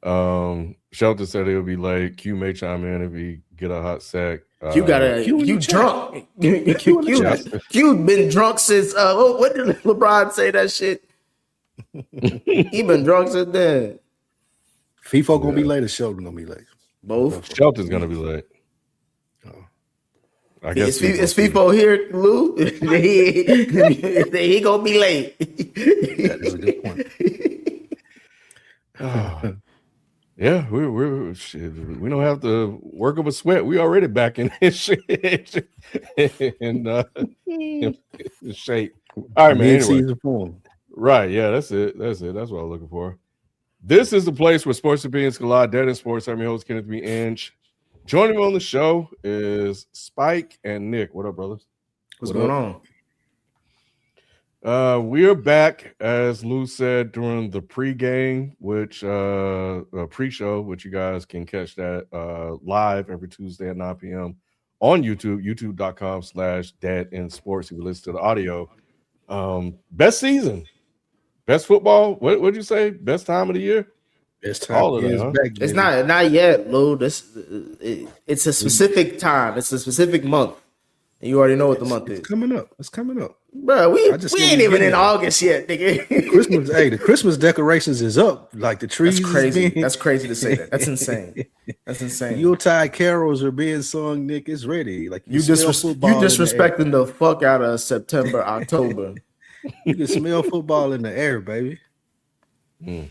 Shelton said he'll be late. Q may chime in if he get a hot sack. You drunk. Q been drunk since what did LeBron say that shit? He been drunk since then. FIFO gonna be late or Shelton gonna be late? Both. Shelton's gonna be late. I guess is FIFO here, Lou? he gonna be late. That is a good point. Yeah, we don't have to work up a sweat. We already back in shape. All right, man. Anyway. Form. Right, yeah, that's it. That's what I was looking for. This is the place where sports opinions collide. Dead in sports. I'm your host, Kenneth B. Inch. Joining me on the show is Spike and Nick. What up, brothers? What's going on? We're back, as Lou said, during the pre-game, which pre-show, which you guys can catch that live every Tuesday at 9 p.m. on YouTube, youtube.com/deadendsports. If you listen to the audio. Best season, best football. What would you say? Best time of the year? Best time. All of that, huh? It's not yet, Lou. It's a specific time. It's a specific month. And you already know what the month is. It's coming up. Bro, we ain't even in August yet, nigga. Christmas, the Christmas decorations is up. Like the trees. That's crazy. That's crazy to say that. That's insane. That's insane. Yuletide carols are being sung, Nick. It's ready. Like you disrespecting the fuck out of September, October. You can smell football in the air, baby. All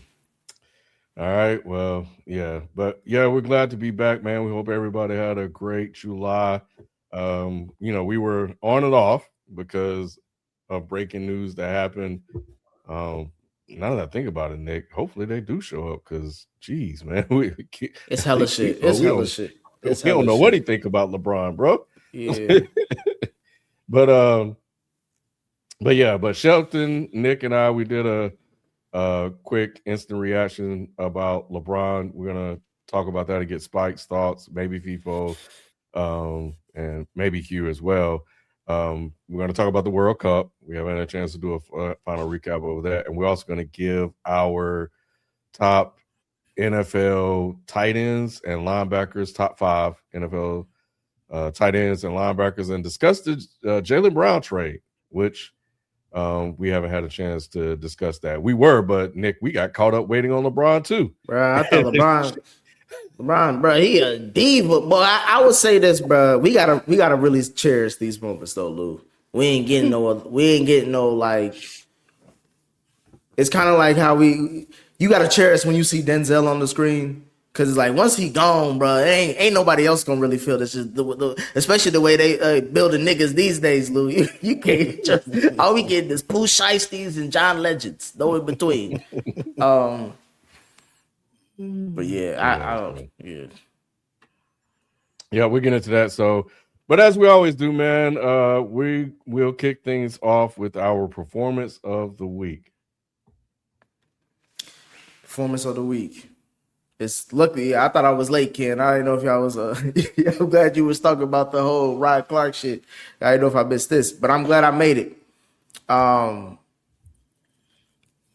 right. Well, yeah. But yeah, we're glad to be back, man. We hope everybody had a great July. We were on and off because of breaking news that happened. Now that I think about it, Nick, hopefully they do show up because, geez, man, it's hella shit. It's hella shit. We don't know what he think about LeBron, bro. Yeah. But Shelton, Nick, and I, we did a quick instant reaction about LeBron. We're gonna talk about that and get Spike's thoughts, maybe FIFO, and maybe Hugh as well. We're going to talk about the World Cup. We haven't had a chance to do a final recap over that. And we're also going to give our top NFL tight ends and linebackers, top 5 NFL tight ends and linebackers, and discuss the Jaylen Brown trade, which we haven't had a chance to discuss that. We were, but Nick, we got caught up waiting on LeBron too. Bro, I thought LeBron, bro, he a diva. Boy, I would say this, bro. We gotta really cherish these moments, though, Lou. We ain't getting no like. It's kind of like how you gotta cherish when you see Denzel on the screen, because it's like once he gone, bro, ain't nobody else gonna really feel this. Especially the way they building niggas these days, Lou. You can't just all we getting is Pooh Shiesties and John Legends, no in between. But yeah, yeah, we'll get into that. So, but as we always do, man, we will kick things off with our performance of the week. Performance of the week. It's lucky. I thought I was late, Ken. I didn't know if y'all was. I'm glad you was talking about the whole Ryan Clark shit. I didn't know if I missed this, but I'm glad I made it.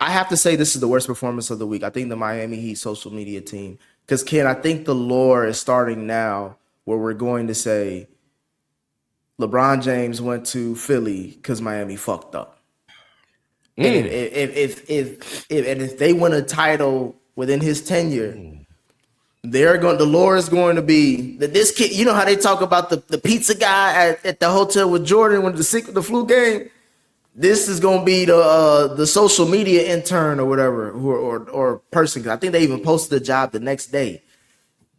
I have to say this is the worst performance of the week. I think the Miami Heat social media team. Because, Ken, I think the lore is starting now where we're going to say LeBron James went to Philly because Miami fucked up. And if they win a title within his tenure, the lore is going to be that this kid, you know how they talk about the pizza guy at the hotel with Jordan when the flu game? This is gonna be the social media intern or whatever, or person. Cause I think they even posted the job the next day.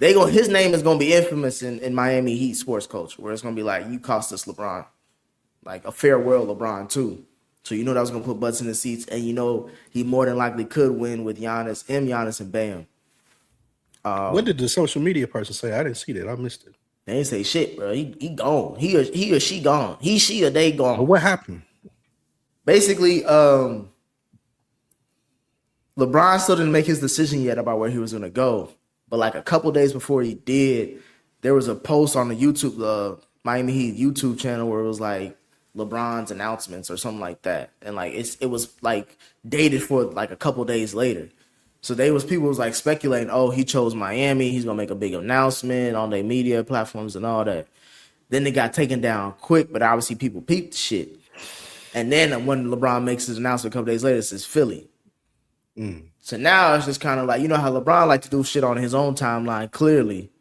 His name is gonna be infamous in Miami Heat sports culture, where it's gonna be like, you cost us LeBron, like a farewell LeBron too. So you know that was gonna put butts in the seats, and you know he more than likely could win with Giannis and Bam. What did the social media person say? I didn't see that. I missed it. They didn't say shit, bro. He gone. He or she gone. He, she, or they gone. What happened? Basically, LeBron still didn't make his decision yet about where he was going to go. But like a couple days before he did, there was a post on the YouTube, Miami Heat YouTube channel, where it was like LeBron's announcements or something like that. And like it was like dated for like a couple days later. So people was like speculating, oh, he chose Miami. He's going to make a big announcement on their media platforms and all that. Then they got taken down quick, but obviously people peeped the shit. And then when LeBron makes his announcement a couple days later, it says Philly. So now it's just kind of like, you know how LeBron like to do shit on his own timeline, clearly.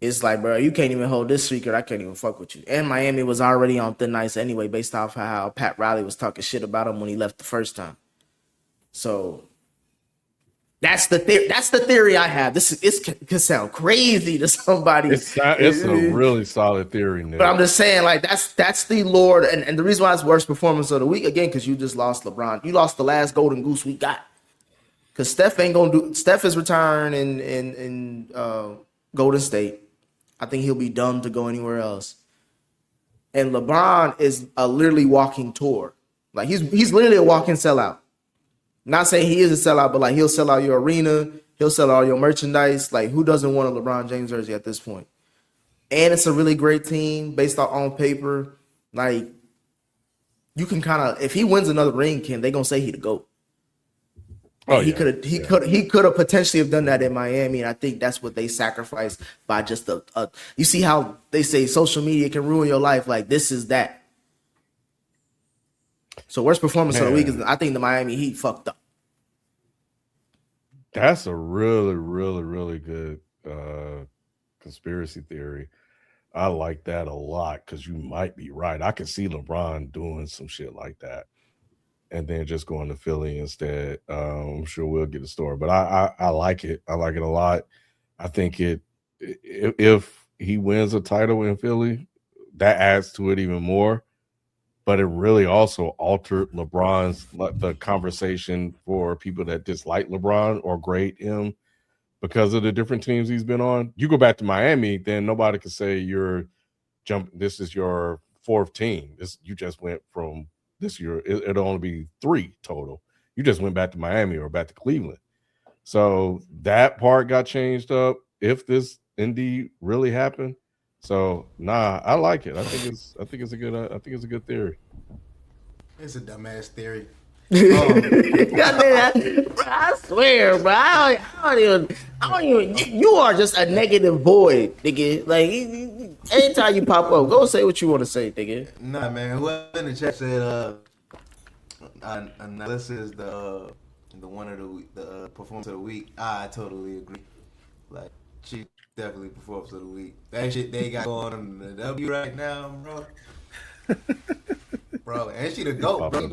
It's like, bro, you can't even hold this secret. I can't even fuck with you. And Miami was already on thin ice anyway, based off how Pat Riley was talking shit about him when he left the first time. So that's the theory I have. It could sound crazy to somebody. It's a really solid theory, Nick. But I'm just saying, like, that's the Lord. And the reason why it's worst performance of the week, again, because you just lost LeBron. You lost the last golden goose we got. Because Steph is retiring in Golden State. I think he'll be dumb to go anywhere else. And LeBron is a literally walking tour. Like, he's literally a walking sellout. Not saying he is a sellout, but like he'll sell out your arena, he'll sell out all your merchandise. Like, who doesn't want a LeBron James jersey at this point? And it's a really great team based on paper. Like, you can kind of, if he wins another ring, they're gonna say he the GOAT. He could have potentially have done that in Miami, and I think that's what they sacrificed by just you see how they say social media can ruin your life. Like, this is that. So worst performance of the week is, I think, the Miami Heat fucked up. That's a really, really, really good conspiracy theory. I like that a lot because you might be right. I could see LeBron doing some shit like that and then just going to Philly instead. I'm sure we'll get a story, but I like it. I like it a lot. I think if he wins a title in Philly, that adds to it even more. But it really also altered the conversation for people that dislike LeBron or grade him because of the different teams he's been on. You go back to Miami, then nobody can say this is your fourth team. You just went from this year. It'll only be 3 total. You just went back to Miami or back to Cleveland. So that part got changed up if this indeed really happened. So I like it. I think it's a good theory. It's a dumbass theory. I swear, bro. I don't even. You are just a negative boy, nigga. Like, anytime you pop up, go say what you want to say, nigga. Nah, man. Whoever in the chat said this is the one of the performance of the week. I totally agree. Like, she definitely performance of the week. That shit they got going on in the W right now, bro. Bro, and she the GOAT, bro.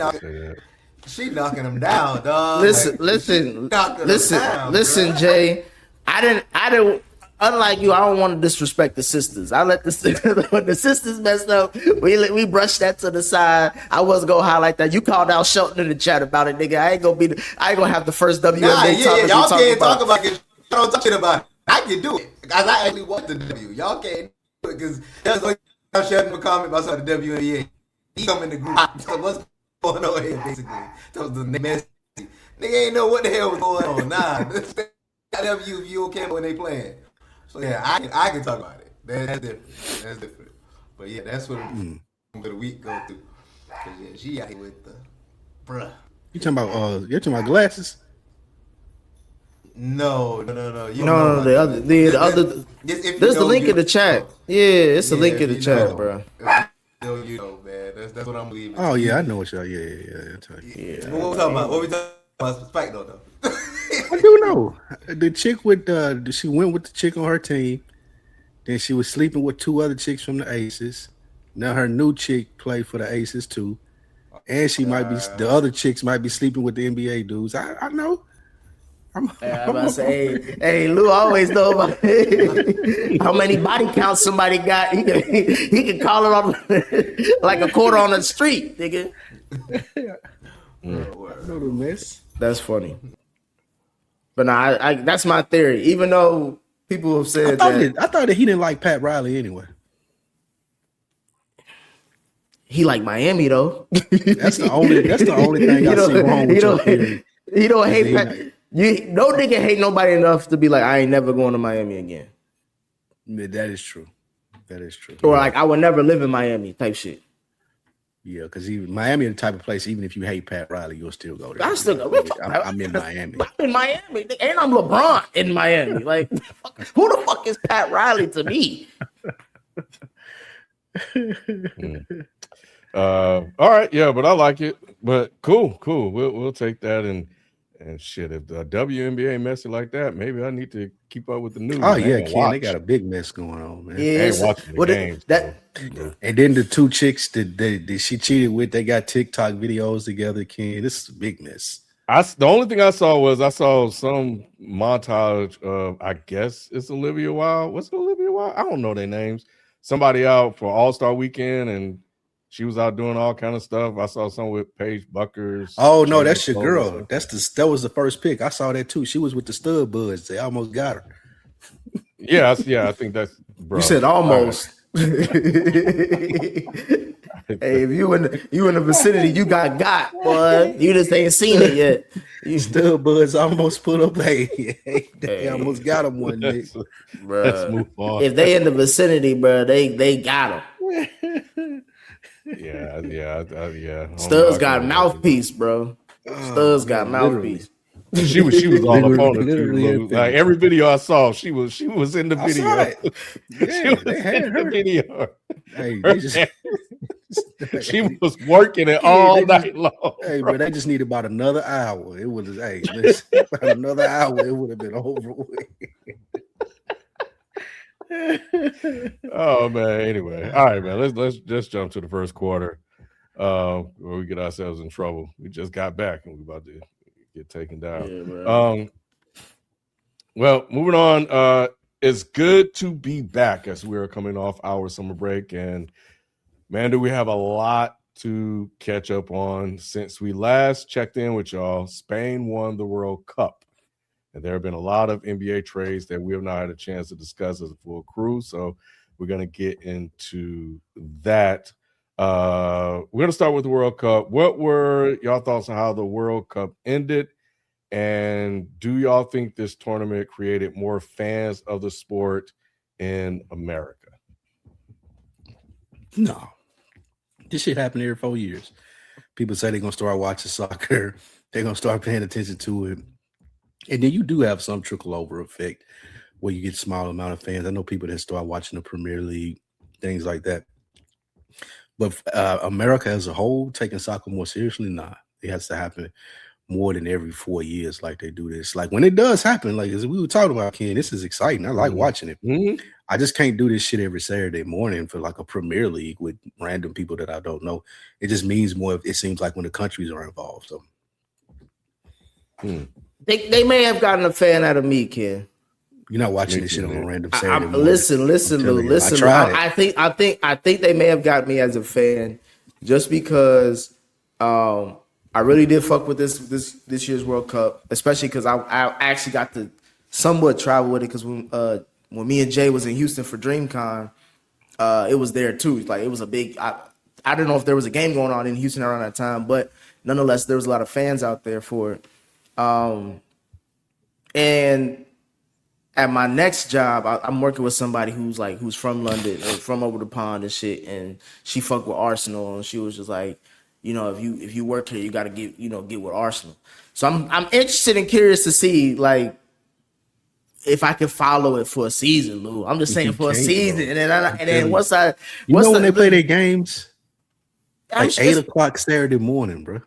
She knocking them down, dog. Listen, Jay. I didn't. Unlike you, I don't want to disrespect the sisters. I let when the sisters messed up, we brushed that to the side. I wasn't gonna highlight that. You called out Shelton in the chat about it, nigga. I ain't gonna have the first WNBA topic. Y'all can't talk about it. Y'all don't talk shit about it. I can do it because I actually want the W. Y'all can't do it because that's like I'm sharing a comment about the WNBA. He come in the group. So what's going on here, basically? That was the messy. Nigga ain't know what the hell was going on. Nah, W if you okay when they playing. So yeah, I can talk about it. That's different. But yeah, that's what the week go through. Cause yeah, she out here with the bruh. You're talking about glasses? No. The other. There's the link in the chat. Yeah, it's a link in the chat, bro. You know, man. That's what I'm believing. Oh yeah, I know what y'all. Yeah. What we talking about? What we talking about? Spike though. I do know the chick she went with the chick on her team. Then she was sleeping with 2 other chicks from the Aces. Now her new chick played for the Aces too, and the other chicks might be sleeping with the NBA dudes. I know. I'm about to say, hey, Lou always know about how many body counts somebody got. He can call it on like a quarter on the street, nigga. Know the mess. That's funny. But nah, that's my theory. Even though people have said I thought that he didn't like Pat Riley anyway. He like Miami though. That's the only thing I see wrong with your theory. He don't hate Pat. No nigga hate nobody enough to be like, I ain't never going to Miami again. That is true. Or like, I would never live in Miami type shit. Yeah, because Miami is the type of place, even if you hate Pat Riley, you'll still go there. I still go. I'm in Miami. I'm in Miami, and I'm LeBron in Miami. Like, who the fuck is Pat Riley to me? All right, yeah, but I like it. But cool. We'll take that and shit. If the WNBA messy like that, maybe I need to keep up with the news. Oh yeah, Ken, they got a big mess going on, man. Yeah, I ain't watching the games. And then the two chicks that she cheated with, they got TikTok videos together. Ken, this is a big mess. The only thing I saw some montage of, I guess it's Olivia Wilde. What's Olivia Wilde? I don't know their names. Somebody out for All-Star Weekend, and she was out doing all kind of stuff. I saw some with Paige Buckers. Oh no, that's your girl. That was the first pick. I saw that too. She was with the stud buds. They almost got her. Yeah, I think that's. Bro. You said almost. Hey, if you in the vicinity, you got boy. You just ain't seen it yet. You stud buds almost put up. They almost got him one day, bro. Let's move on. If they in the vicinity, bro, they got him. Yeah. Studs got mouthpiece, bro. Studs got mouthpiece. She was all up on it too. Like every video I saw, she was in the video. Yeah, they had her video. Hey, she was working it all night long. Hey, but they just need about another hour. It was about another hour. It would have been over with. Oh man. Anyway, all right, man. Let's just jump to the first quarter. Where we get ourselves in trouble. We just got back and we about to get taken down. Yeah, well, moving on. It's good to be back as we're coming off our summer break, and man, do we have a lot to catch up on since we last checked in with y'all. Spain won the World Cup, and there have been a lot of NBA trades that we have not had a chance to discuss as a full crew. So we're going to get into that. We're going to start with the World Cup. What were y'all thoughts on how the World Cup ended? And do y'all think this tournament created more fans of the sport in America? No. This shit happened every 4 years. People say they're going to start watching soccer. They're going to start paying attention to it. And then you do have some trickle over effect where you get a small amount of fans. I know people that start watching the Premier League, things like that. But America as a whole, taking soccer more seriously, nah. It has to happen more than every 4 years like they do this. Like when it does happen, like as we were talking about, Ken, this is exciting. I like watching it. Mm-hmm. I just can't do this shit every Saturday morning for like a Premier League with random people that I don't know. It just means more, it seems like, when the countries are involved. So They may have gotten a fan out of me, Ken. You're not watching this shit on a random Saturday morning. Listen, Lou. I think they may have got me as a fan just because I really did fuck with this year's World Cup, especially because I actually got to somewhat travel with it because when me and Jay was in Houston for DreamCon, it was there too. Like it was a big. I don't know if there was a game going on in Houston around that time, but nonetheless, there was a lot of fans out there for it. And at my next job, I'm working with somebody who's from London or from over the pond and shit, and she fucked with Arsenal, and she was just like, you know, if you work here, you got to get with Arsenal. So I'm interested and curious to see like if I can follow it for a season, Lou. I'm just saying for a season, and then once I when they play their games, like 8 o'clock Saturday morning, bro.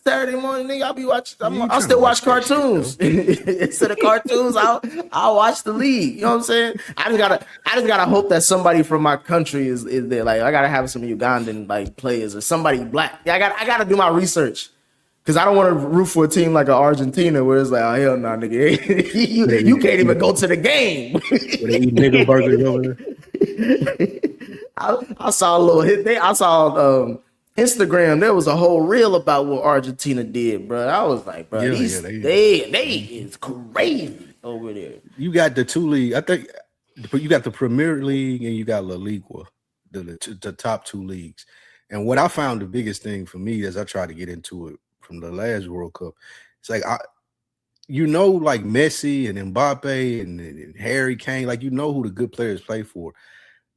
Saturday morning, nigga, I'll be watching. I'll still watch cartoons instead of cartoons. I'll watch the league. You know what I'm saying? I just gotta hope that somebody from my country is there. Like I gotta have some Ugandan like players or somebody black. I gotta do my research because I don't want to root for a team like Argentina where it's like, oh hell no, nigga, you can't even go to the game. Where they eat nigga burgers over there. I saw a little hit. I saw. Instagram, there was a whole reel about what Argentina did, bro. I was like, bro, they is crazy over there. You got the two league. I think you got the Premier League and you got La Liga, the top two leagues. And what I found the biggest thing for me as I tried to get into it from the last World Cup, it's like like Messi and Mbappe and Harry Kane, like who the good players play for.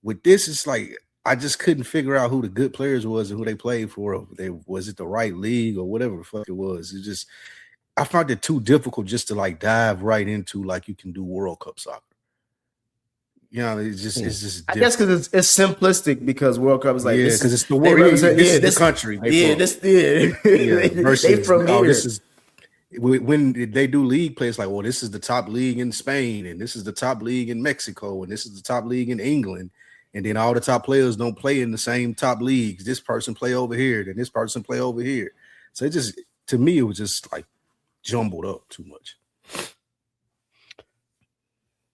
With this, it's like I just couldn't figure out who the good players was and who they played for. Was it the right league or whatever the fuck it was? It just I found it too difficult just to like dive right into like you can do World Cup soccer. You know, it's just different. I guess because it's simplistic because World Cup is like because it's the world. This is the country. They from here. This is when they do league play. It's like, well, this is the top league in Spain, and this is the top league in Mexico, and this is the top league in England. And then all the top players don't play in the same top leagues. This person play over here, then this person play over here. So it just, to me, it was just like jumbled up too much.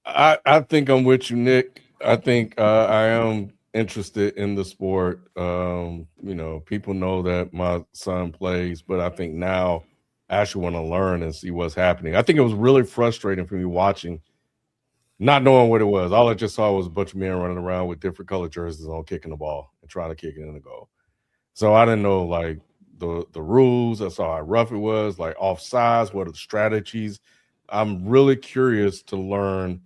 I think I'm with you, Nick. I think I am interested in the sport. You know, people know that my son plays, but I think now I actually want to learn and see what's happening. I think it was really frustrating for me watching, not knowing what it was. All I just saw was a bunch of men running around with different colored jerseys on, kicking the ball and trying to kick it in the goal. So I didn't know like the rules. I saw how rough it was, like offsides, what are the strategies. I'm really curious to learn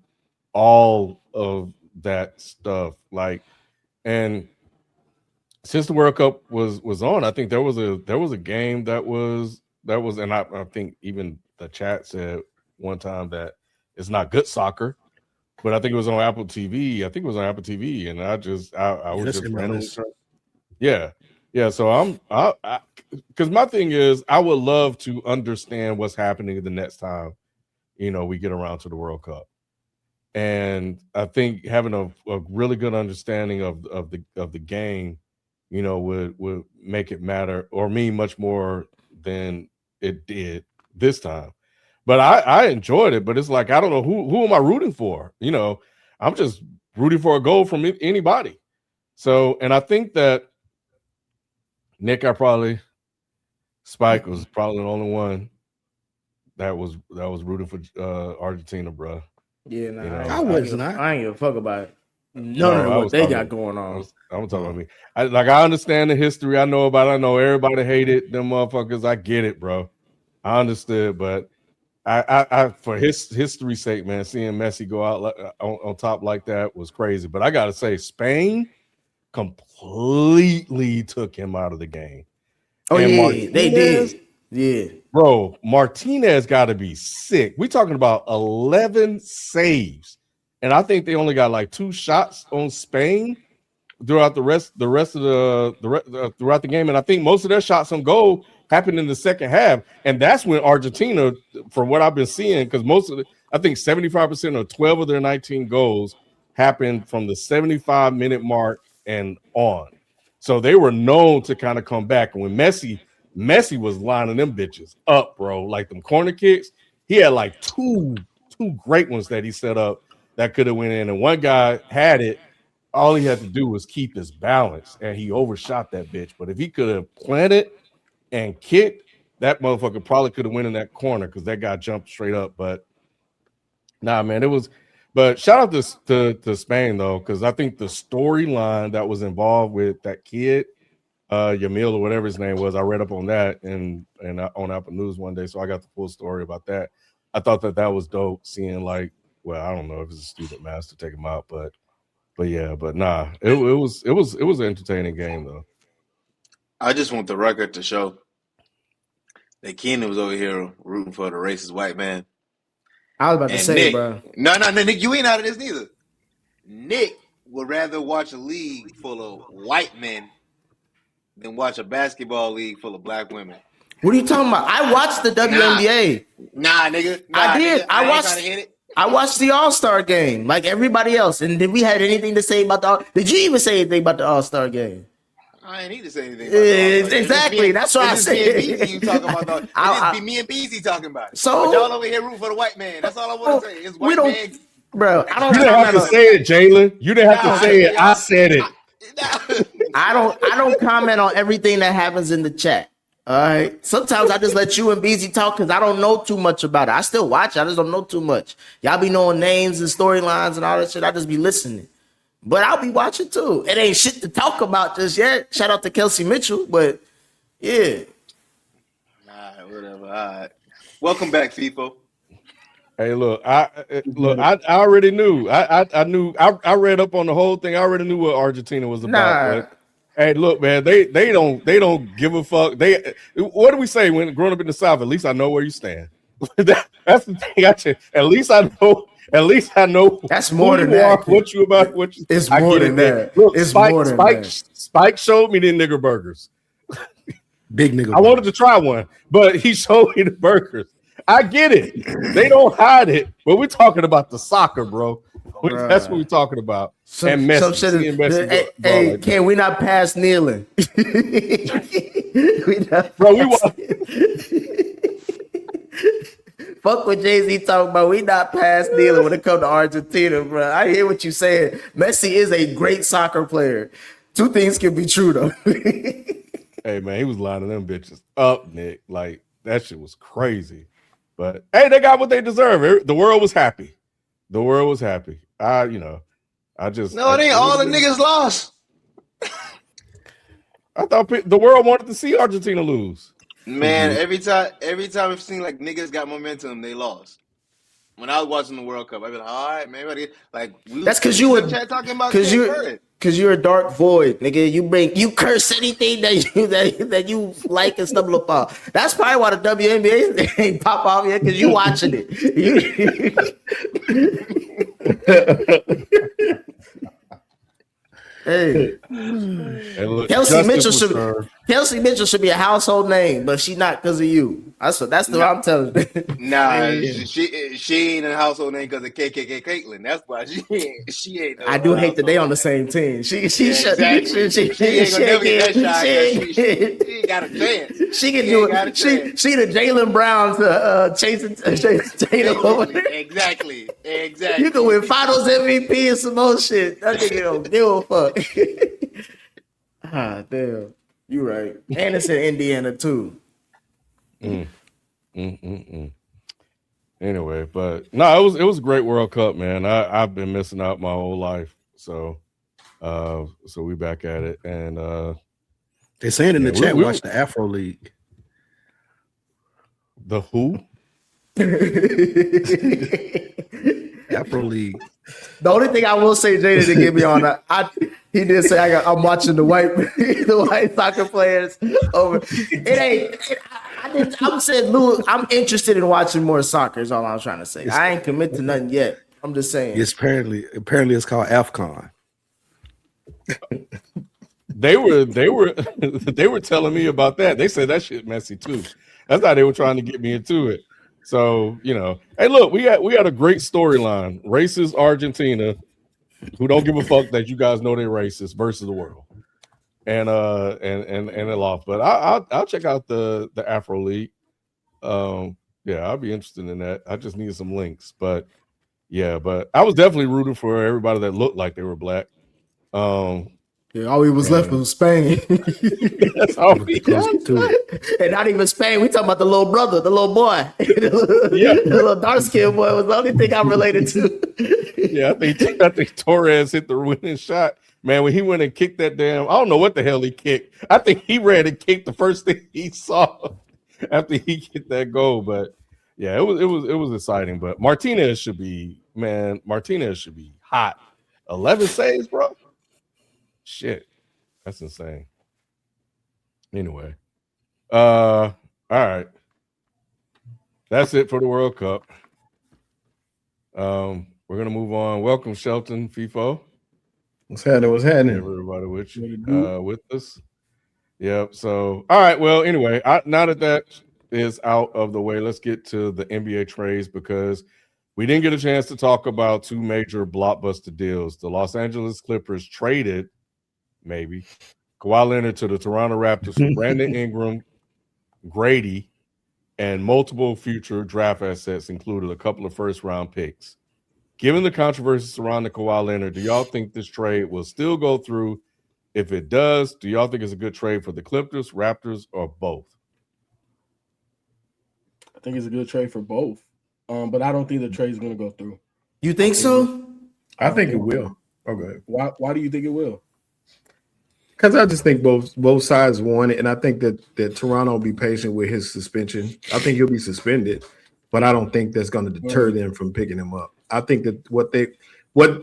all of that stuff. Like, and since the World Cup was on, I think there was a game that was, and I think even the chat said one time that it's not good soccer. But I think it was on Apple TV. And I was just randomly. Yeah. So because my thing is, I would love to understand what's happening the next time, you know, we get around to the World Cup. And I think having a really good understanding of the game, you know, would make it matter or mean much more than it did this time. But I enjoyed it, but it's like, I don't know who am I rooting for? You know, I'm just rooting for a goal from anybody. So, and I think that Nick, Spike was probably the only one that was rooting for Argentina, bro. Yeah, nah, you know, I ain't give a fuck about it. None of what they got going on. I'm talking about me. I understand the history. I know about it. I know everybody hated them motherfuckers. I get it, bro. I understood, but I for history's sake, man, seeing Messi go out on top like that was crazy. But I gotta say, Spain completely took him out of the game. Oh, and yeah, they did. Yeah, bro, Martinez got to be sick. We're talking about 11 saves, and I think they only got like 2 shots on Spain throughout the rest of throughout the game. And I think most of their shots on goal happened in the second half, and that's when Argentina, from what I've been seeing, because I think 75% or 12 of their 19 goals happened from the 75-minute mark and on. So they were known to kind of come back. And when Messi was lining them bitches up, bro, like them corner kicks, he had like two great ones that he set up that could have went in, and one guy had it. All he had to do was keep his balance, and he overshot that bitch. But if he could have planted and kicked, that motherfucker probably could have went in that corner because that guy jumped straight up. But nah, man, it was. But shout out to Spain though, because I think the storyline that was involved with that kid, Yamil or whatever his name was, I read up on that and on Apple News one day, so I got the full story about that. I thought that was dope. Seeing like, well, I don't know if it's a student master take him out, but yeah, but nah, it was an entertaining game though. I just want the record to show that Keenan was over here rooting for the racist white man. I was about to say, Nick, bro. No, Nick, you ain't out of this neither. Nick would rather watch a league full of white men than watch a basketball league full of black women. What are you talking about? I watched the WNBA. Nah, nigga. I did. Nigga. I watched the All-Star game like everybody else. And did we have anything to say about did you even say anything about the All-Star game? I ain't need to say anything about the All-Star game. Exactly. That's what I said. You talking about that. Me and BZ talking about it. So but y'all over here rooting for the white man. That's all I want to say. It's white man. Bro, I don't. You didn't have to say it, Jaylen. You didn't have to say it. I said it. I don't comment on everything that happens in the chat. All right. Sometimes I just let you and BZ talk because I don't know too much about it. I still watch. I just don't know too much. Y'all be knowing names and storylines and all that shit. I just be listening. But I'll be watching too. It ain't shit to talk about just yet. Shout out to Kelsey Mitchell. But yeah. All right, whatever. All right. Welcome back, FIFO. Hey, look, I already knew. I knew. I read up on the whole thing. I already knew what Argentina was about. Nah. But hey, look, man, they don't give a fuck. What do we say when growing up in the South? At least I know where you stand. That's the thing. At least I know. At least I know. That's more than you that. Are, what you about? What you? It's I more get than it, that. Look, It's Spike, more than Spike, that. Spike showed me the nigger burgers. Big nigga. I wanted to try one, but he showed me the burgers. I get it. They don't hide it, but we're talking about the soccer, bro. That's what we're talking about. And Messi. Hey, can we not pass kneeling? Fuck what Jay-Z talking about. We not past kneeling when it comes to Argentina, bro. I hear what you're saying. Messi is a great soccer player. Two things can be true, though. Hey, man, he was lining them bitches up, Nick. Like, that shit was crazy. But, hey, they got what they deserve. The world was happy. The world was happy. No, it ain't all the niggas lost. I thought the world wanted to see Argentina lose. Man, every time it seemed like niggas got momentum, they lost. When I was watching the World Cup, I'd be like, all right, man, that's because you were talking about because you're a dark void, nigga. You curse anything that you like and stumble upon. That's probably why the WNBA ain't pop off yet, because you watching it. Hey, look, Kelsey Mitchell should be a household name, but she's not because of you. That's what I'm telling you. Nah, she ain't a household name because of KKK Caitlyn. That's why she ain't. I do hate that they on the same team. She ain't got a chance. She can do it. She the Jaylen Brown to chasing Tatum. Exactly. You can win Finals MVP and some more shit. That nigga don't give a fuck. Damn. You right. And it's in Indiana too. Anyway, but no, it was a great World Cup, man. I've been missing out my whole life. So we back at it. And they're saying in the chat, watch the Afro League. The who? Afro League. The only thing I will say, Jada, to get me on he did say I'm watching the white soccer players over. I'm saying, Lou, I'm interested in watching more soccer. Is all I'm trying to say. I ain't commit to nothing yet. I'm just saying. It's apparently it's called AFCON. They were telling me about that. They said that shit messy too. That's how they were trying to get me into it. So, hey, look, we had a great storyline. Racist Argentina, who don't give a fuck that you guys know they're racist, versus the world. And they lost. But I'll check out the Afro League. I'll be interested in that. I just needed some links. But I was definitely rooting for everybody that looked like they were black. All we was left was Spain. That's all we got. And not even Spain. We talking about the little brother, the little boy. The little dark-skinned boy was the only thing I'm related to. Yeah, I think Torres hit the winning shot. Man, when he went and kicked that damn, I don't know what the hell he kicked. I think he ran and kicked the first thing he saw after he hit that goal. But yeah, it was exciting. But Martinez should be hot. 11 saves, bro. Shit, that's insane. Anyway, all right, that's it for the World Cup. We're gonna move on. Welcome, Shelton, FIFO. What's happening? Everybody with us. Yep. So, all right. Well, anyway, now that is out of the way, let's get to the NBA trades, because we didn't get a chance to talk about two major blockbuster deals. The Los Angeles Clippers traded Kawhi Leonard to the Toronto Raptors for Brandon Ingram, Grady, and multiple future draft assets, included a couple of first-round picks. Given the controversy surrounding Kawhi Leonard, do y'all think this trade will still go through? If it does, do y'all think it's a good trade for the Clippers, Raptors, or both? I think it's a good trade for both, but I don't think the trade is going to go through. You think so? I think it will. Okay. Why do you think it will? Because I just think both sides want it, and I think that Toronto will be patient with his suspension. I think he'll be suspended, but I don't think that's going to deter them from picking him up. I think that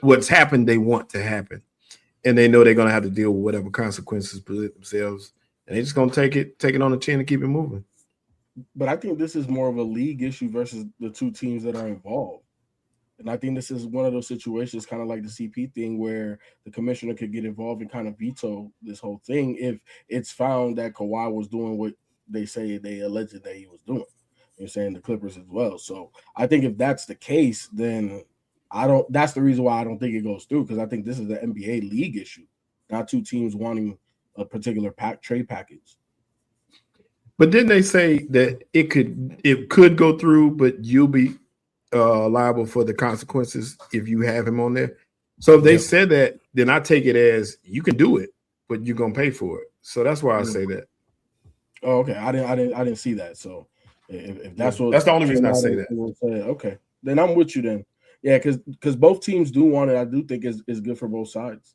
what's happened, they want to happen, and they know they're going to have to deal with whatever consequences present themselves, and they're just going to take it on the chin and keep it moving. But I think this is more of a league issue versus the two teams that are involved. And I think this is one of those situations, kind of like the CP thing, where the commissioner could get involved and kind of veto this whole thing if it's found that Kawhi was doing what they alleged that he was doing. You're saying the Clippers as well. So I think if that's the case, then that's the reason why I don't think it goes through, because I think this is an NBA league issue, not two teams wanting a particular trade package. But didn't they say that it could go through, but you'll be liable for the consequences if you have him on there? So if they said that, then I take it as you can do it, but you're gonna pay for it. So that's why I say that. Oh, okay. I didn't see that. So if that's what, that's the only reason I say that. Okay, then I'm with you then. Yeah, because both teams do want it. I do think is good for both sides.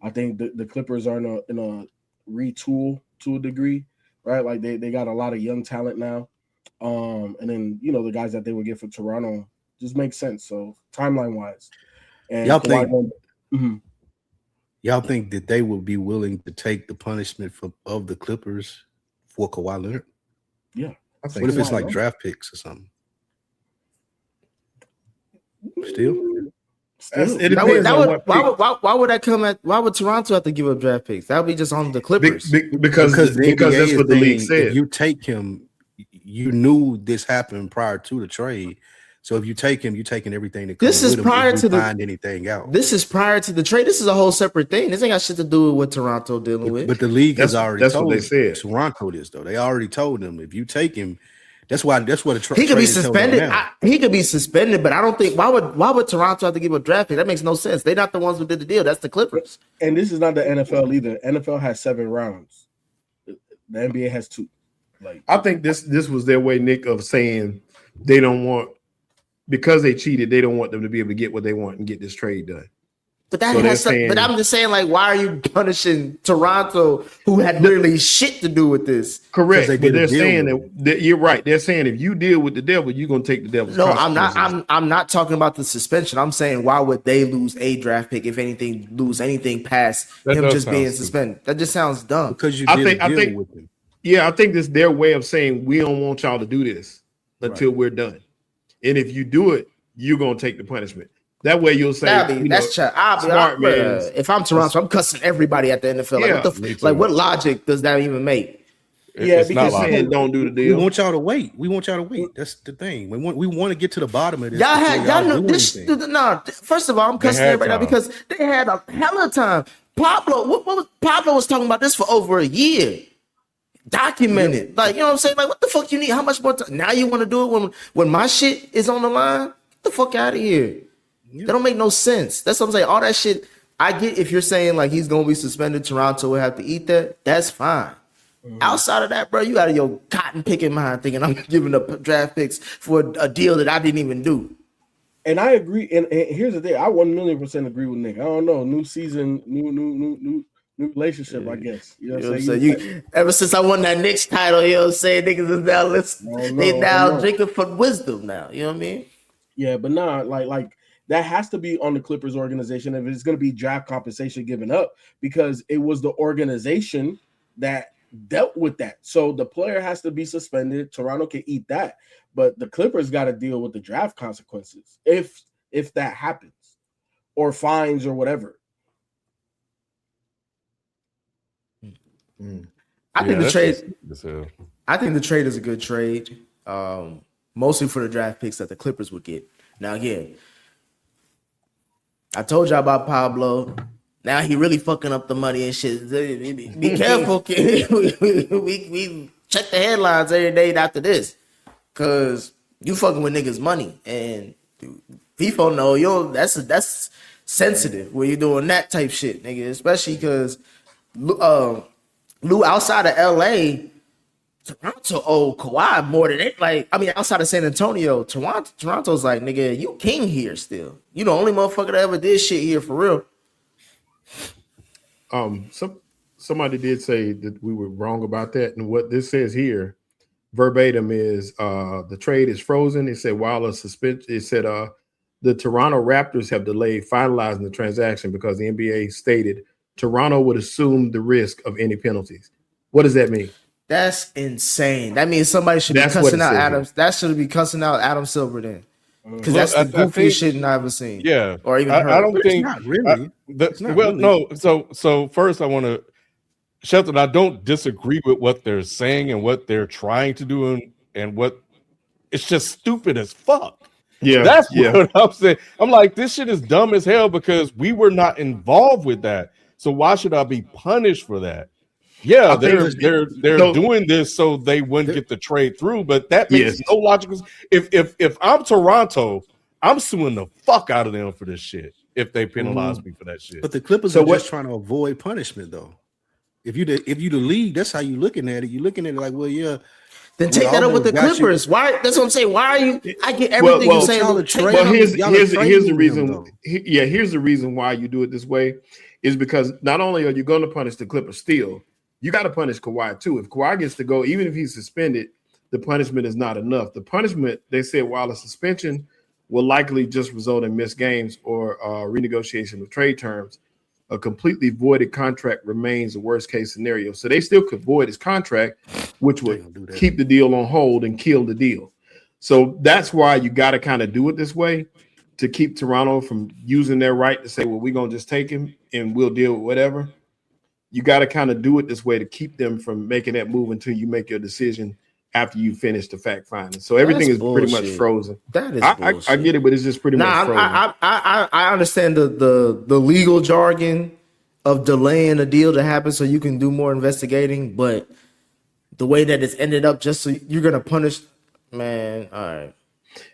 I think the Clippers are in a retool to a degree, right? Like they got a lot of young talent now. And then the guys that they would get for Toronto just makes sense. So timeline wise, and y'all think that they will be willing to take the punishment of the Clippers for Kawhi Leonard? Yeah. What if it's like draft picks or something? Still? It depends why would that come at? Why would Toronto have to give up draft picks? That would be just on the Clippers. Because that's what the league said. If you take him, you knew this happened prior to the trade. So if you take him, you're taking everything that comes this is with prior him to the find anything out. This is prior to the trade. This is a whole separate thing. This ain't got shit to do with what Toronto dealing with. But the league has already told what they said. Toronto this though. They already told them if you take him, that's what the he could be suspended. He could be suspended, but I don't think why would Toronto have to give a draft pick? That makes no sense. They're not the ones who did the deal. That's the Clippers. And this is not the NFL either. NFL has 7 rounds. The NBA has 2. Like I think this was their way, Nick, of saying they don't want, because they cheated, they don't want them to be able to get what they want and get this trade done. But that has something, but I'm just saying, like, why are you punishing Toronto, who had literally shit to do with this? Correct, but they're saying that you're right. They're saying if you deal with the devil, you're gonna take the devil's. No, I'm not. I'm not talking about the suspension. I'm saying why would they lose a draft pick, if anything, lose anything past him just being suspended? That just sounds dumb. Because you did a deal with him. Yeah, I think this is their way of saying we don't want y'all to do this until we're done, and if you do it, you're gonna take the punishment. That way you'll say smart man. If I'm Toronto, I'm cussing everybody at the NFL. Like, what logic does that even make? Because saying don't do the deal. We want y'all to wait. That's the thing. We want to get to the bottom of this. Y'all know this. No, first of all, I'm cussing everybody now because they had a hell of a time. Pablo was talking about this for over a year. Documented. Like, you know what I'm saying? Like, what the fuck you need? How much more time? Now you want to do it when my shit is on the line? Get the fuck out of here. That don't make no sense. That's what I'm saying. All that shit, I get if you're saying like he's gonna be suspended, Toronto will have to eat that. That's fine. Outside of that, bro, you out of your cotton picking mind thinking I'm giving up draft picks for a deal that I didn't even do. And I agree. And here's the thing: I 1,000,000% agree with Nick. I don't know, new season, new relationship, I guess. You know what I'm saying? Ever since I won that Knicks title, you know what I'm saying? Niggas is now listening. They now drinking for wisdom now. You know what I mean? Yeah, but nah, like that has to be on the Clippers organization if it's going to be draft compensation given up, because it was the organization that dealt with that. So the player has to be suspended. Toronto can eat that, but the Clippers got to deal with the draft consequences if that happens, or fines or whatever. I think the trade is a good trade, mostly for the draft picks that the Clippers would get. Now again, I told y'all about Pablo. Now he really fucking up the money and shit. Be careful, kid. we check the headlines every day after this, cause you fucking with niggas' money, and people know that's sensitive when you're doing that type shit, nigga. Especially because Lou, outside of LA, Toronto owe Kawhi more than it. Like, I mean, outside of San Antonio, Toronto's like, nigga, you king here still. You the only motherfucker that ever did shit here for real. Somebody did say that we were wrong about that, and what this says here, verbatim is the trade is frozen. It said while a suspension, it said the Toronto Raptors have delayed finalizing the transaction because the NBA stated Toronto would assume the risk of any penalties. What does that mean? That's insane. That means somebody should be That's what cussing it out says Adam. here. That should be cussing out Adam Silver then, because Well, that's the I goofiest think- shit I've ever seen. Yeah, or even I heard. don't But think it's not really. It's not really. no. So first, I want to, Shelton. I don't disagree with what they're saying and what they're trying to do, and what it's just stupid as fuck. Yeah, That's what I'm saying. I'm like, this shit is dumb as hell because we were not involved with that. So why should I be punished for that? Yeah, I think they're so- doing this so they wouldn't get the trade through, but that makes Yes. no logical. If I'm Toronto, I'm suing the fuck out of them for this shit. If they penalize me for that shit, But the Clippers So are what- just trying to avoid punishment, though. If you the league, that's how you looking at it. You're looking at it like, well, yeah. Then we take that up with the almost got you. Clippers. Why? That's what I'm saying. Why are you? I get everything well, you're saying. y'all are Take trading- that Well, up. here's y'all are here's the trading reason. them, though. Here's the reason why you do it this way is because not only are you going to punish the Clippers still, you got to punish Kawhi too. If Kawhi gets to go, even if he's suspended, the punishment is not enough. The punishment, they said, while a suspension will likely just result in missed games or renegotiation of trade terms, a completely voided contract remains the worst case scenario. So they still could void his contract, which They gonna would do that. keep the deal on hold and kill the deal. So that's why you got to kind of do it this way to keep Toronto from using their right to say, well, we're going to just take him and we'll deal with whatever. You got to kind of do it this way to keep them from making that move until you make your decision after you finish the fact finding. So everything That's is pretty much bullshit. frozen. That is I bullshit. get it, but it's just pretty much Nah, frozen. I understand the legal jargon of delaying a deal to happen so you can do more investigating, but the way that it's ended up, just so you're gonna punish, man. All right.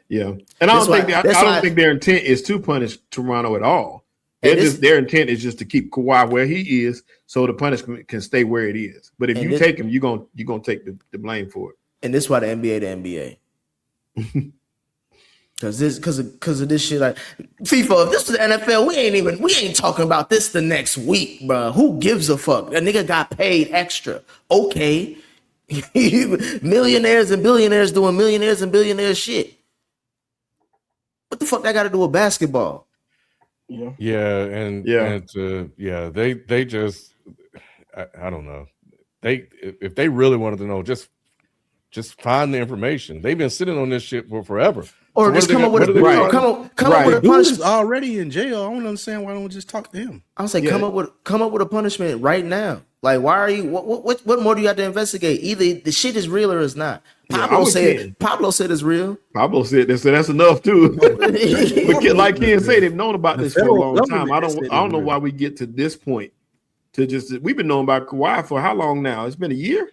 Yeah, and I That's don't think why- I that's don't why- think their intent is to punish Toronto at all. And this- Their intent is just to keep Kawhi where he is, so the punishment can stay where it is. But if And you this- take him, you're gonna take the blame for it. And this is why the NBA the NBA. Because of this shit, like FIFA. If this was the NFL, we ain't talking about this the next week, bro. Who gives a fuck? A nigga got paid extra. Okay, millionaires and billionaires doing millionaires and billionaires shit. What the fuck that got to do with basketball? Yeah. They just I don't know. If they really wanted to know, just find the information. They've been sitting on this shit for forever. Or So just come up with a right. come up with a Dude is punishment. already in jail. I don't understand why don't we just talk to him. I was like, Yeah. come up with a punishment right now. Like, why are you? What more do you have to investigate? Either the shit is real or it's not. Yeah, Pablo I'm said. kidding. Pablo said it's real. Pablo said that, so that's enough too. But like Ken said, they've known about The this for a federal long time. government said I don't it know will. why we get to this point. We've been knowing about Kawhi for how long now? It's been a year.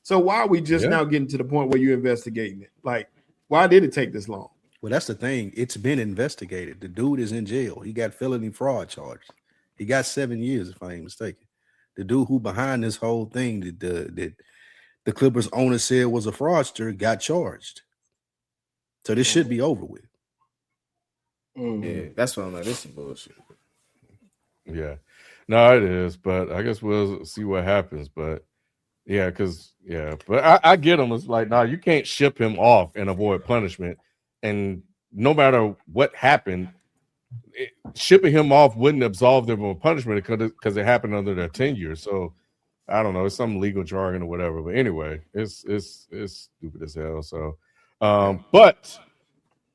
So why are we just now getting to the point where you're investigating it? Like, why did it take this long? Well, that's the thing. It's been investigated. The dude is in jail. He got felony fraud charges. He got 7 years, if I ain't mistaken. The dude who behind this whole thing that the Clippers owner said was a fraudster got charged. So this should be over with. Yeah, that's what I'm like. This is bullshit. Yeah, no, it is. But I guess we'll see what happens. But but I get him. It's like, nah, you can't ship him off and avoid punishment. And no matter what happened, shipping him off wouldn't absolve them of punishment because it happened under their tenure. So I don't know, it's some legal jargon or whatever. But anyway, it's stupid as hell. So, but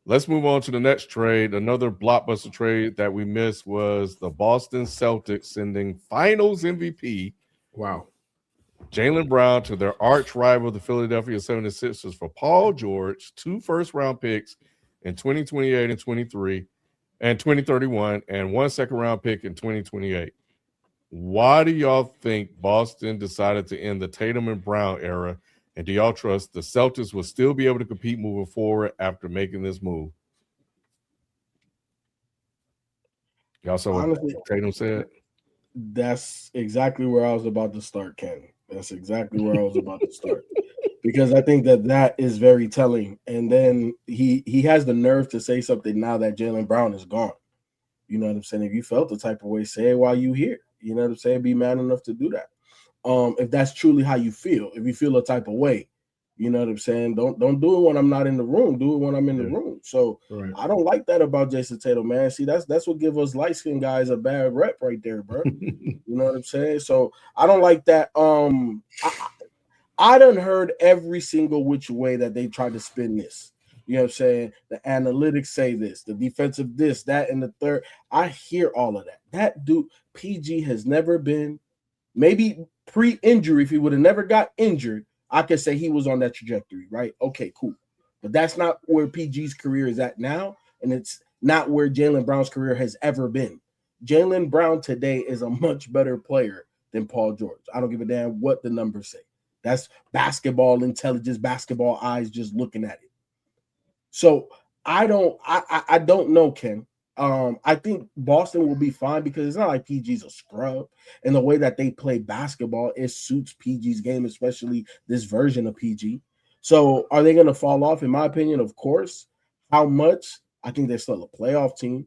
let's move on to the next trade. Another blockbuster trade that we missed was the Boston Celtics sending Finals MVP. Wow. Jaylen Brown to their arch rival, the Philadelphia 76ers, for Paul George, 2 first-round picks in 2028 and 23 and 2031, and 1 second-round pick in 2028. Why do y'all think Boston decided to end the Tatum and Brown era, and do y'all trust the Celtics will still be able to compete moving forward after making this move? Y'all saw what Honestly, Tatum said? That's exactly where I was about to start, Ken. That's exactly where I was about to start. Because I think that is very telling. And then he has the nerve to say something now that Jaylen Brown is gone. You know what I'm saying? If you felt the type of way, say it while you here. You know what I'm saying? Be man enough to do that. If that's truly how you feel, if you feel a type of way, You know what I'm saying? Don't do it when I'm not in the room. Do it when I'm in the room. So Right. I don't like that about Jason Tatum, man. See, that's what give us light skinned guys a bad rep right there, bro. You know what I'm saying? So I don't like that. I done heard every single which way that they tried to spin this. You know what I'm saying? The analytics say this, the defensive this, that, and the third. I hear all of that. That dude, PG has never been, maybe pre-injury, if he would have never got injured, I could say he was on that trajectory, right? Okay, cool. But that's not where PG's career is at now, and it's not where Jaylen Brown's career has ever been. Jaylen Brown today is a much better player than Paul George. I don't give a damn what the numbers say. That's basketball intelligence, basketball eyes just looking at it. So I don't know, Ken. I think Boston will be fine because it's not like PG's a scrub. And the way that they play basketball, it suits PG's game, especially this version of PG. So are they going to fall off? In my opinion, of course. How much? I think they're still a playoff team.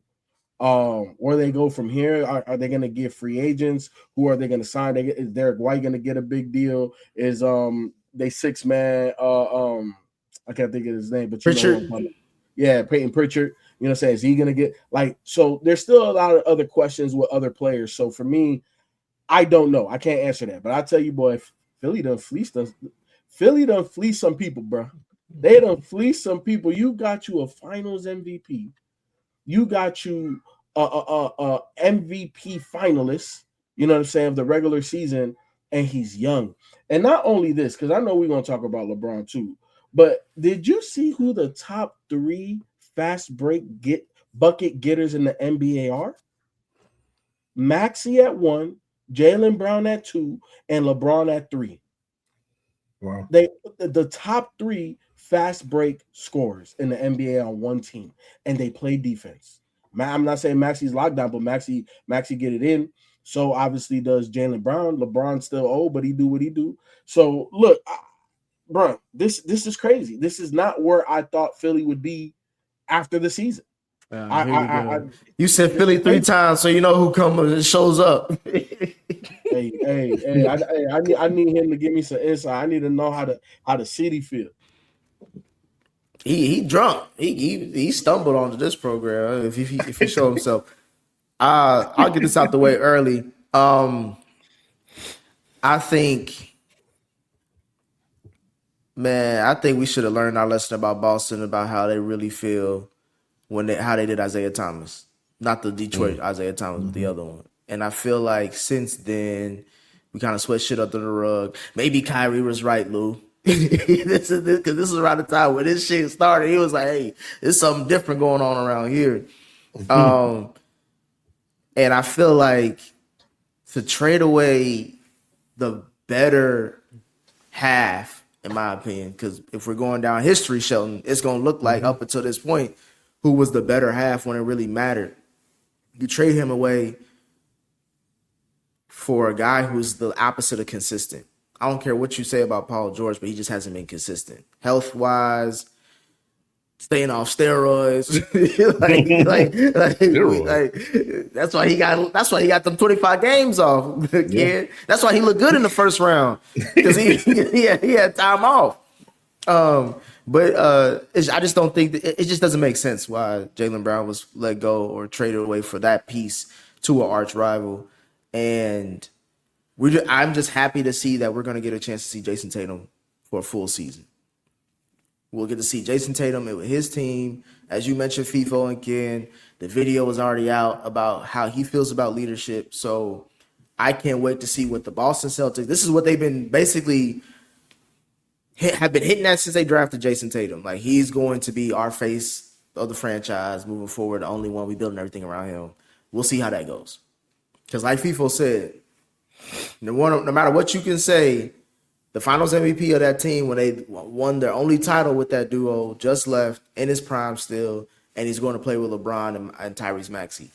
Where they go from here? Are they going to get free agents? Who are they going to sign? Is Derek White going to get a big deal? Is they 6-man? I can't think of his name, but Pritchard. Yeah, Peyton Pritchard. You know what I'm saying? Is he going to get so there's still a lot of other questions with other players. So for me, I don't know. I can't answer that. But I tell you, boy, Philly done fleeced us. Philly done fleeced some people, bro. They done fleeced some people. You got you a finals MVP. You got you a MVP finalist, you know what I'm saying, of the regular season, and he's young. And not only this, because I know we're going to talk about LeBron too, but did you see who the top 3 fast break bucket getters in the NBA are? Maxey at 1, Jaylen Brown at 2, and LeBron at 3. Wow. The top 3 fast break scorers in the NBA on one team, and they play defense. I'm not saying Maxey's lockdown, but Maxey get it in. So obviously does Jaylen Brown. LeBron's still old, but he do what he do. So look, bro, this is crazy. This is not where I thought Philly would be after the season. You said Philly 3 times, so you know who comes and shows up. Hey, I need him to give me some insight. I need to know how the city feel. He drunk. He stumbled onto this program. If he show himself, I'll get this out the way early. I think we should have learned our lesson about Boston, about how they really feel how they did Isaiah Thomas, not the Detroit Isaiah Thomas, but the other one. And I feel like since then we kind of sweat shit under the rug. Maybe Kyrie was right, Lou. This is around the time when this shit started. He was like, "Hey, there's something different going on around here." And I feel like to trade away the better half, in my opinion, because if we're going down history, Shelton, it's going to look like up until this point, who was the better half when it really mattered. You trade him away for a guy who's the opposite of consistent. I don't care what you say about Paul George, but he just hasn't been consistent. Health-wise, staying off steroids. That's why he got them 25 games off. Yeah. That's why he looked good in the first round. Because he had time off. But I just don't think it just doesn't make sense why Jaylen Brown was let go or traded away for that piece to an arch rival. And I'm just happy to see that we're going to get a chance to see Jason Tatum for a full season. We'll get to see Jason Tatum with his team. As you mentioned, FIFO and Ken, the video is already out about how he feels about leadership. So I can't wait to see what the Boston Celtics, this is what they've been basically have been hitting at since they drafted Jason Tatum. Like, he's going to be our face of the franchise moving forward, the only one we building everything around him. We'll see how that goes. Because like FIFO said, no matter what you can say, the finals MVP of that team, when they won their only title with that duo, just left in his prime still, and he's going to play with LeBron and Tyrese Maxey.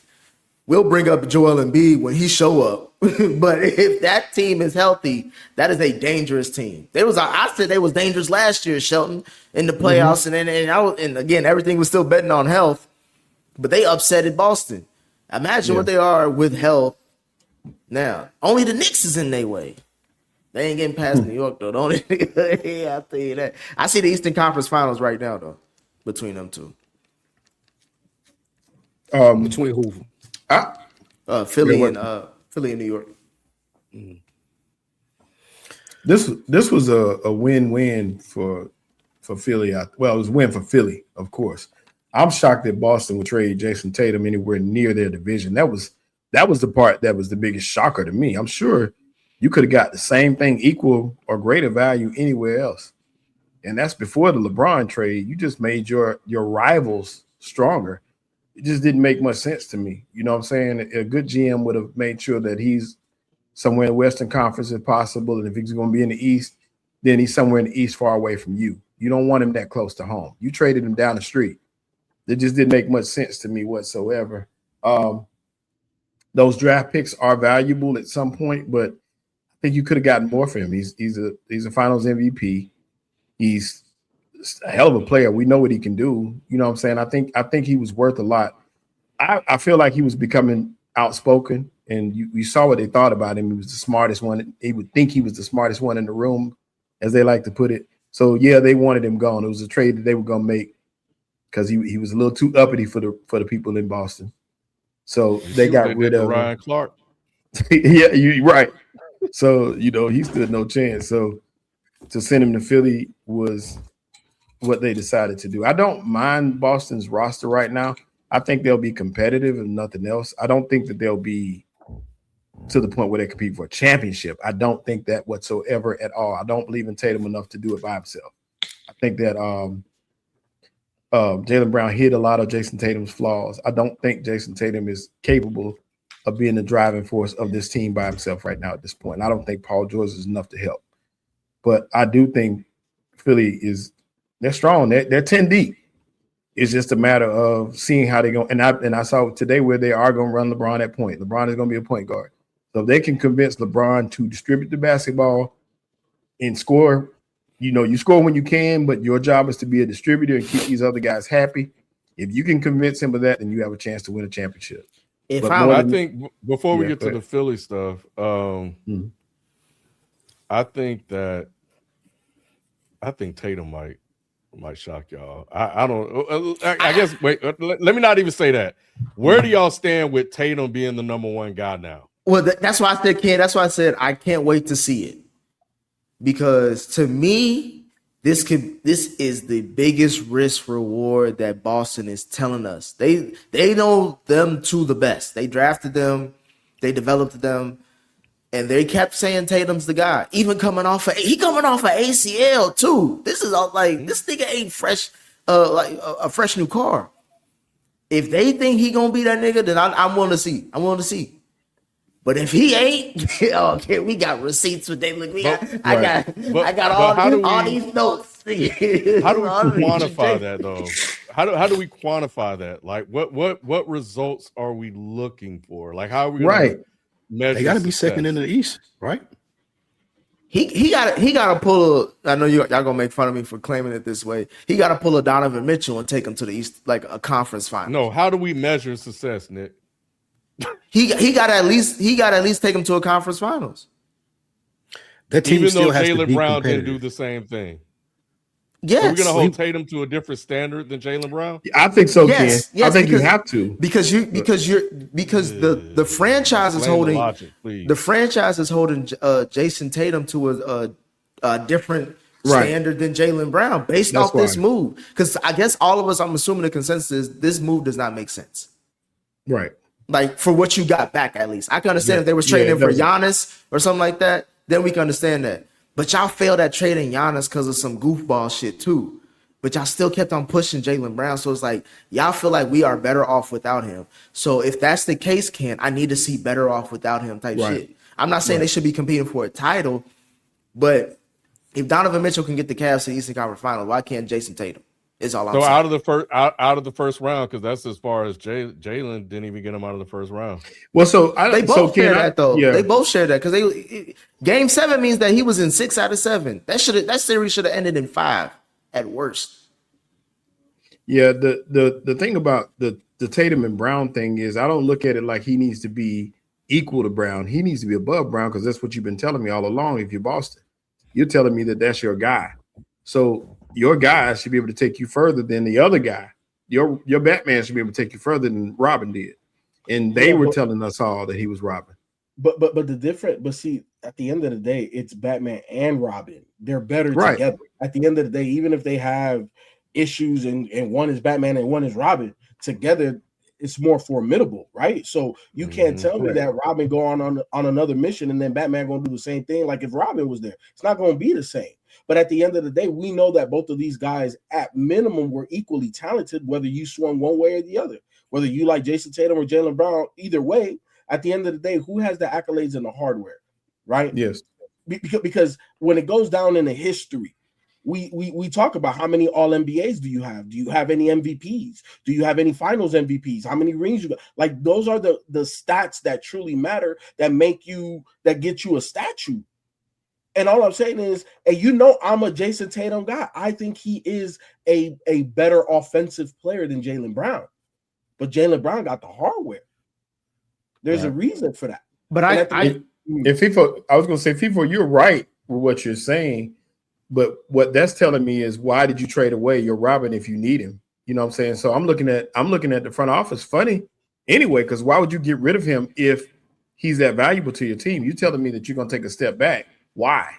We'll bring up Joel Embiid when he show up. But if that team is healthy, that is a dangerous team. I said they was dangerous last year, Shelton, in the playoffs, and again, everything was still betting on health, but they upsetted Boston. Imagine what they are with health now. Only the Knicks is in their way. They ain't getting past New York though, don't they? Yeah, I'll tell you that. I see the Eastern Conference Finals right now though, between them two. Between who? Philly and New York. This was a win-win for Philly. Well, it was a win for Philly, of course. I'm shocked that Boston would trade Jason Tatum anywhere near their division. That was the part that was the biggest shocker to me. I'm sure you could have got the same thing, equal or greater value anywhere else. And that's before the LeBron trade. You just made your rivals stronger. It just didn't make much sense to me. You know what I'm saying? A good GM would have made sure that he's somewhere in the Western Conference if possible. And if he's going to be in the East, then he's somewhere in the East far away from you. You don't want him that close to home. You traded him down the street. It just didn't make much sense to me whatsoever. Those draft picks are valuable at some point, but I think you could have gotten more for him. He's a Finals MVP. He's a hell of a player. We know what he can do. You know what I'm saying? I think he was worth a lot. I feel like he was becoming outspoken, and you saw what they thought about him. He was the smartest one. He would think he was the smartest one in the room, as they like to put it. So yeah, they wanted him gone. It was a trade that they were going to make because he was a little too uppity for the people in Boston. So they got rid of Ryan Clark. Yeah, you're right. So he stood no chance. So to send him to Philly was what they decided to do. I don't mind Boston's roster right now. I think they'll be competitive and nothing else. I don't think that they'll be to the point where they compete for a championship. I don't think that whatsoever at all. I don't believe in Tatum enough to do it by himself. I think that Jaylen Brown hid a lot of Jason Tatum's flaws. I don't think Jason Tatum is capable of being the driving force of this team by himself right now at this point. And I don't think Paul George is enough to help. But I do think Philly they're strong. They're 10 deep. It's just a matter of seeing how they go. And I saw today where they are going to run LeBron at point. LeBron is going to be a point guard. So if they can convince LeBron to distribute the basketball and score, you score when you can, but your job is to be a distributor and keep these other guys happy. If you can convince him of that, then you have a chance to win a championship. I think before we get to the Philly stuff, I think Tatum might shock y'all. I don't. I guess. Wait. Let me not even say that. Where do y'all stand with Tatum being the number one guy now? Well, that's why I said, Ken. That's why I said I can't wait to see it, because to me, this is the biggest risk reward that Boston is telling us. They know them to the best. They drafted them, they developed them, and they kept saying Tatum's the guy. Even coming off of ACL too. This is all like this nigga ain't fresh, like a fresh new car. If they think he gonna be that nigga, then I'm willing to see. But if he ain't, okay, we got receipts with they look. I got all these notes. How do we quantify that though? How do we quantify that? Like what results are we looking for? Like how are we right? They got to be second in the East, right? He got to pull. I know y'all gonna make fun of me for claiming it this way. He got to pull a Donovan Mitchell and take him to the East, like a conference final. No, how do we measure success, Nick? He got to at least take him to a conference finals. That team even still though has to Jaylen be Brown competitive. didn't do the same thing. Yes, are we gonna hold Tatum to a different standard than Jaylen Brown? I think so, yes, Ken. I think you have to because the franchise is holding the franchise is holding Jason Tatum to a different standard than Jaylen Brown based off this move. Because I guess all of us, I'm assuming the consensus is this move does not make sense. Right. Like for what you got back, at least I can understand if they was trading for Giannis or something like that, then we can understand that. But y'all failed at trading Giannis because of some goofball shit too. But y'all still kept on pushing Jaylen Brown, so it's like y'all feel like we are better off without him. So if that's the case, Ken, I need to see better off without him type shit. I'm not saying they should be competing for a title, but if Donovan Mitchell can get the Cavs to the Eastern Conference Final, why can't Jason Tatum? Is all I'm saying. Out of the first round, because that's as far as Jaylen didn't even get him out of the first round. Well, so they both share that though. Yeah. They both share that because Game 7 means that he was in 6 out of 7. That series should have ended in 5 at worst. Yeah, the thing about the Tatum and Brown thing is I don't look at it like he needs to be equal to Brown. He needs to be above Brown because that's what you've been telling me all along. If you're Boston, you're telling me that that's your guy. So your guy should be able to take you further than the other guy. Your Batman should be able to take you further than Robin did. And they were telling us all that he was Robin. But see, at the end of the day, it's Batman and Robin. They're better together. At the end of the day, even if they have issues and one is Batman and one is Robin, together it's more formidable, right? So you can't tell me that Robin go on another mission and then Batman gonna do the same thing. Like if Robin was there, it's not gonna be the same. But at the end of the day, we know that both of these guys at minimum were equally talented, whether you swung one way or the other. Whether you like Jason Tatum or Jaylen Brown, either way, at the end of the day, who has the accolades and the hardware, right? Yes. Because when it goes down in the history, we talk about how many all NBAs do you have? Do you have any MVPs? Do you have any finals MVPs? How many rings you got? Like those are the stats that truly matter, that get you a statue. And all I'm saying is, and I'm a Jason Tatum guy. I think he is a better offensive player than Jaylen Brown. But Jaylen Brown got the hardware. There's a reason for that. But and FIFA, I was going to say, FIFA, you're right with what you're saying. But what that's telling me is, why did you trade away your Robin if you need him? You know what I'm saying? So I'm looking at the front office funny anyway, because why would you get rid of him if he's that valuable to your team? You're telling me that you're going to take a step back. Why?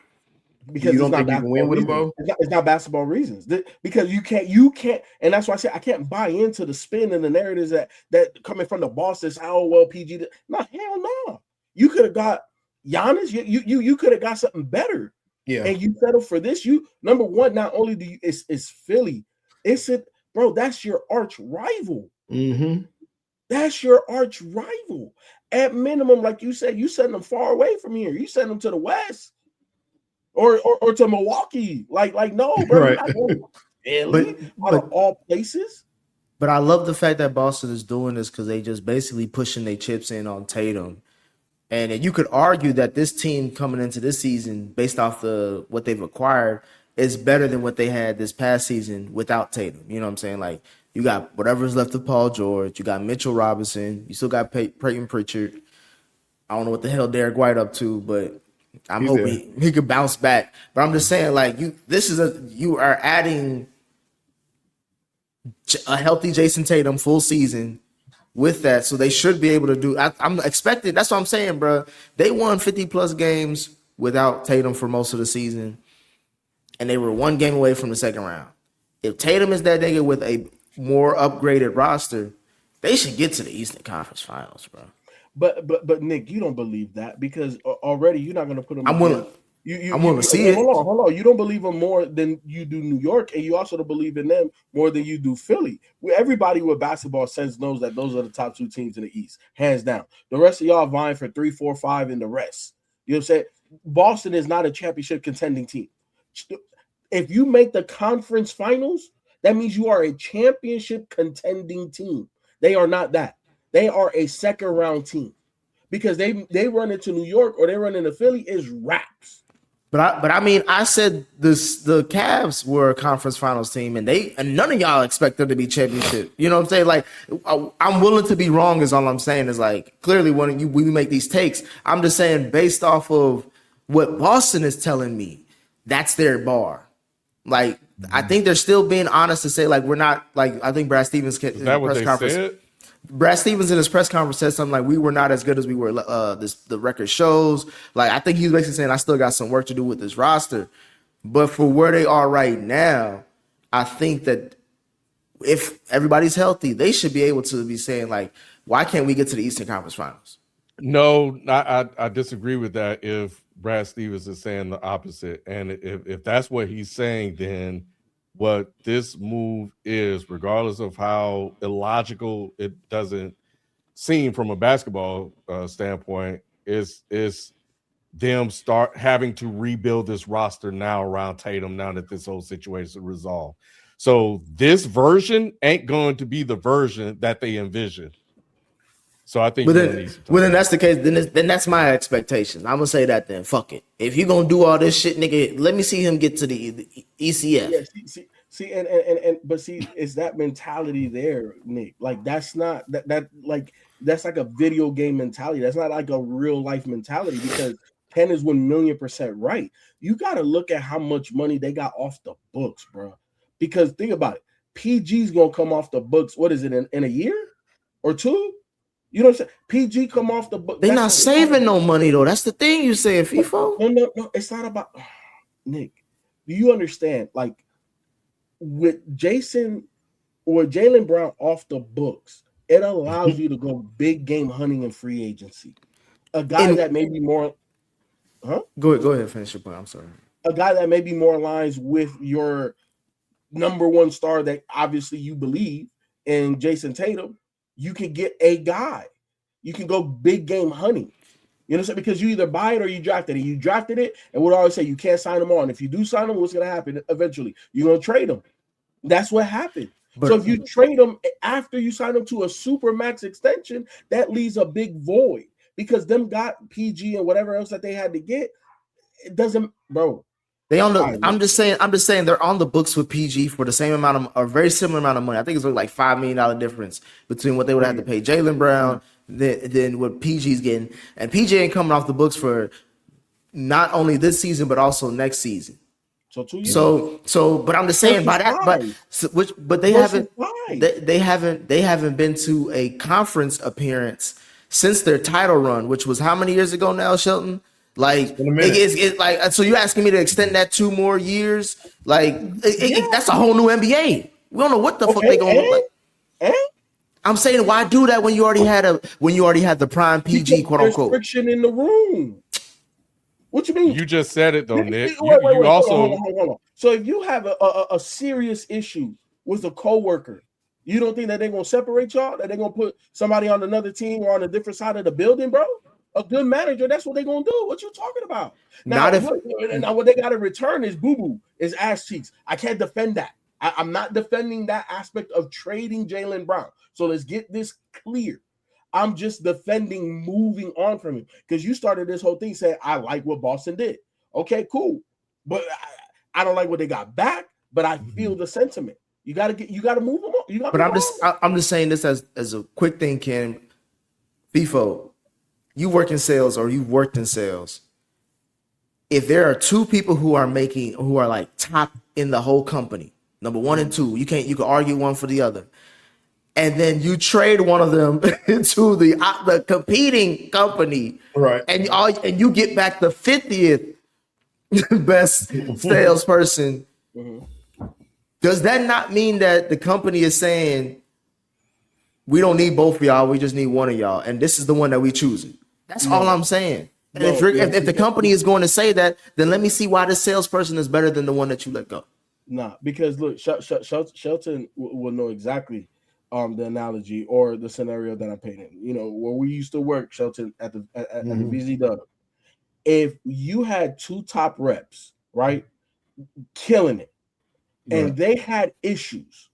Because you don't think you can win with him, Bo? It's not basketball reasons. Because you can't, and that's why I say I can't buy into the spin and the narratives that coming from the boss is PG. No, hell no. You could have got Giannis. You could have got something better. Yeah. And you settle for this. You number one, not only do you it's Philly. Bro, that's your arch rival. Mm-hmm. That's your arch rival. At minimum, like you said, you send them far away from here. You send them to the West. Or to Milwaukee, like no, bro. Right. Out of all places. But I love the fact that Boston is doing this because they just basically pushing their chips in on Tatum, and you could argue that this team coming into this season, based off what they've acquired, is better than what they had this past season without Tatum. You know what I'm saying? Like you got whatever's left of Paul George, you got Mitchell Robinson, you still got Peyton Pritchard. I don't know what the hell Derek White up to, but I'm hoping he could bounce back. But I'm just saying, like, you are adding a healthy Jason Tatum full season with that, so they should be able to do. I'm expecting. That's what I'm saying, bro. They won 50+ games without Tatum for most of the season, and they were one game away from the second round. If Tatum is that nigga with a more upgraded roster, they should get to the Eastern Conference Finals, bro. But Nick, you don't believe that because already you're not going to put them. I'm willing. I'm willing to see it. Hold on. You don't believe them more than you do New York, and you also don't believe in them more than you do Philly. Everybody with basketball sense knows that those are the top two teams in the East, hands down. The rest of y'all vying for 3, 4, 5 in the rest. You know what I'm saying? Boston is not a championship contending team. If you make the conference finals, that means you are a championship contending team. They are not that. They are a second round team because they run into New York or they run into Philly is raps. But I mean, I said the Cavs were a conference finals team, and none of y'all expect them to be championship. You know what I'm saying? Like, I'm willing to be wrong. Is all I'm saying is like clearly when we make these takes, I'm just saying based off of what Boston is telling me, that's their bar. Like, I think they're still being honest to say like we're not like I think Brad Stevens Is that what they said? Brad Stevens in his press conference said something like, we were not as good as we were. The record shows. Like, I think he's basically saying, I still got some work to do with this roster. But for where they are right now, I think that if everybody's healthy, they should be able to be saying, like, why can't we get to the Eastern Conference Finals? No, I disagree with that if Brad Stevens is saying the opposite. And if that's what he's saying, then what this move is, regardless of how illogical it doesn't seem from a basketball standpoint, is them start having to rebuild this roster now around Tatum now that this whole situation is resolved. So this version ain't going to be the version that they envision. So I think then that's the case. Then that's my expectation. I'm gonna say that then. Fuck it. If you gonna do all this shit, nigga, let me see him get to the ECF. Yeah, see, but it's that mentality there, Nick. Like that's not that like that's like a video game mentality. That's not like a real life mentality because Ken is 1,000,000% right. You got to look at how much money they got off the books, bro. Because think about it. PG's going to come off the books. What is it, in a year or two? You know what I'm saying? PG come off the book. They're not saving no money, though. That's the thing you saying, FIFO. No. It's not about Nick. Do you understand? Like with Jason or Jaylen Brown off the books, it allows you to go big game hunting in free agency. A guy that may be more, Go ahead, finish your point. I'm sorry. A guy that maybe more aligns with your number one star that obviously you believe in, Jason Tatum. You can get a guy. You can go big game hunting. You know what I'm saying? Because you either buy it or you drafted it. You drafted it, and we'd always say you can't sign him on. If you do sign him, what's going to happen eventually? You're going to trade him. That's what happened. So if you trade him after you sign him to a super max extension, that leaves a big void because them got PG and whatever else that they had to get. It doesn't, bro. They on the. I'm just saying they're on the books with PG for the same amount of, or very similar amount of money. I think it's like $5 million difference between what they would have to pay Jaylen Brown than what PG's getting, and PG ain't coming off the books for not only this season but also next season. So 2 years. But I'm just saying by that, but they haven't been to a conference appearance since their title run, which was how many years ago now, Shelton? Like it's like, so you asking me to extend that 2 more years? Like that's a whole new NBA. We don't know what the fuck they gonna look like. I'm saying, why do that when you already had the prime PG, quote unquote? Friction in the room. What you mean? You just said it though, Nick. Wait, You also hold on. So if you have a serious issue with a coworker, you don't think that they're gonna separate y'all? That they're gonna put somebody on another team or on a different side of the building, bro? A good manager, that's what they're gonna do. What you talking about? Now what they gotta return is boo-boo, is ass cheeks. I can't defend that. I'm not defending that aspect of trading Jaylen Brown. So let's get this clear. I'm just defending moving on from him because you started this whole thing saying I like what Boston did. Okay, cool, but I don't like what they got back. But I feel the sentiment. You gotta move them on. I'm just saying this as a quick thing, Ken. FIFO, you work in sales or you've worked in sales. If there are 2 people who are like top in the whole company, number 1 and 2, you can argue one for the other. And then you trade one of them into the competing company, right? And you get back the 50th best salesperson. Does that not mean that the company is saying we don't need both of y'all, we just need one of y'all, and this is the one that we choosing? That's all I'm saying. And if the company is going to say that, then let me see why this salesperson is better than the one that you let go. Nah, because look, Shelton will know exactly the analogy or the scenario that I'm painting. You know, where we used to work, Shelton, at the BZ Dub. If you had 2 top reps, right, killing it, and they had issues,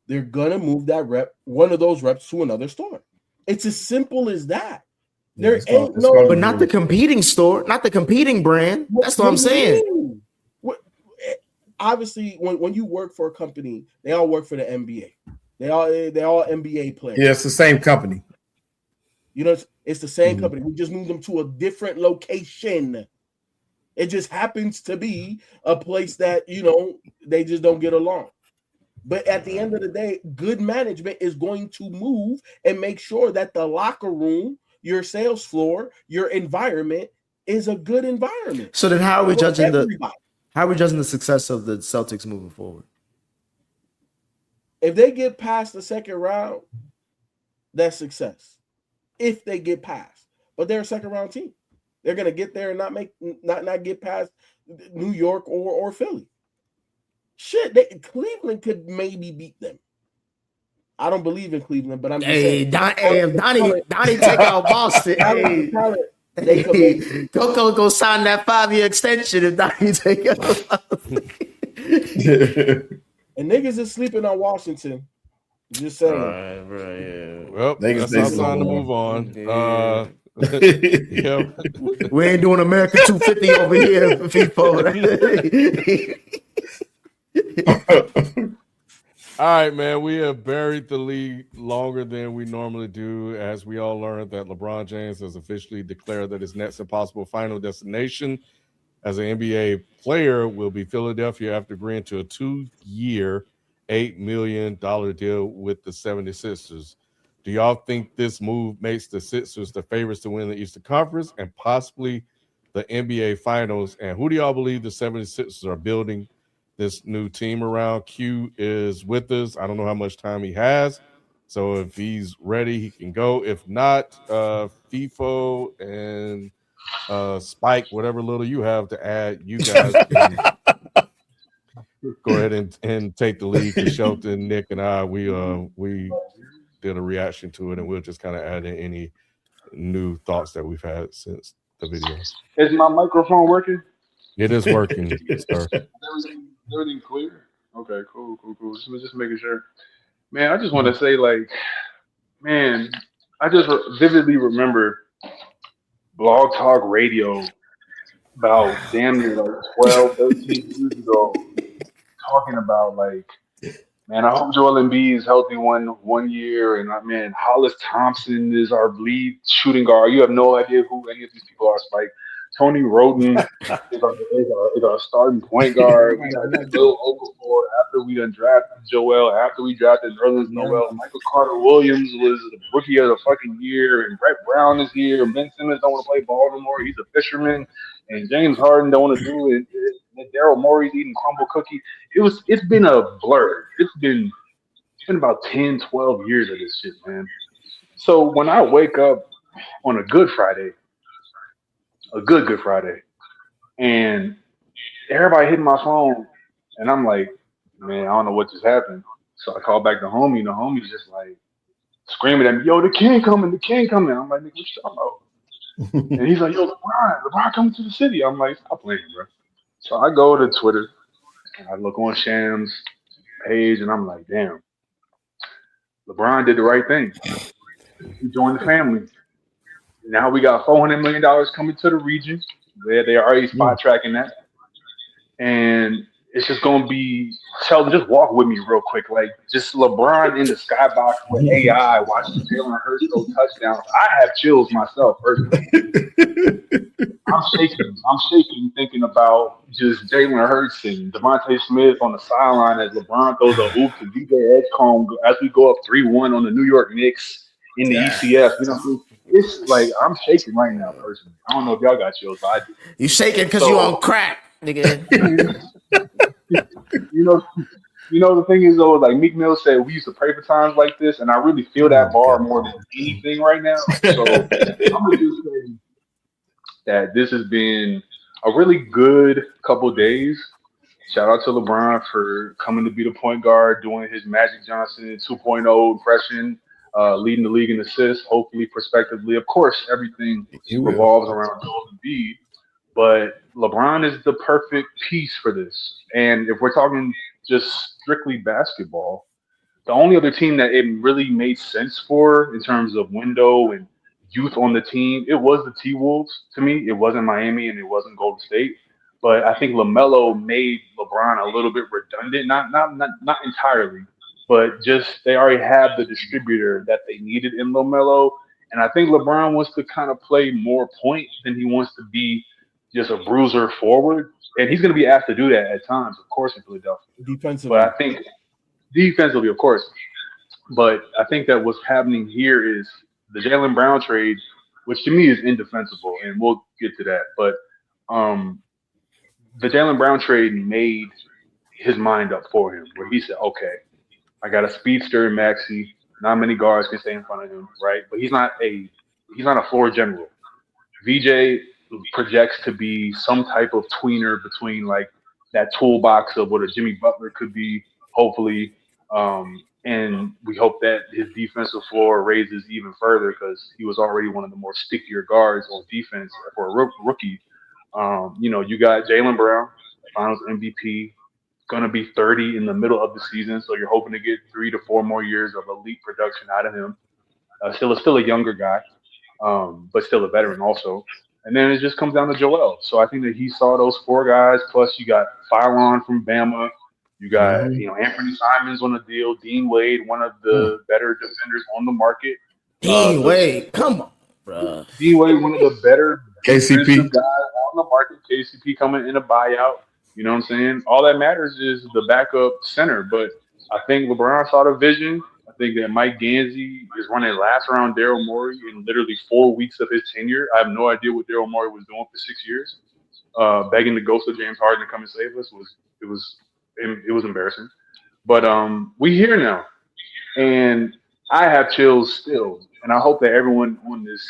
they're gonna move that rep, one of those reps, to another store. It's as simple as that. There ain't no, but not the competing store, not the competing brand. That's what I'm saying. Obviously, when you work for a company, they all work for the NBA. They all NBA players. Yeah, it's the same company. You know, it's the same company. We just moved them to a different location. It just happens to be a place that, you know, they just don't get along. But at the end of the day, good management is going to move and make sure that the locker room, your sales floor, your environment is a good environment. So then how are we judging the success of the Celtics moving forward? If they get past the second round, that's success. If they get past. But they're a second round team. They're gonna get there and not get past New York or Philly. Shit, Cleveland could maybe beat them. I don't believe in Cleveland, but I'm just saying. If Donnie take out Boston, Coco go sign that 5-year extension if Donnie take out Boston. And niggas is sleeping on Washington. Just saying. All right, bro, yeah. Well, that's our time to move on. Yeah. We ain't doing America 250 over here, people. All right, man. We have buried the league longer than we normally do, as we all learned that LeBron James has officially declared that his next impossible final destination as an NBA player will be Philadelphia after agreeing to a 2-year, $8 million deal with the 76ers. Do y'all think this move makes the Sixers the favorites to win the Eastern Conference and possibly the NBA Finals? And who do y'all believe the 76ers are building this new team around? Q is with us. I don't know how much time he has. So if he's ready, he can go. If not, FIFO and Spike, whatever little you have to add, you guys can go ahead and take the lead. For Shelton, Nick, and I, we did a reaction to it, and we'll just kind of add in any new thoughts that we've had since the video. Is my microphone working? It is working, sir. Everything clear? Okay, cool. Just making sure. Man, I just want to say, like, man, I just vividly remember Blog Talk Radio about damn near like 12, 13 years ago talking about, like, man, I hope Joel Embiid is healthy one year, and man, Hollis Thompson is our lead shooting guard. You have no idea who any of these people are, Spike. Tony Roden is our starting point guard. We got Bill Okafor after we done drafted Joel, after we drafted Nerlens Noel. Michael Carter Williams was the rookie of the fucking year, and Brett Brown is here, and Ben Simmons don't want to play ball no more. He's a fisherman, and James Harden don't want to do it. And Daryl Morey's eating crumble cookie. It's been a blur. It's been about 10, 12 years of this shit, man. So when I wake up on a good Friday, a good Friday, and everybody hitting my phone, and I'm like, man, I don't know what just happened. So I call back the homie, and the homie's just like screaming at me, yo, the king coming. I'm like, nigga, what you talking about? And he's like, yo, LeBron coming to the city. I'm like, stop playing, bro. So I go to Twitter, and I look on Sham's page, and I'm like, damn, LeBron did the right thing. He joined the family. Now we got $400 million coming to the region. They already spot tracking that. And it's just going to be, Sheldon, just walk with me real quick. Like, just LeBron in the skybox with AI watching Jalen Hurts throw touchdowns. I have chills myself, personally. I'm shaking thinking about just Jalen Hurts and Devontae Smith on the sideline as LeBron throws a hoop to DJ Edgecombe as we go up 3-1 on the New York Knicks in the ECF. You know, it's like I'm shaking right now, personally. I don't know if y'all got chills, but I do. You shaking because you on crack, nigga. You know the thing is though, like Meek Mill said, we used to pray for times like this, and I really feel that bar more than anything right now. So I'm gonna just say that this has been a really good couple days. Shout out to LeBron for coming to be the point guard, doing his Magic Johnson 2.0 impression. Leading the league in assists, hopefully, prospectively. Of course, everything revolves around Joel Embiid, but LeBron is the perfect piece for this. And if we're talking just strictly basketball, the only other team that it really made sense for in terms of window and youth on the team, it was the T-Wolves to me. It wasn't Miami and it wasn't Golden State. But I think LaMelo made LeBron a little bit redundant, not entirely. But just they already have the distributor that they needed in LaMelo. And I think LeBron wants to kind of play more point than he wants to be just a bruiser forward. And he's going to be asked to do that at times, of course, in Philadelphia. Defensively. But I think defensively, of course. But I think that what's happening here is the Jaylen Brown trade, which to me is indefensible, and we'll get to that. But the Jaylen Brown trade made his mind up for him, where he said, okay, I got a speedster in Maxey. Not many guards can stay in front of him, right? But he's not a floor general. VJ projects to be some type of tweener between like that toolbox of what a Jimmy Butler could be, hopefully. And we hope that his defensive floor raises even further because he was already one of the more stickier guards on defense for a rookie. You got Jaylen Brown, Finals MVP. Going to be 30 in the middle of the season, so you're hoping to get 3 to 4 more years of elite production out of him. Still a younger guy, but still a veteran also. And then it just comes down to Joel. So I think that he saw those 4 guys, plus you got Phylon from Bama, You got Anthony Simons on the deal, Dean Wade, one of the better defenders on the market. Dean Wade, come on, bro. Dean Wade, one of the better KCP defensive guys on the market. KCP coming in a buyout. You know what I'm saying? All that matters is the backup center. But I think LeBron saw the vision. I think that Mike Gansey is running laps around Daryl Morey in literally 4 weeks of his tenure. I have no idea what Daryl Morey was doing for 6 years. Begging the ghost of James Harden to come and save us was embarrassing. But we here now, and I have chills still, and I hope that everyone on this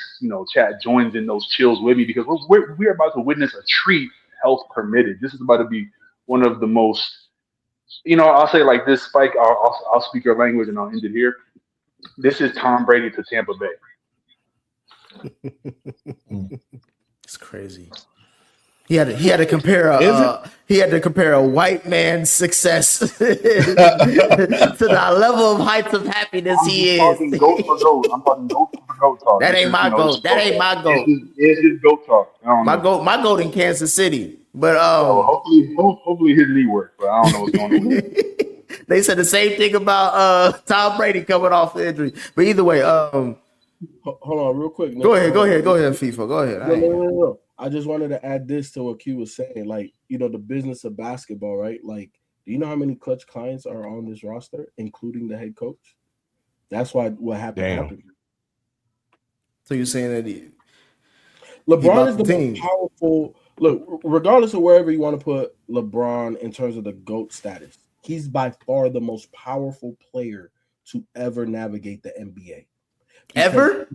chat joins in those chills with me, because we're about to witness a treat, health permitted. This is about to be one of the most, I'll say it like this, Spike. I'll speak your language and I'll end it here. This is Tom Brady to Tampa Bay. It's crazy. He had to compare a white man's success to the level of heights of happiness he is. I'm talking goat for goat. I'm talking goat for goat talk. That ain't my goat. That ain't my goat. It's his goat talk. My goat in Kansas City. But hopefully his knee worked. But I don't know what's going on with it. They said the same thing about Tom Brady coming off the injury. But either way, hold on real quick. Go ahead, FIFA. Go ahead. No. I just wanted to add this to what Q was saying. Like, the business of basketball, right? Like, do you know how many clutch clients are on this roster, including the head coach? That's why what happened. So you're saying that LeBron is the most powerful. Look, regardless of wherever you want to put LeBron in terms of the GOAT status, he's by far the most powerful player to ever navigate the NBA. Ever.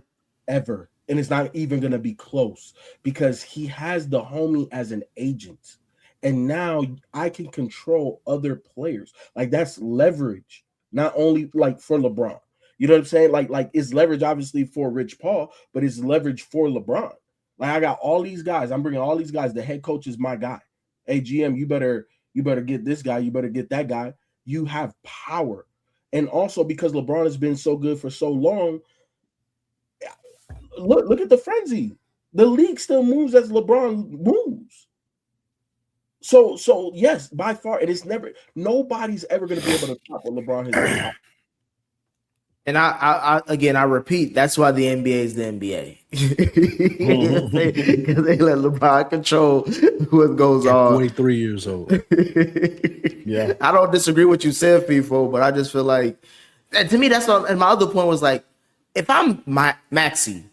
And it's not even going to be close, because he has the homie as an agent. And now I can control other players. Like, that's leverage, not only like for LeBron. You know what I'm saying? Like it's leverage obviously for Rich Paul, but it's leverage for LeBron. Like, I got all these guys. I'm bringing all these guys. The head coach is my guy. Hey, GM, you better get this guy. You better get that guy. You have power. And also because LeBron has been so good for so long, Look at the frenzy. The league still moves as LeBron moves. So yes, by far, and it's nobody's ever going to be able to top what LeBron has done. And I repeat, that's why the NBA is the NBA. Because they let LeBron control what goes on. 23 years old. Yeah. I don't disagree with you said, FIFO, but I just feel like, and to me, that's what, and my other point was like, if I'm Maxey,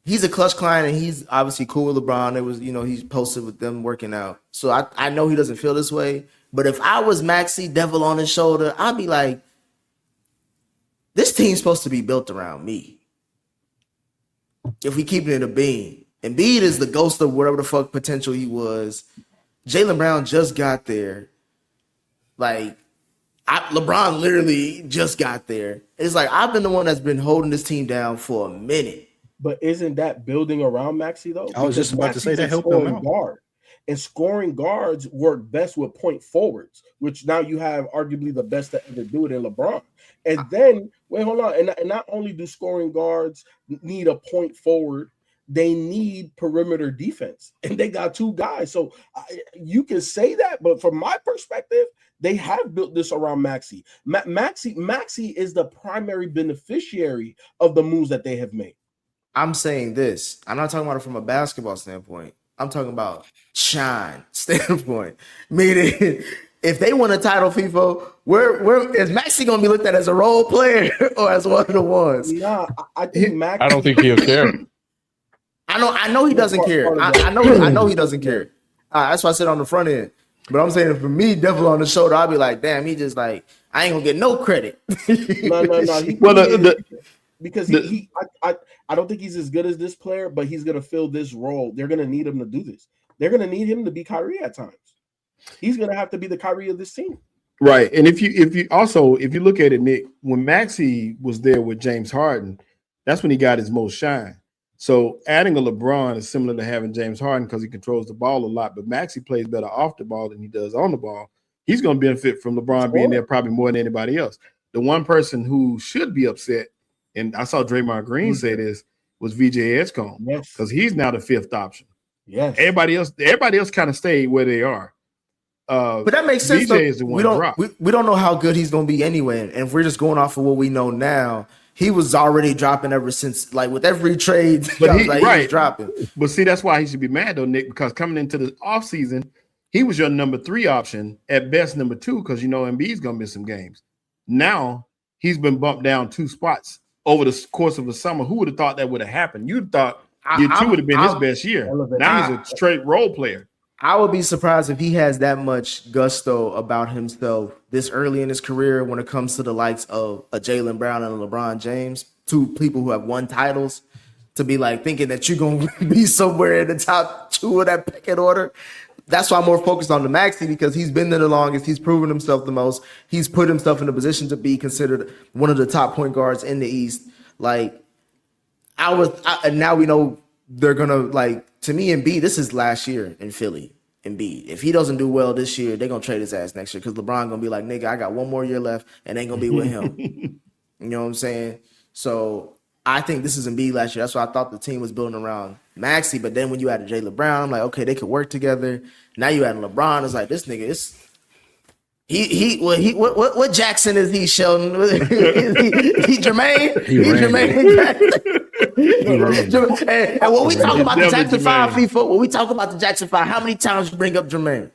he's a clutch client and he's obviously cool with LeBron. It was, he's posted with them working out. So I know he doesn't feel this way. But if I was Maxey, devil on his shoulder, I'd be like, this team's supposed to be built around me. If we keep it in a beam. Embiid is the ghost of whatever the fuck potential he was. Jaylen Brown just got there. Like, LeBron literally just got there. It's like, I've been the one that's been holding this team down for a minute. But isn't that building around Maxey, though? I was just about to say that helped him out. Guard. And scoring guards work best with point forwards, which now you have arguably the best to ever do it in LeBron. And then, wait, hold on. And not only do scoring guards need a point forward, they need perimeter defense. And they got two guys. So you can say that, but from my perspective, they have built this around Maxey. Maxey is the primary beneficiary of the moves that they have made. I'm saying this. I'm not talking about it from a basketball standpoint. I'm talking about shine standpoint. Meaning, if they win a title, FIFO, where is Maxey going to be looked at as a role player or as one of the ones? Nah, I think Maxey. I don't think he'll care. I know he doesn't care. I know he doesn't care. That's why I said on the front end. But I'm saying for me, devil on the shoulder, I'll be like, damn, he just like, I ain't gonna get no credit. No. Because I don't think he's as good as this player, but he's gonna fill this role. They're gonna need him to do this. They're gonna need him to be Kyrie at times. He's gonna have to be the Kyrie of this team. Right. And if you look at it, Nick, when Maxey was there with James Harden, that's when he got his most shine. So adding a LeBron is similar to having James Harden because he controls the ball a lot, but Maxey plays better off the ball than he does on the ball. He's going to benefit from LeBron being there probably more than anybody else. The one person who should be upset, and I saw Draymond Green say this, was VJ Edgecombe, because he's now the fifth option. Yes. Everybody else kind of stayed where they are. But that makes sense. DJ is the one drop. We don't know how good he's going to be anyway. And if we're just going off of what we know now, he was already dropping ever since. Like with every trade, he was dropping. But see, that's why he should be mad though, Nick, because coming into the offseason, he was your number 3 option, at best number 2, because you know Embiid's going to miss some games. Now he's been bumped down 2 spots over the course of the summer. Who would have thought that would have happened? You'd thought year 2 would have been his best year. Now he's a straight role player. I would be surprised if he has that much gusto about himself this early in his career when it comes to the likes of a Jaylen Brown and a LeBron James, 2 people who have won titles, to be like thinking that you're going to be somewhere in the top 2 of that pecking order. That's why I'm more focused on the Maxey, because he's been there the longest. He's proven himself the most. He's put himself in a position to be considered one of the top point guards in the East. Like, and now we know they're going to, like, to me, Embiid, this is last year in Philly. Embiid, if he doesn't do well this year, they're going to trade his ass next year, because LeBron going to be like, nigga, I got 1 more year left and ain't going to be with him. You know what I'm saying? So I think this is Embiid last year. That's why I thought the team was building around Maxey. But then when you added Jaylen Brown, I'm like, okay, they could work together. Now you add LeBron. It's like, this nigga is what Jackson is he, Sheldon? he Jermaine? He's Jermaine Jackson. And when we talk about the Jackson 5, FIFA, when we talk about the Jackson 5, how many times you bring up Jermaine?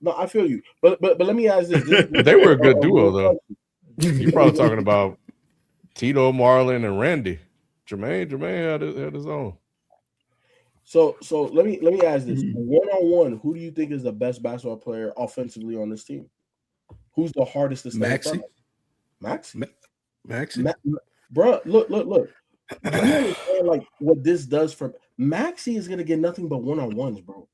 No, I feel you. But let me ask this. They were a good duo, though. You're probably talking about Tito, Marlon, and Randy. Jermaine had his own. So let me ask this. 1-on-1, who do you think is the best basketball player offensively on this team? Who's the hardest to stay in front of? Maxey. Bro, look. You understand like what this does for Maxey is gonna get nothing but 1-on-1s, bro.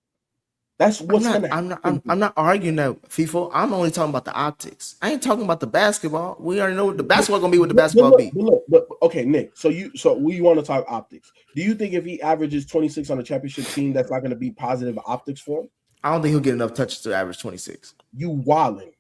That's what's gonna happen. I'm not arguing that, FIFA. I'm only talking about the optics. I ain't talking about the basketball. We already know what the basketball gonna be with the basketball be. But okay, Nick. So we want to talk optics. Do you think if he averages 26 on a championship team, that's not gonna be positive optics for him? I don't think he'll get enough touches to average 26. You wildin'.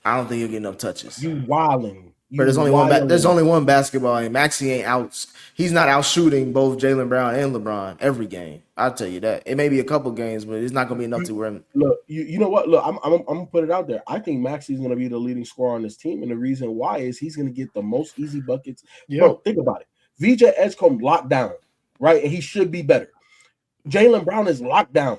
I don't think he'll get enough touches. You wildin'. But there's only one basketball, and Maxey ain't out. He's not out shooting both Jaylen Brown and LeBron every game. I'll tell you that. It may be a couple games, but it's not going to be enough to win. Look, you know what? Look, I'm gonna put it out there. I think Maxey's going to be the leading scorer on this team, and the reason why is he's going to get the most easy buckets. Yeah. Bro, think about it. VJ Edgecombe locked down, right, and he should be better. Jaylen Brown is locked down,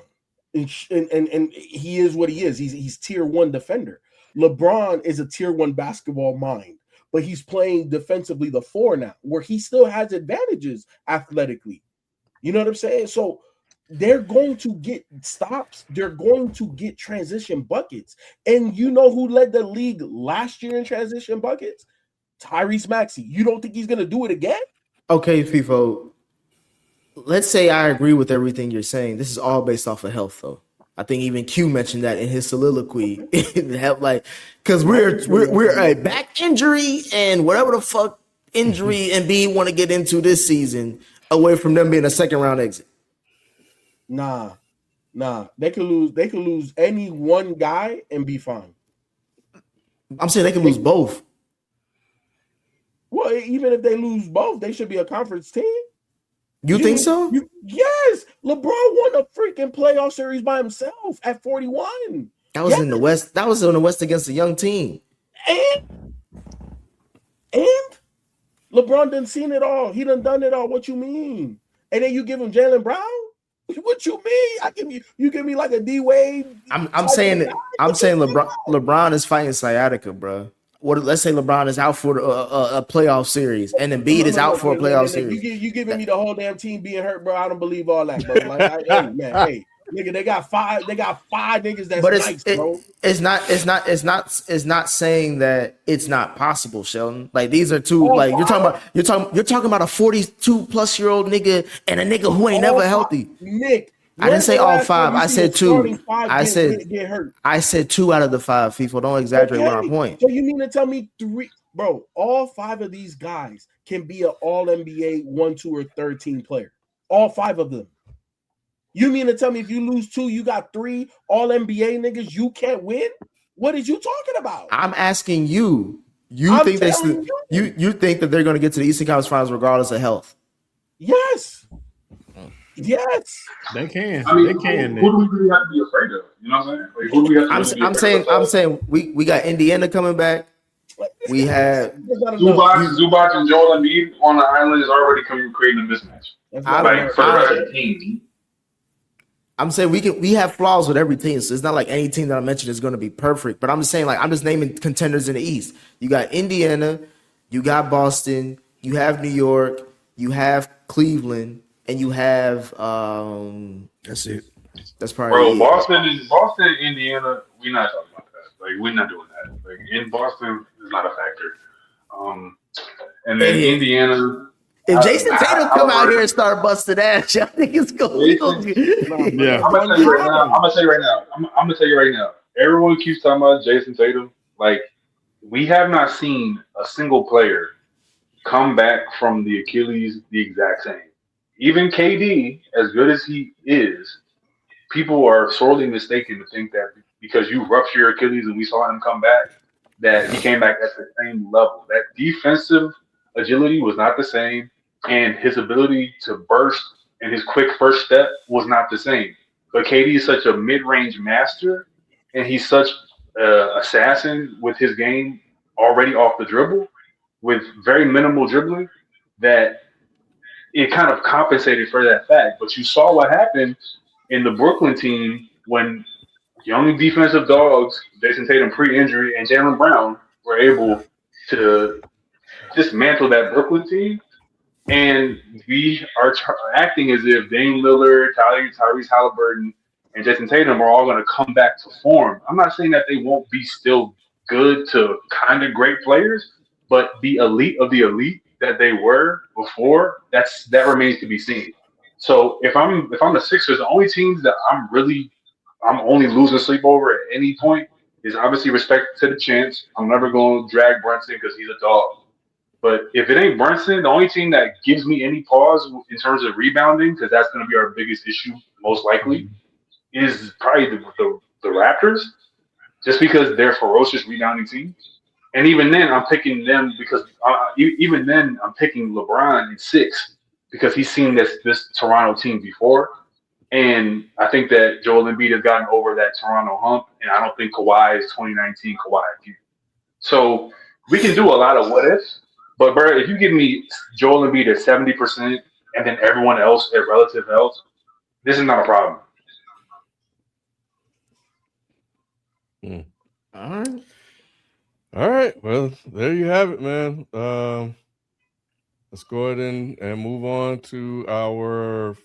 and he is what he is. He's tier 1 defender. LeBron is a tier 1 basketball mind, but he's playing defensively the 4 now, where he still has advantages athletically. You know what I'm saying? So they're going to get stops. They're going to get transition buckets. And you know who led the league last year in transition buckets? Tyrese Maxey. You don't think he's going to do it again? Okay, FIFO. Let's say I agree with everything you're saying. This is all based off of health, though. I think even Q mentioned that in his soliloquy. It helped, like, because we're a back injury and whatever the fuck injury Embiid want to get into this season, away from them being a second round exit. Nah. They could lose any one guy and be fine. I'm saying they can lose both. Well, even if they lose both, they should be a conference team. You think so? Yes. LeBron won a freaking playoff series by himself at 41. That was in the West. That was in the West against a young team. And LeBron done seen it all. He done it all. What you mean? And then you give him Jaylen Brown? What you mean? You give me like a D Wade. I'm saying LeBron is fighting sciatica, bro. Let's say LeBron is out for a playoff series, and Embiid is out for a playoff series. You giving me the whole damn team being hurt, bro? I don't believe all that, bro. Like, hey, nigga, they got five niggas that's nice, bro. It's not saying that it's not possible, Sheldon. Like these are two. Like you're talking about a 42-plus-year-old nigga and a nigga who ain't never healthy. Nick. I didn't say all 5. I said 2. Get hurt. I said 2 out of the 5. FIFA, don't exaggerate on our point. So you mean to tell me 3, bro? All 5 of these guys can be an All NBA 1, 2, or 3rd team player. All 5 of them. You mean to tell me if you lose 2, you got 3 All NBA niggas? You can't win. What are you talking about? I'm asking you. You think that they're going to get to the Eastern Conference Finals regardless of health? Yes. Yes. They can. I mean, They can. who do we really have to be afraid of? You know what I'm saying? Like, who do we have to really be afraid of? I'm saying we got Indiana coming back. We have Zubac and Joel Embiid on the island is already creating a mismatch. Like for the rest of the team. I'm saying we have flaws with every team, so it's not like any team that I mentioned is going to be perfect. But I'm just saying, like, I'm just naming contenders in the East. You got Indiana, you got Boston, you have New York, you have Cleveland, and you have That's it. That's probably Boston, Indiana. We're not talking about that. Like we're not doing that. Like in Boston is not a factor. And then Indiana. If Jason Tatum come out here and start busting ass, I think it's going. Yeah, I'm gonna tell you right now. Everyone keeps talking about Jason Tatum. Like we have not seen a single player come back from the Achilles the exact same. Even KD, as good as he is, people are sorely mistaken to think that because you ruptured your Achilles and we saw him come back, that he came back at the same level. That defensive agility was not the same, and his ability to burst and his quick first step was not the same. But KD is such a mid-range master, and he's such an assassin with his game already off the dribble, with very minimal dribbling, that it kind of compensated for that fact. But you saw what happened in the Brooklyn team when young defensive dogs, Jason Tatum pre-injury, and Jaylen Brown were able to dismantle that Brooklyn team. And we are acting as if Dame Lillard, Tyrese Halliburton, and Jason Tatum are all going to come back to form. I'm not saying that they won't be still good to kind of great players, but the elite of the elite that they were before, that remains to be seen. So if I'm the Sixers, the only teams that I'm only losing sleep over at any point is obviously respect to the champs. I'm never going to drag Brunson because he's a dog. But if it ain't Brunson, the only team that gives me any pause in terms of rebounding, because that's going to be our biggest issue most likely, is probably the Raptors, just because they're a ferocious rebounding team. And even then, I'm picking them because even then I'm picking LeBron in 6 because he's seen this Toronto team before. And I think that Joel Embiid has gotten over that Toronto hump, and I don't think Kawhi is 2019 Kawhi again. So we can do a lot of what ifs, but bro, if you give me Joel Embiid at 70% and then everyone else at relative health, this is not a problem. All right. Well, there you have it, man. Let's go ahead and move on to our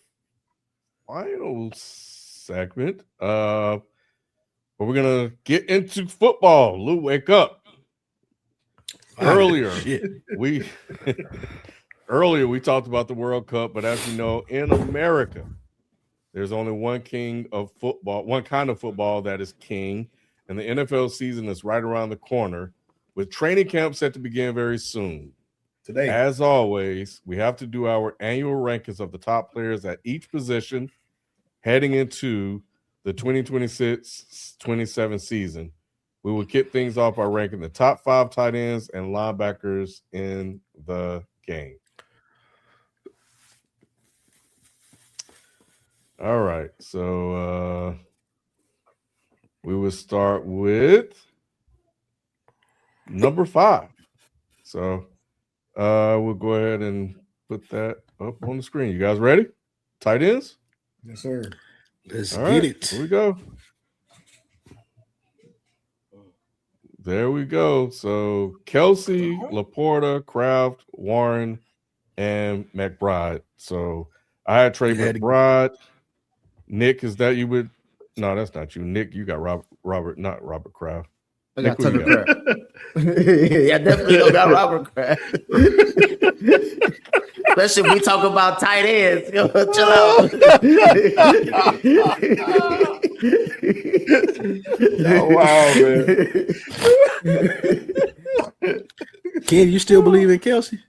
final segment. But we're gonna get into football. Lou, wake up. Earlier we talked about the World Cup, but as you know, in America, there's only one king of football, one kind of football that is king, and the NFL season is right around the corner, with training camp set to begin very soon. Today, as always, we have to do our annual rankings of the top players at each position heading into the 2026-27 season. We will kick things off by ranking the top 5 tight ends and linebackers in the game. All right, so we will start with number 5. So we'll go ahead and put that up on the screen. You guys ready? Tight ends? Yes, sir. Let's All get right, it. Here we go. There we go. So Kelsey, Laporta, Kraft, Warren, and McBride. So I had Trey McBride. Nick, is that you would? No, that's not you. Nick, you got Robert, not Robert Kraft. I got Tucker Kraft. Yeah, I definitely don't got Robert Kraft. Especially if we talk about tight ends. Chill out. Oh, wow, man. Ken, you still believe in Kelsey?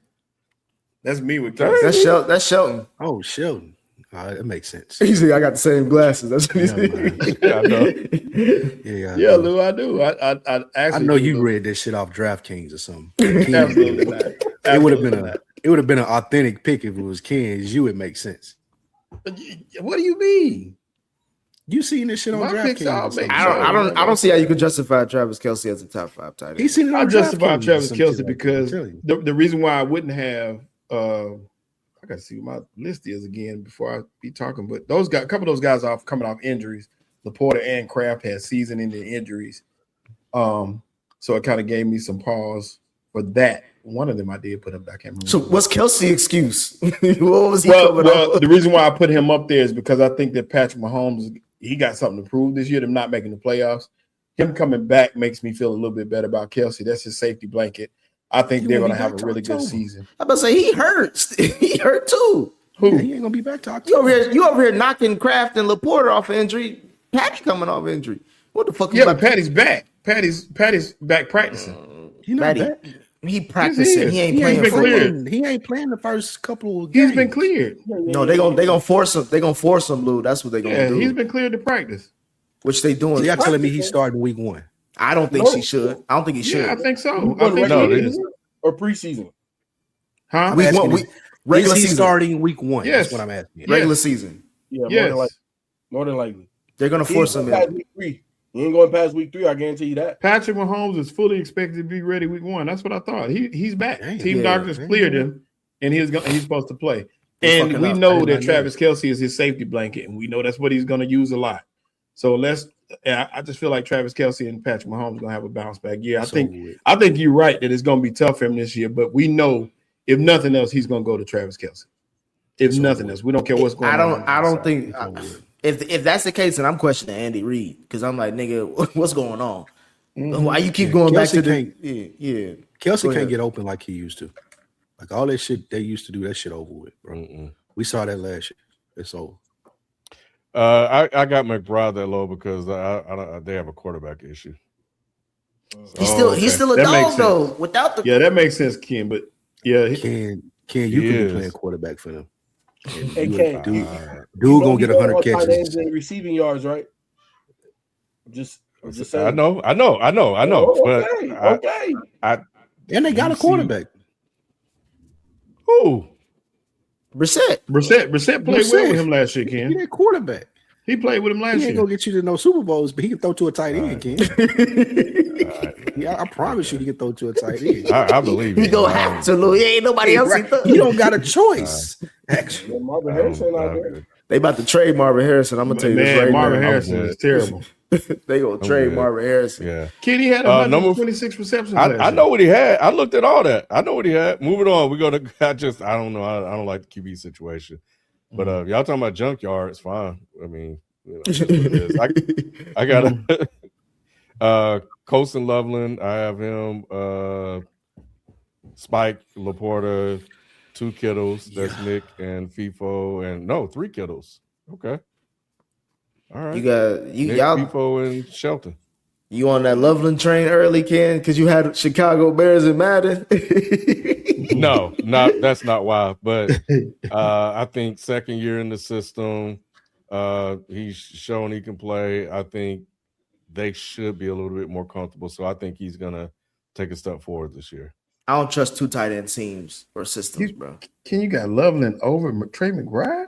That's me with Kelsey. That's Shelton. Oh, Shelton. That makes sense. He said, I got the same glasses. That's what he said. I know. Yeah, Lou, I do. I actually know you read this shit off DraftKings or something. Absolutely not. It would have been an authentic pick if it was Ken's. You would make sense. What do you mean? You seen this shit on My picks all DraftKings? make I don't see how you could justify Travis Kelce as a top 5 tight end. He seen it I on justify DraftKings or Travis some shit Kelce like that, because I'm telling you. the reason why I wouldn't have I gotta see what my list is again before I be talking. But those guys, a couple of those guys are coming off injuries. Laporta and Kraft had season-ending injuries. So it kind of gave me some pause for that. One of them I did put up. I can't remember. So what's Kelce's excuse? What was he Well, coming up? the reason why I put him up there is because I think that Patrick Mahomes, he got something to prove this year. Them not making the playoffs. Him coming back makes me feel a little bit better about Kelce. That's his safety blanket. I think they're going to have a really good season. I'm about to say he hurts. He hurt too. Who? Yeah, he ain't gonna be back to You October. over here knocking Kraft and Laporta off injury. Patty coming off injury. What the fuck? Yeah, but Patty's back. Patty's back practicing. He not Patty, back. he practicing. is. He ain't He playing. ain't been for cleared. He ain't playing the first couple of games. He's been cleared. No, they gonna force him. They gonna force him, Lou. That's what they gonna Yeah, do. he's been cleared to practice. Which they doing. So y'all telling me he's starting week 1? I don't think she should. I don't think he should. Yeah, I think so. You I going think regular no, he is. season or preseason? Huh? Week asking one, you, week, regular Is he season. starting week 1? Yes. That's what I'm asking. Yes. Regular season. Yeah, Yes. more than likely. They're gonna He force ain't him going in. past week 3. He ain't going past week 3. I guarantee you that. Patrick Mahomes is fully expected to be ready week 1. That's what I thought. He's back. Damn. Team Yeah. doctors cleared him, and he's supposed to play. He's And fucking we up. I know did that not know Travis Kelce is his safety blanket, and we know that's what he's going to use a lot. So I just feel like Travis Kelce and Patrick Mahomes are going to have a bounce back year. I think you're right that it's going to be tough for him this year, but we know if nothing else, he's going to go to Travis Kelce. If nothing else, we don't care what's going on. I don't think if that's the case, then I'm questioning Andy Reid because I'm like, nigga, what's going on? Why you keep going back Kelce to the can't- yeah? Kelsey Go can't ahead. get open like he used to. Like all that shit they used to do, that shit over with, bro. We saw that last year. It's over. I got McBride that low because they have a quarterback issue. He's still a That makes dog though. Without the Yeah, that makes sense, Ken. But yeah, Ken, you He could is. be playing quarterback for them. Hey, You Ken, would- dude you gonna get 100 all tight catches. ends and receiving yards, right? I'm just saying. I know, Oh, but okay. And they got a quarterback. Who? Brissett. Brissett played well with him last year, He Ken. that quarterback. He played with him last He ain't year. gonna get you to no Super Bowls, but he can throw to a tight end, Ken. Yeah, I promise you, he can throw to a tight end. I believe He you. gonna have to, Lou. Ain't nobody else. Right. You don't got a choice. Actually, Yeah, Marvin Harrison out there. They about to trade Marvin Harrison. I'm gonna tell you this Man, right Marvin now. Harrison is terrible. They gonna trade good. Marvin Harrison. Yeah, Ken, he had number 126 receptions last I year. know what he had. I looked at all that. I know what he had. Moving on. We go to. I don't know. I don't like the QB situation. But y'all talking about junkyard? It's fine. I mean, it's what it is. I got Colson Loveland. I have him. Spike Laporta, 2 Kittles. That's Nick and FIFO, and 3 Kittles. Okay. All right. You got Nick, y'all. FIFO, and Shelton. You on that Loveland train early, Ken? Because you had Chicago Bears in Madden. No, that's not why. But I think second year in the system, he's shown he can play. I think they should be a little bit more comfortable. So I think he's gonna take a step forward this year. I don't trust 2 tight end teams or systems, bro. Ken, you got Loveland over Trey McBride?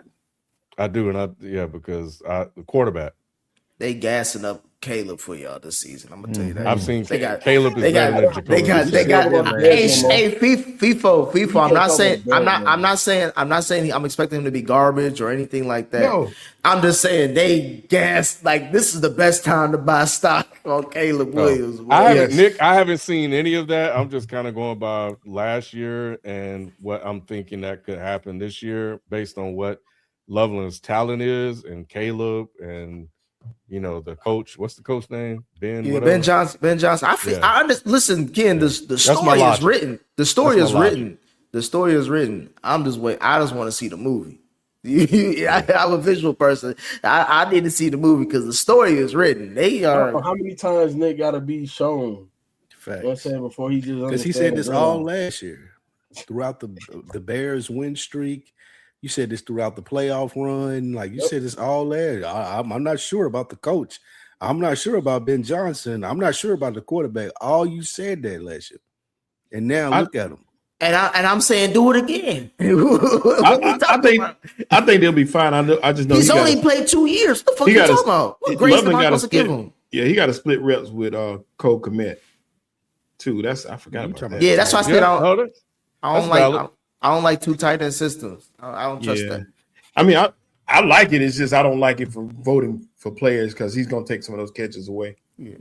I do, and because the quarterback. They gassing up Caleb for y'all this season. I'm gonna tell you that. I've seen They got- Caleb is They better got, than they Jacoby. got. Hey, FIFO. I'm not saying I'm expecting him to be garbage or anything like that. No. I'm just saying they gassed like this is the best time to buy stock on Caleb Williams. boy. I haven't seen any of that. I'm just kind of going by last year and what I'm thinking that could happen this year based on what Loveland's talent is and Caleb and the coach. What's the coach name? Ben Johnson. Listen, Ken. The story is logic. written. The story That's is my written. The story is written. I'm just waiting. I just want to see the movie. I'm a visual person. I need to see the movie because the story is written. They I don't know are. how many times Nick got to be shown. You know what I'm facts. saying? Before he just Because he said this all last year throughout the Bears win streak. You said this throughout the playoff run. Like you said this all last. I'm not sure about the coach. I'm not sure about Ben Johnson. I'm not sure about the quarterback. All you said that last year. And now look at him. And I'm saying do it again. I think they'll be fine. I just know he's only played 2 years. What the fuck you talking about? What grace am I supposed to give him? Yeah, he got to split reps with Cole Kmet too. I forgot about that. Yeah, that's why I said I don't like two tight end systems. I don't trust that. I mean, I like it. It's just I don't like it for voting for players because he's going to take some of those catches away. Yeah.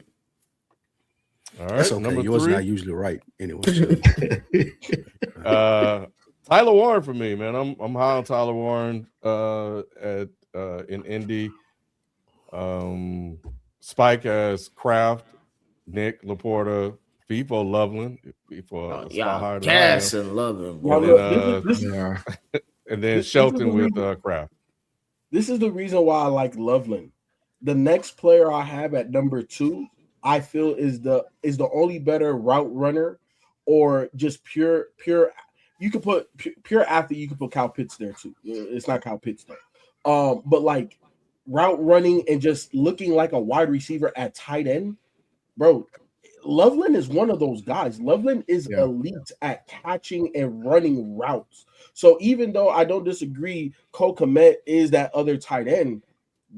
All right, that's okay. Number Yours 3. not usually right anyway. Tyler Warren for me, man. I'm high on Tyler Warren in Indy. Spike as Kraft, Nick Laporta, FIFO Loveland. Cass and Loveland. And then Shelton with Kraft. This is the reason why I like Loveland. The next player I have at number 2, I feel is the only better route runner or just pure. You could put pure athlete. You could put Kyle Pitts there too. It's not Kyle Pitts though. But like route running and just looking like a wide receiver at tight end, bro. Loveland is one of those guys. Loveland is elite at catching and running routes. So even though I don't disagree, Cole Kmet is that other tight end,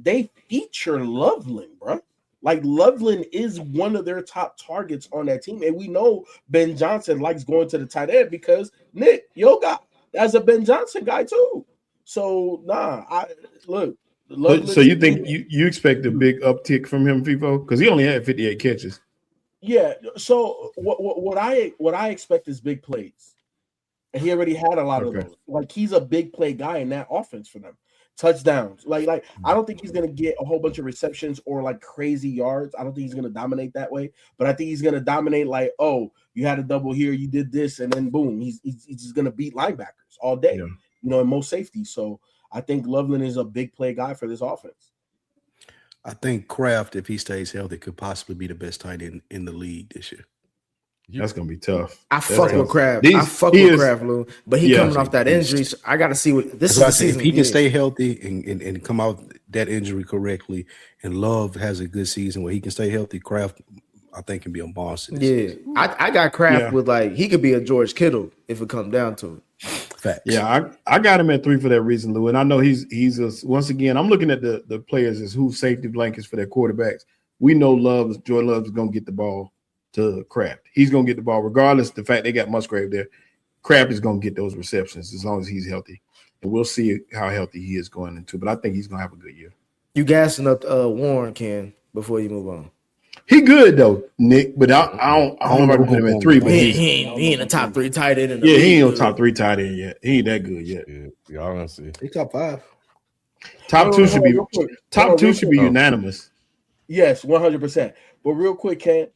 they feature Loveland, bro. Like Loveland is one of their top targets on that team. And we know Ben Johnson likes going to the tight end because Nick Yoga as a Ben Johnson guy too. So So you think you expect a big uptick from him, FIFO? Because he only had 58 catches. Yeah. So what I expect is big plays. And he already had a lot of those. Like he's a big play guy in that offense for them. Touchdowns. Like I don't think he's gonna get a whole bunch of receptions or like crazy yards. I don't think he's gonna dominate that way, but I think he's gonna dominate like, oh, you had a double here, you did this, and then boom, he's just gonna beat linebackers all day, and most safety. So I think Loveland is a big play guy for this offense. I think Kraft, if he stays healthy, could possibly be the best tight end in the league this year. That's gonna be tough. I fuck with Kraft. I fuck with Kraft, Lou. But he coming off that injury. So I got to see what this is. The season. If he can stay healthy and come out that injury correctly, and Love has a good season where he can stay healthy, Kraft, I think, can be a monster. Yeah, I got Kraft with he could be a George Kittle if it comes down to it. Facts. Yeah, I got him at 3 for that reason, Lou. And I know he's once again, I'm looking at the players as who safety blankets for their quarterbacks. We know Jordan Love is gonna get the ball to Kraft. He's going to get the ball regardless of the fact they got Musgrave there. Kraft is going to get those receptions as long as he's healthy. And we'll see how healthy he is going into. But I think he's going to have a good year. You gassing up Warren, Ken, before you move on. He good, though, Nick. But I don't know if I can put him at 3. But he ain't a top 3 tight end in the league. He ain't no top 3 tight end yet. He ain't that good yet. Y'all gonna see. He's top 5. Top 2 should be unanimous. Yes, 100%. But real quick, Ken.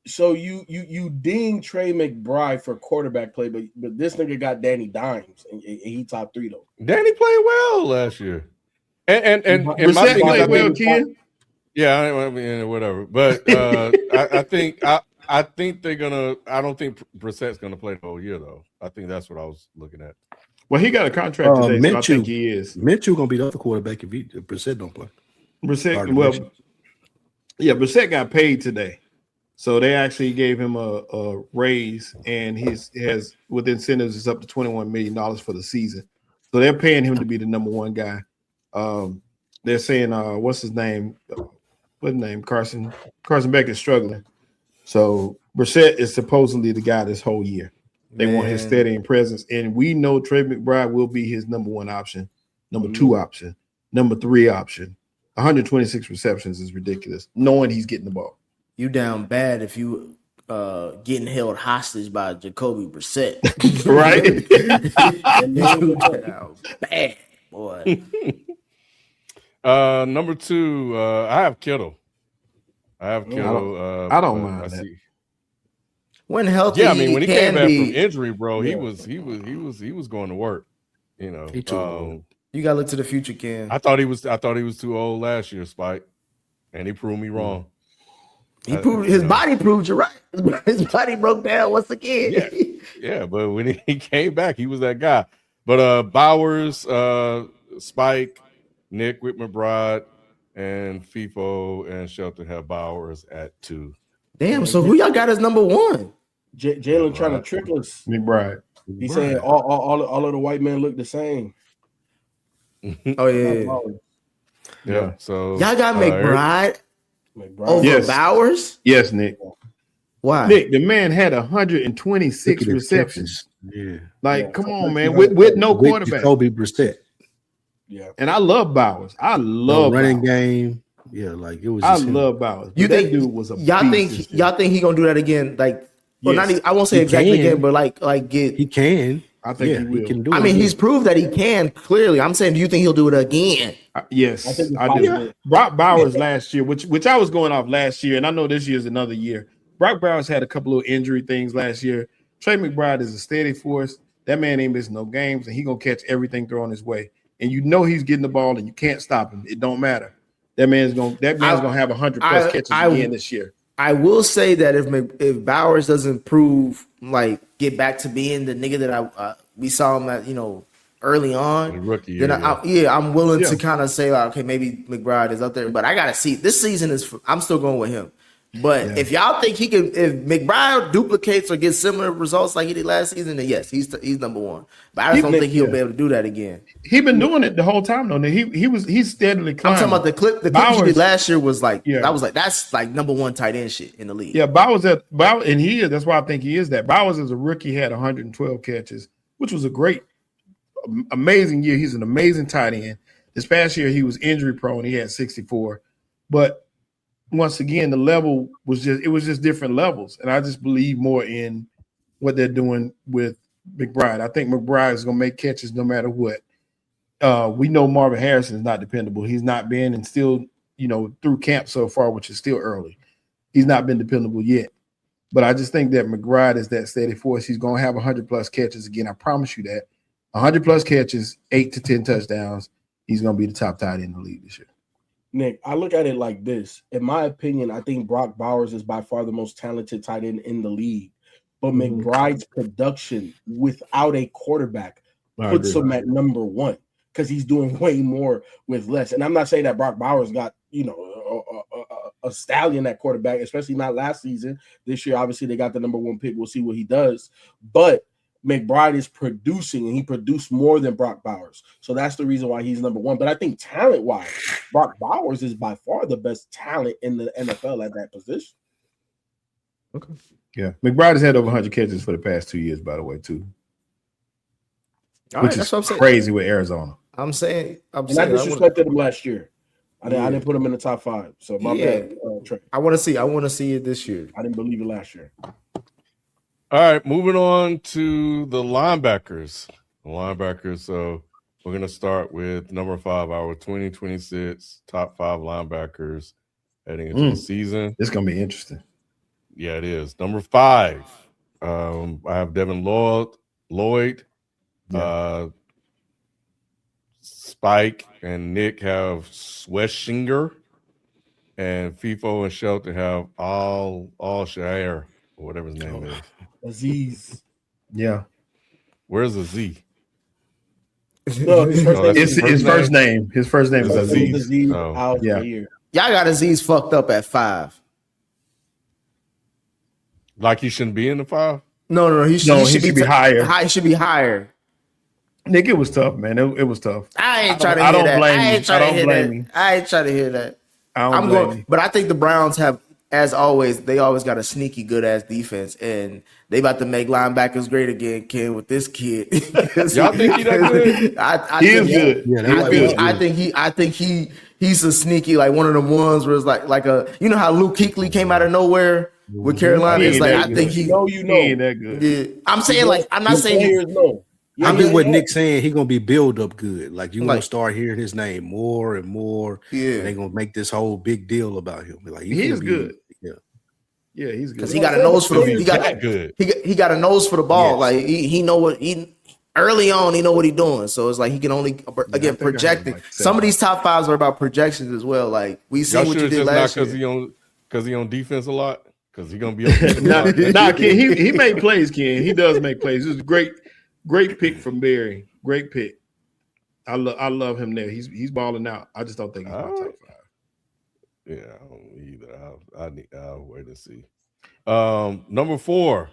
So you ding Trey McBride for quarterback play, but this nigga got Danny Dimes and he top 3 though. Danny played well last year, and my thing played well, Ken. Yeah, I mean whatever, but I think they're gonna. I don't think Brissett's gonna play the whole year though. I think that's what I was looking at. Well, he got a contract today, so I think he is. Minshew gonna be the other quarterback if Brissett don't play. Brissett Brissett got paid today. So they actually gave him a raise, and he has with incentives it's up to $21 million for the season. So they're paying him to be the number 1 guy. They're saying what's his name? Carson Beck is struggling. So Brissett is supposedly the guy this whole year. They want his steadying presence, and we know Trey McBride will be his number 1 option, number 2 option, number 3 option. 126 receptions is ridiculous, knowing he's getting the ball. You down bad if you getting held hostage by Jacoby Brissett. Right? Bad, boy. Number 2, I have Kittle. I don't mind that. When healthy, yeah, I mean when he came back from injury, bro, he was going to work. You know, you gotta look to the future, Ken. I thought he was too old last year, Spike, and he proved me wrong. He proved his body proved you right. His body broke down once again. Yeah, but when he came back, he was that guy. But Bowers, Spike, Nick with McBride, and FIFO and Shelton have Bowers at 2. Damn, so who y'all got as number 1? Jaylen trying to trick us. McBride. He's saying all of the white men look the same. Oh yeah. Yeah. So Y'all got McBride over Yes. Bowers? Yes, Nick. Why? Nick, the man had 126 receptions. Yeah. Like, come on, man. With no quarterback. Jacoby Brissett. Yeah. And I love Bowers. I love running Bowers. game. Yeah, like it was. I Just him. love Bowers. You But think that dude was a y'all beast. think he gonna do that again? Like, well, Yes. not even, I won't say He exactly can. again, but like get. He can. I think he will. can do I it mean, again. he's proved that he can. Clearly, I'm saying, do you think he'll do it again? Yes, I think it's I do. possible. Brock Bowers last year, which I was going off last year, and I know this year is another year. Brock Bowers had a couple of injury things last year. Trey McBride is a steady force. That man ain't missing no games, and he gonna catch everything thrown his way. And you know he's getting the ball, and you can't stop him. It don't matter. That man's gonna have 100 plus catches again this year. I will say that if Bowers doesn't prove like get back to being the nigga that we saw him at, early on, The rookie then year, I'm willing Yeah. to kind of say like, okay, maybe McBride is up there, but I gotta see. This season I'm still going with him. But if y'all think if McBride duplicates or gets similar results like he did last season, then yes, he's number one. But I just don't think he'll be able to do that again. He been doing it the whole time though. He's steadily I'm climbing. talking about the clip. The clip he Bowers- did last year was like Yeah. that's like number one tight end shit in the league. Yeah, Bowers, and he is. That's why I think he is that. Bowers as a rookie had 112 catches, which was a great, amazing year. He's an amazing tight end. This past year he was injury prone. He had 64, but once again the level was just different levels, and I just believe more in what they're doing with McBride. I think McBride is going to make catches no matter what. We know Marvin Harrison is not dependable. He's not been, and still, through camp so far, which is still early, he's not been dependable yet. But I just think that McBride is that steady force. He's going to have 100 plus catches again. I promise you that. 100 plus catches, 8 to 10 touchdowns. He's going to be the top tight end in the league this year. Nick, I look at it like this. In my opinion, I think Brock Bowers is by far the most talented tight end in the league. But McBride's production without a quarterback puts him at number one because he's doing way more with less. And I'm not saying that Brock Bowers got, a stallion at quarterback, especially not last season. This year, obviously, they got the number one pick. We'll see what he does. But McBride is producing, and he produced more than Brock Bowers. So that's the reason why he's number one. But I think talent-wise, Brock Bowers is by far the best talent in the NFL at that position. Okay. Yeah. McBride has had over 100 catches for the past 2 years, by the way, too. Which is crazy with Arizona. I'm saying I disrespected him last year. I didn't put him in the top 5. So my bad, Trey. I want to see it this year. I didn't believe it last year. All right, moving on to the linebackers. So we're going to start with number 5, our 2026 top 5 linebackers heading into the season. It's going to be interesting. Yeah, it is. Number 5, I have Devin Lloyd. Spike and Nick have Sweshinger, and FIFO and Shelton have Al Shair, or whatever his name is. Aziz. Yeah. Where's the Z? No, his first name. His first name is Aziz. Aziz yeah. Y'all got Aziz fucked up at 5. Like he shouldn't be in the 5? No, he should be higher. He should be higher. Nick, it was tough, man. It was tough. I ain't trying to hear that. I ain't trying to hear that. I'm going, but I think the Browns have, as always, they always got a sneaky good ass defense, and they about to make linebackers great again, Ken, with this kid. Y'all think he that good? He is good. Yeah, I think he's a sneaky, like one of them ones where it's like a, you know how Luke Kuechly came out of nowhere with Carolina. It's like I think he ain't that good. Yeah, I'm saying like I'm not saying. I get what Nick's saying. He's gonna be build up good. Like you're gonna start hearing his name more and more. Yeah, and they're gonna make this whole big deal about him. Like he is good. Yeah, he's good. Because he got a nose for the he got a nose for the ball. Yes. Like he know what he early on. He know what he's doing. So it's like he can only projecting. Like some of these top 5s are about projections as well. Like we see what you did last year. Because he on defense a lot. Because he gonna be on nah, Ken. He made plays. Ken. He does make plays. This is great pick from Barry. Great pick. I love him there. He's balling out. I just don't think he's my top 5. Yeah, I don't either. I'll wait and see. Number 4,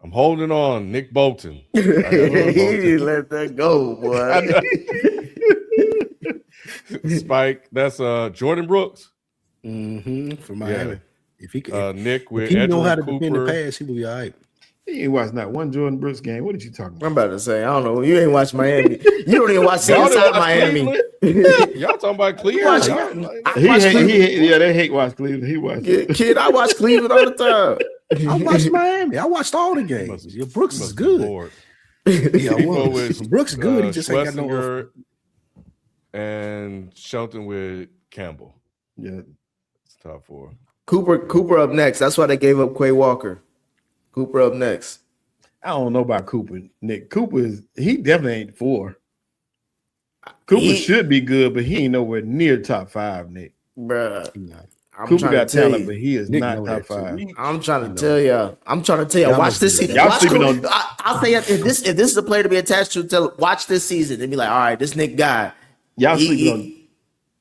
I'm holding on. Nick Bolton. He didn't let that go, boy. Spike. That's Jordan Brooks. For Miami. Yeah. If he could, Nick with if he know Edgerrin how to defend the Cooper. pass, he will be all right. He ain't watched not one Jordan Brooks game. What are you talking about? I'm about to say, I don't know. You ain't watch Miami. You don't even watch Y'all didn't inside watch Miami. Cleveland? Y'all talking about Cleveland? They hate watch Cleveland. He watched Kid, I watch Cleveland all the time. I watched Miami. I watched all the games. Yeah, Brooks is good. Yeah, Brooks is good. He just ain't got no. Schlesinger and Shelton with Campbell. Yeah, it's top 4. Cooper up next. That's why they gave up Quay Walker. Cooper up next. I don't know about Cooper. Nick Cooper he definitely ain't 4. Cooper should be good, but he ain't nowhere near top 5, Nick. Bruh. Cooper got talent, but he is not top 5. I'm trying to tell y'all. Watch this season. Y'all sleeping on. I'll say if this is a player to be attached to, watch this season and be like, all right, this Nick guy. Y'all sleeping on.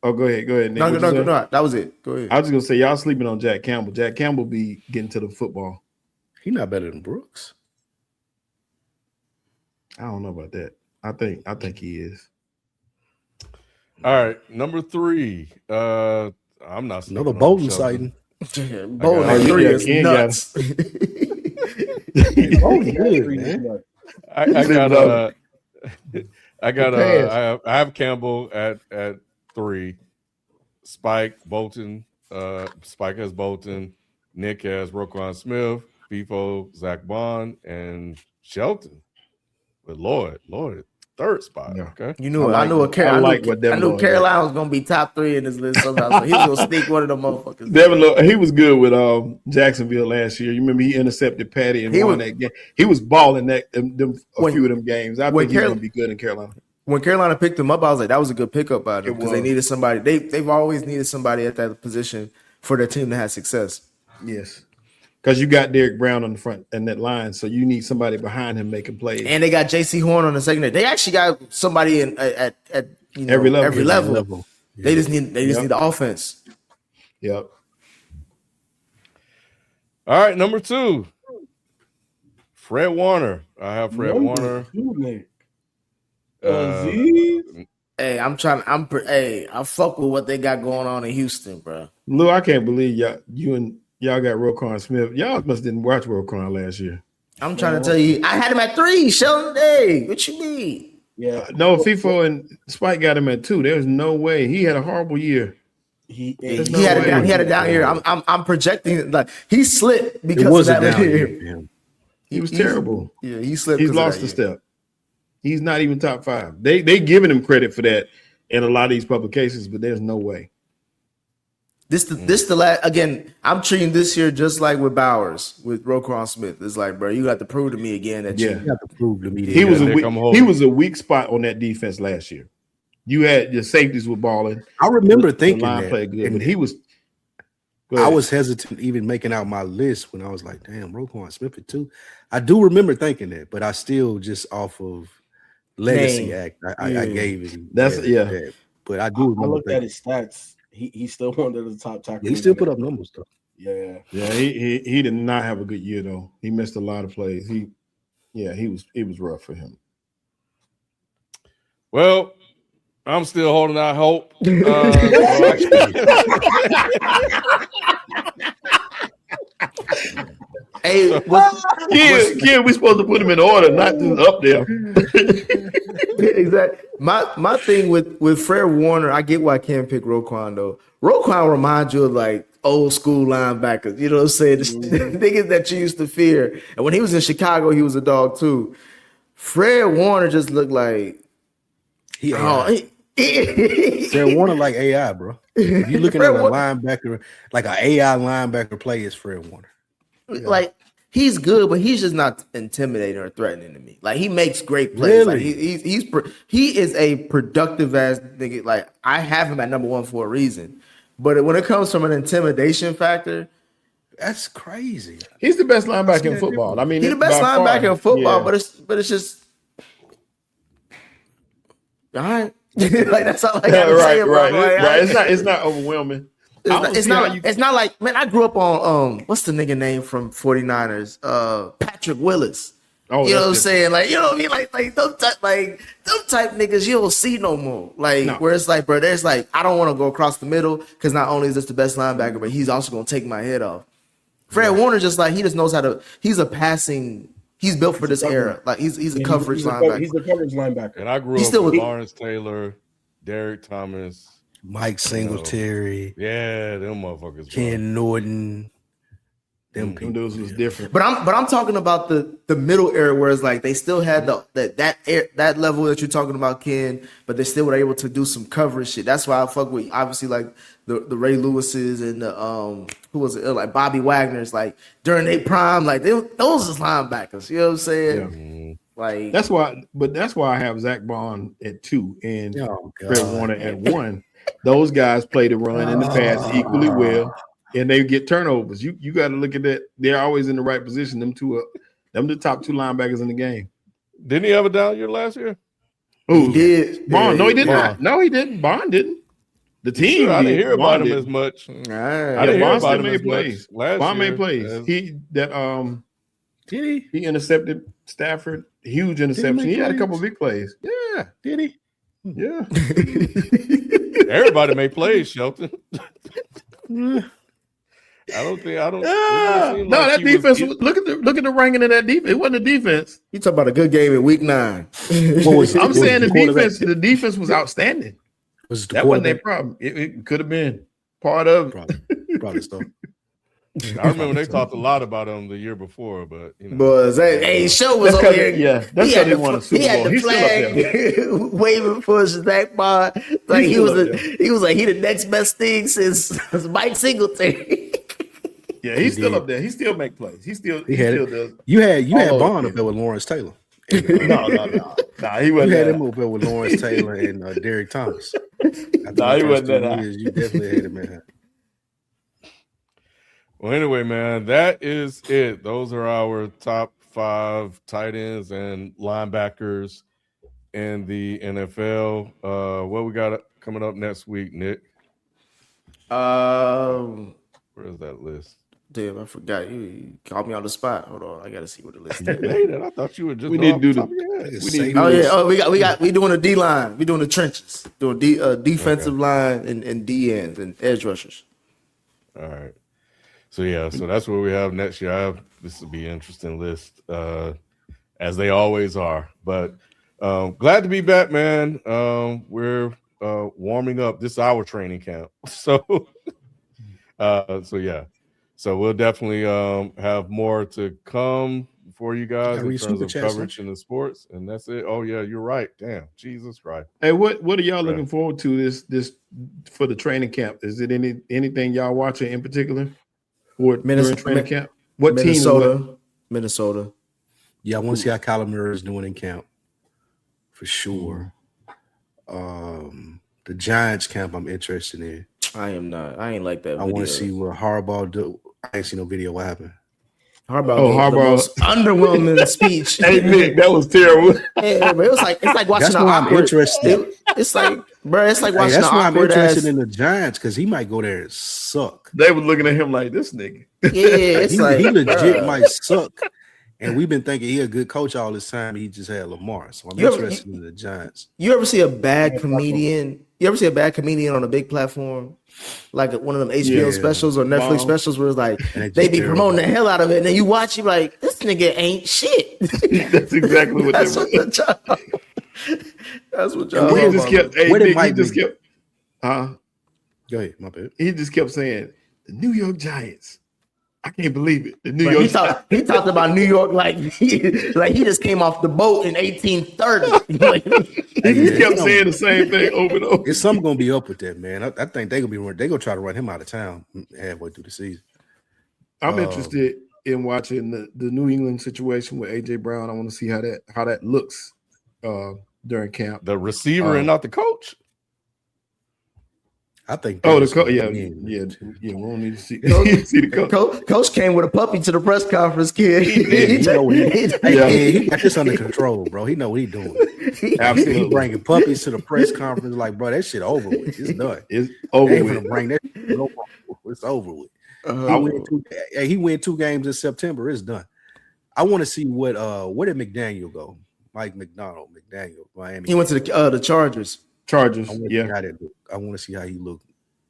Oh, go ahead, Nick. No. That was it. Go ahead. I was just gonna say y'all sleeping on Jack Campbell. Jack Campbell be getting to the football. He's not better than Brooks. I don't know about that. I think he is. All right, number 3. I'm not another Bolton sighting. Bolton at 3 is nuts. Bolton good, man. I have Campbell at 3. Spike Bolton. Spike has Bolton. Nick has Roquan Smith. FIFO, Zach Bond, and Shelton. But Lloyd, 3rd spot. Yeah. Okay. You knew it. I knew Carolina was gonna be top 3 in this list sometimes. So he was gonna sneak one of them motherfuckers. Devin Lloyd, he was good with Jacksonville last year. You remember he intercepted Patty and won that game. He was balling a few of them games. I think he's gonna be good in Carolina. When Carolina picked him up, I was like, that was a good pickup by them because they needed somebody. They've always needed somebody at that position for their team to have success. Yes. Because you got Derek Brown on the front and that line, so you need somebody behind him making plays. And they got J.C. Horn on the secondary. They actually got somebody at every level. Yeah. They just need the offense. Yep. All right, number 2. Fred Warner. I have Fred Warner. Hey, I fuck with what they got going on in Houston, bro. Lou, I can't believe y'all got Roquan Smith. Y'all must didn't watch Roquan last year. I'm trying to tell you, I had him at 3. Sheldon Day, what you mean? Yeah, no, FIFO and Spike got him at 2. There's no way. He had a horrible year. He had a down year. I'm projecting like he slipped because of that year. He was terrible. Yeah, he slipped. He's lost a step. He's not even top 5. They giving him credit for that in a lot of these publications, but there's no way. This the last again. I'm treating this year just like with Bowers with Roquan Smith. It's like, bro, you got to prove to me again that you have to prove to me. He was a weak spot on that defense last year. You had your safeties were balling. I remember thinking line that, played good, but he was. I was hesitant even making out my list when I was like, damn, Roquan Smith at 2. I do remember thinking that, but I still just off of legacy act. I gave it. That. But I do remember. I looked at his stats. He's still one of the top tackles. He still put up numbers though. Yeah. He did not have a good year though. He missed a lot of plays. It was rough for him. Well, I'm still holding out hope. Hey, we supposed to put him in order, not just up there. Exactly. My thing with Fred Warner, I get why I can't pick Roquan though. Roquan reminds you of like old school linebackers. You know what I'm saying? The niggas that you used to fear. And when he was in Chicago, he was a dog too. Fred Warner just looked like Fred Warner like AI, bro. If you're looking at a linebacker, like an AI linebacker play is Fred Warner. Yeah. Like he's good, but he's just not intimidating or threatening to me. Like he makes great plays. Really? Like he is a productive ass nigga. Like I have him at number 1 for a reason. But when it comes from an intimidation factor, that's crazy. He's the best linebacker in football. I mean, he's the best linebacker in football, but it's just all right. Like that's all I gotta say about right. It's not overwhelming. It's not like, man, I grew up on what's the nigga name from 49ers? Patrick Willis. Oh, you know what I'm saying? Like, you know what I mean? Like them type niggas you don't see no more. Like, where it's like, bro, there's like, I don't want to go across the middle because not only is this the best linebacker, but he's also gonna take my head off. Fred Warner just knows how to. He's built for this era. Like he's a coverage linebacker. He's a coverage linebacker. And I grew up with Lawrence Taylor, Derek Thomas, Mike Singletary. Yeah, them motherfuckers. Ken Norton. Them dudes was different. But I'm talking about the middle era where it's like they still had that level that you're talking about, Ken, but they still were able to do some coverage shit. That's why I fuck with obviously like the Ray Lewis's and the who was it, like Bobby Wagner's, like during their prime, like those is linebackers. You know what I'm saying? Yeah. Like that's why I have Zach Bond at 2 and Fred Warner at 1. Those guys play the run and the pass equally well. And they get turnovers. You got to look at that. They're always in the right position. Them the top 2 linebackers in the game. Didn't he have a down year last year? Who did? Bond? No, he did not. No, he didn't. Bond didn't. The team. I didn't hear about him as much. I didn't hear about him as plays. Bond made plays. Did he intercepted Stafford? Huge interception. He had a couple of big plays. Yeah. Did he? Yeah. Everybody made plays, Shelton. No, that defense. Look at the ranking of that defense. It wasn't a defense. You talk about a good game in week 9. I'm saying the defense was outstanding. That wasn't their problem. It could have been part of it. Probably so. I remember they talked a lot about him the year before, but Show was over here. Yeah, that's because they won a Super Bowl. He had the flag waving for Zach Bond. Like he was the next best thing since Mike Singletary. Yeah, he's still up there. He still make plays. He still does. You had Bond up there with Lawrence Taylor. No. He wasn't. You had him up there with Lawrence Taylor and Derek Thomas. No, he wasn't that high. You definitely had him, man. Well, anyway, man, that is it. Those are our top 5 tight ends and linebackers in the NFL. What we got coming up next week, Nick? Where is that list? Damn, I forgot. You called me on the spot. Hold on, I gotta see what the list is. I thought you were just. We need to do we doing a D line. We doing the trenches. Doing defensive line and D ends and edge rushers. All right. So that's what we have next year. This will be an interesting list, as they always are. But glad to be back, man. We're warming up. This is our training camp. So yeah. So we'll definitely have more to come for you guys in terms of coverage in the sports. And that's it. Oh yeah, you're right. Damn, Jesus Christ. Hey, what are y'all looking forward to this for the training camp? Is it anything y'all watching in particular for training camp? What team? Minnesota. Yeah, I want to see how Kyler Murray is doing in camp for sure. The Giants camp I'm interested in. I am not. I ain't like that. I want to see what Harbaugh do. I ain't seen no video. What happened? Harbaugh's underwhelming speech. Hey Nick, that was terrible. Yeah, but it's like watching. That's why I'm interested. It's like watching. That's why I'm interested in the Giants because he might go there and suck. They were looking at him like this nigga. Yeah, it's he legit might suck. And we've been thinking he a good coach all this time. He just had Lamar, so I'm interested in the Giants. You ever see a bad comedian? You ever see a bad comedian on a big platform, like one of them HBO specials or Netflix specials, where it's like they be promoting the hell out of it, and then you watch, you like, this nigga ain't shit. That's exactly what that's they were. That's what y'all. He just kept. Hey, Nick, he just kept. Go ahead, my bad. He just kept saying the New York Giants. I can't believe it. The New But York. he talked about New York like he just came off the boat in 1830. He just kept saying the same thing over and over. It's something gonna be up with that, man. I think they gonna try to run him out of town halfway through the season. I'm interested in watching the New England situation with AJ Brown. I want to see how that looks during camp. The receiver and not the coach. I think. Oh, the coach. Yeah. We don't need to see the coach. Coach came with a puppy to the press conference, kid. He got this under control, bro. He know what he's doing. Absolutely. bringing puppies to the press conference. Like, bro, that shit over with. It's done. It's They over ain't with. gonna bring that. No more. It's over with. He win 2 games in September. It's done. I want to see where did McDaniel go? Mike McDaniel, Miami. He went to the Chargers. Chargers. I want to see how he looked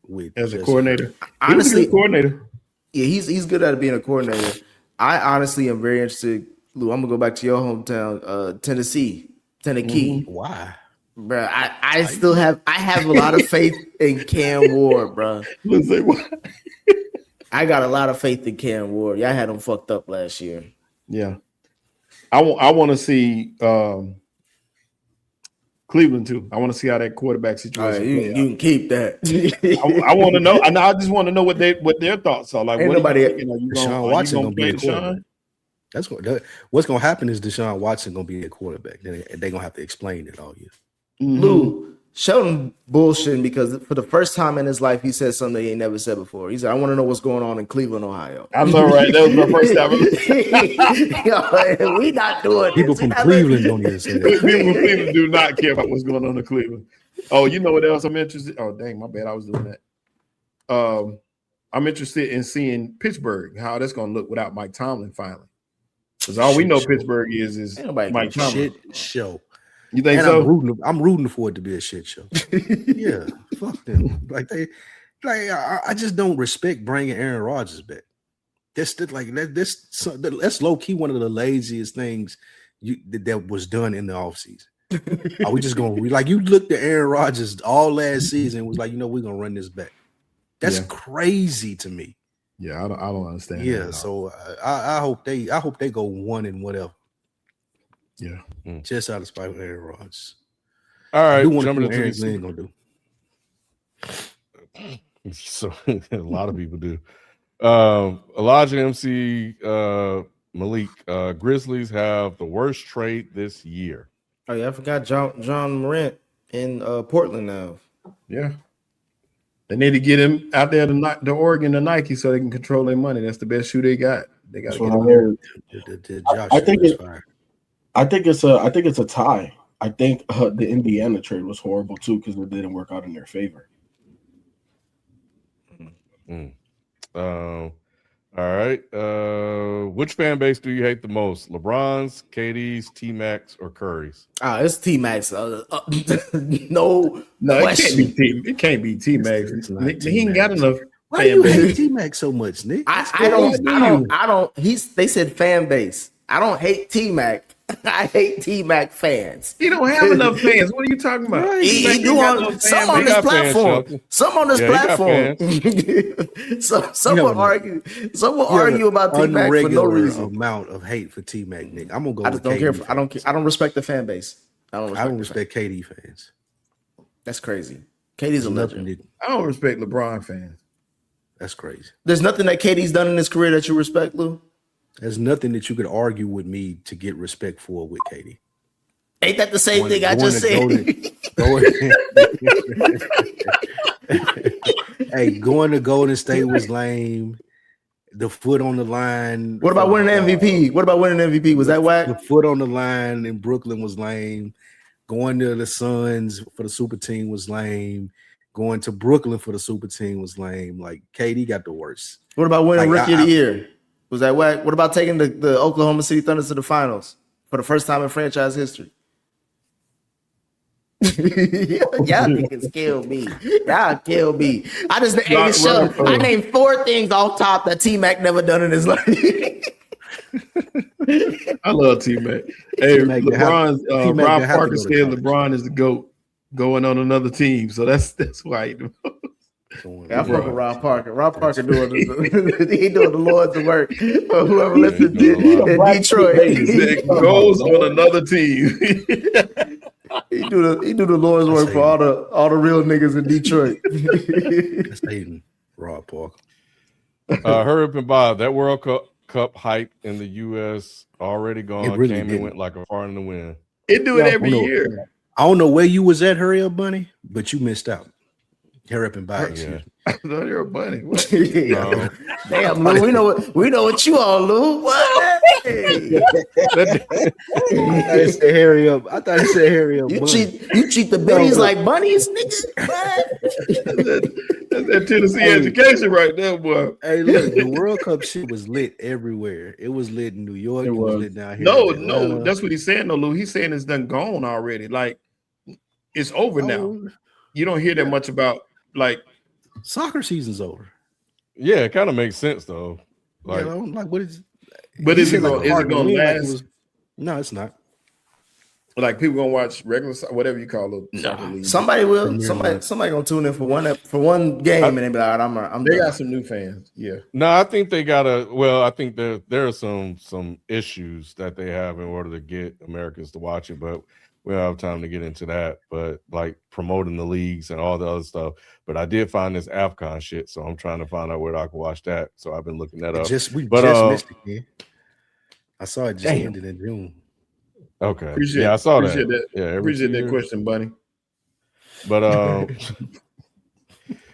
with as a coordinator. Honestly, coordinator. Yeah, he's good at being a coordinator. I honestly am very interested. Lou, I'm gonna go back to your hometown, Tennessee. Why, bro? I still have a lot of faith in Cam Ward, bro. Let's say what? I got a lot of faith in Cam Ward. Y'all had him fucked up last year. Yeah, I want to see Cleveland too. I want to see how that quarterback situation. You can keep that. I want to know. I just want to know what their thoughts are. Like, Ain't what nobody. Deshaun Watson gonna be a quarterback. What's gonna happen is Deshaun Watson gonna be a quarterback. They're gonna have to explain it all year. Lou, Sheldon bullshitting because for the first time in his life, he said something he ain't never said before. He said, "I want to know what's going on in Cleveland, Ohio." I know, right? That was my first time. We not doing People this. from Cleveland don't even say that. People from Cleveland do not care about what's going on in Cleveland. Oh, you know what else I'm interested? Oh, dang, my bad. I was doing that. I'm interested in seeing Pittsburgh, how that's going to look without Mike Tomlin finally. Because all we know Pittsburgh is Mike Tomlin. Shit show. You think and so? I'm rooting for it to be a shit show. Yeah, fuck them. I just don't respect bringing Aaron Rodgers back. That's low key one of the laziest things that was done in the offseason. Are we just gonna you looked at Aaron Rodgers all last season and was like, we're gonna run this back? That's crazy to me. Yeah, I don't understand. Yeah, so I hope they go 1 and whatever. Yeah, just out of spite with Aaron Rodgers. All right, jumping into Aaron Glenn gonna do. So a lot of people do. Elijah MC Malik, Grizzlies have the worst trade this year. Oh yeah, I forgot John Morant in Portland now. Yeah. They need to get him out there to Oregon to Nike so they can control their money. That's the best shoe they got. They got to get him there. I think it's a tie. I think the Indiana trade was horrible too because it didn't work out in their favor. All right. Which fan base do you hate the most? LeBron's, KD's, T-Max, or Curry's? It's T-Max. No, it can't be T-Max. He ain't got enough. Why do you hate T-Mac so much, Nick? I don't. They said fan base. I don't hate T-Mac. I hate T-Mac fans. He don't have enough fans. What are you talking about? He do on some on this platform. Some on this platform. Some will argue. Some will argue about T-Mac for no reason. Amount of hate for T-Mac, Nick. I'm gonna go. I just don't care. I don't respect the fan base. I don't respect KD fans. That's crazy. KD's a legend. I don't respect LeBron fans. That's crazy. There's nothing that KD's done in his career that you respect, Lou? There's nothing that you could argue with me to get respect for with KD. Ain't that the same thing I just said? Hey, going to Golden State was lame. The foot on the line. What about winning MVP? Was that whack? The foot on the line in Brooklyn was lame. Going to the Suns for the super team was lame. Going to Brooklyn for the super team was lame. Like, KD got the worst. What about winning Rookie of the Year? Was that whack? What about taking the Oklahoma City Thunder to the finals for the first time in franchise history? Y'all niggas kill me. Y'all kill me. I named 4 things off top that T-Mac never done in his life. I love T-Mac. Hey, LeBron's Rob Parker said LeBron is the GOAT going on another team. So that's why I fuck with Rob Parker. Rob Parker doing the Lord's work for whoever listens in Detroit. Goes on another team. He do the Lord's work for all the real niggas in Detroit. That's hating Rob Parker. Hurry up and Bob. That World Cup hype in the U.S. already gone. Really came and went like a fart in the wind. It do it every year. I don't know where you was at, Hurry Up Bunny, but you missed out. Hurry up and buy it. Yeah. I thought you're a bunny. Damn, Lou. We know what you all, Lou. What? thought it said hurry up. I thought it said hurry up. You Bunny. cheat the biddies like bunnies, nigga. That's that Tennessee education right there, boy. Hey, look, the World Cup shit was lit everywhere. It was lit in New York. It was lit down here. No, that's what he's saying, though, Lou. He's saying it's done gone already. Like, it's over now. You don't hear that much about, like, soccer season's over. Yeah, it kind of makes sense, though. Like, what is? But is it going to last? No, it's not. Like people gonna watch regular, whatever you call it. Soccer league. Somebody will. Somebody gonna tune in for one game and they be like, I'm. They got some new fans. Yeah. No, I think they gotta. Well, I think there are some issues that they have in order to get Americans to watch it, but we don't have time to get into that. But like promoting the leagues and all the other stuff. But I did find this AFCON shit, so I'm trying to find out where I can watch that. So I've been looking that up. We just missed it, man. I saw it just ended in June. Okay. I saw that. Yeah, appreciate that question, Bunny. But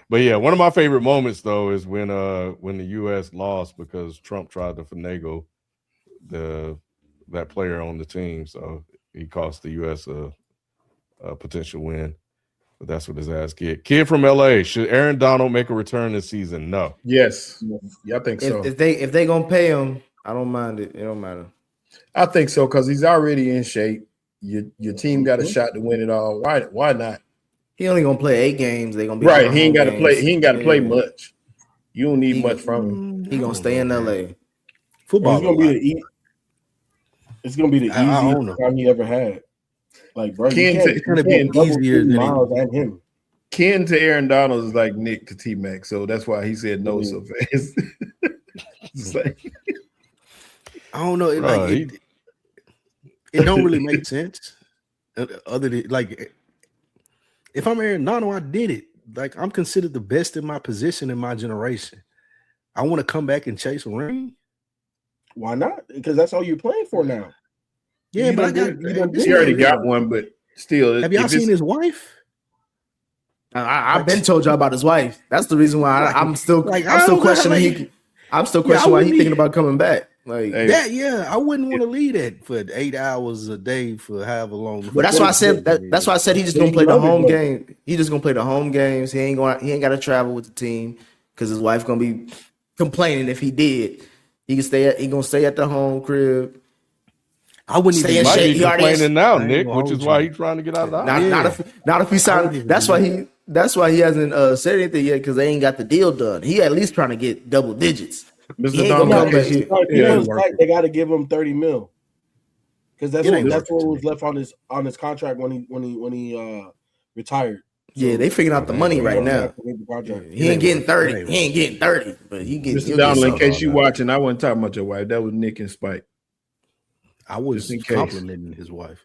but yeah, one of my favorite moments though is when the U.S. lost because Trump tried to finagle that player on the team, so he cost the U.S. a potential win. But that's what his ass get. Kid from L.A. Should Aaron Donald make a return this season? No. Yes. Yeah, I think so. If they gonna pay him, I don't mind it. It don't matter. I think so because he's already in shape. Your team got a shot to win it all. Why not? He only gonna play 8 games. They gonna be right. He ain't got to play. He ain't got to play much. You don't need much from him. He gonna stay in LA. Football. It's gonna be the easiest time he ever had. Like, bro, it's gonna be easier than Miles and him. Ken to Aaron Donald is like Nick to T-Mac, so that's why he said no so fast. It's like, I don't know. It don't really make sense. Other than like, if I'm Aaron Donald, I did it. Like I'm considered the best in my position in my generation. I want to come back and chase a ring. Why not? Because that's all you're playing for now. Yeah, but he already got one. But still, have y'all seen his wife? I've been told y'all about his wife. That's the reason why I'm still questioning. I'm still questioning why he's thinking about coming back. Like that, I wouldn't want to leave that for 8 hours a day for however long. But that's why I said that's why I said he just gonna play the home game. He just gonna play the home games. He ain't got to travel with the team because his wife gonna be complaining if he did. He gonna stay at the home crib. I wouldn't even be complaining now, Nick, which is why he's trying to get out of the house. Not if he signed. That's why he hasn't said anything yet because they ain't got the deal done. He at least trying to get double digits. Mr. They got to give him $30 million because that's what was left on his contract when he retired. Yeah, they figuring out the money right now. He ain't getting 30. He ain't getting 30, but he getting. Mr. Donald, in case you watching, I wasn't talking about your wife. That was Nick and Spike. I was complimenting his wife.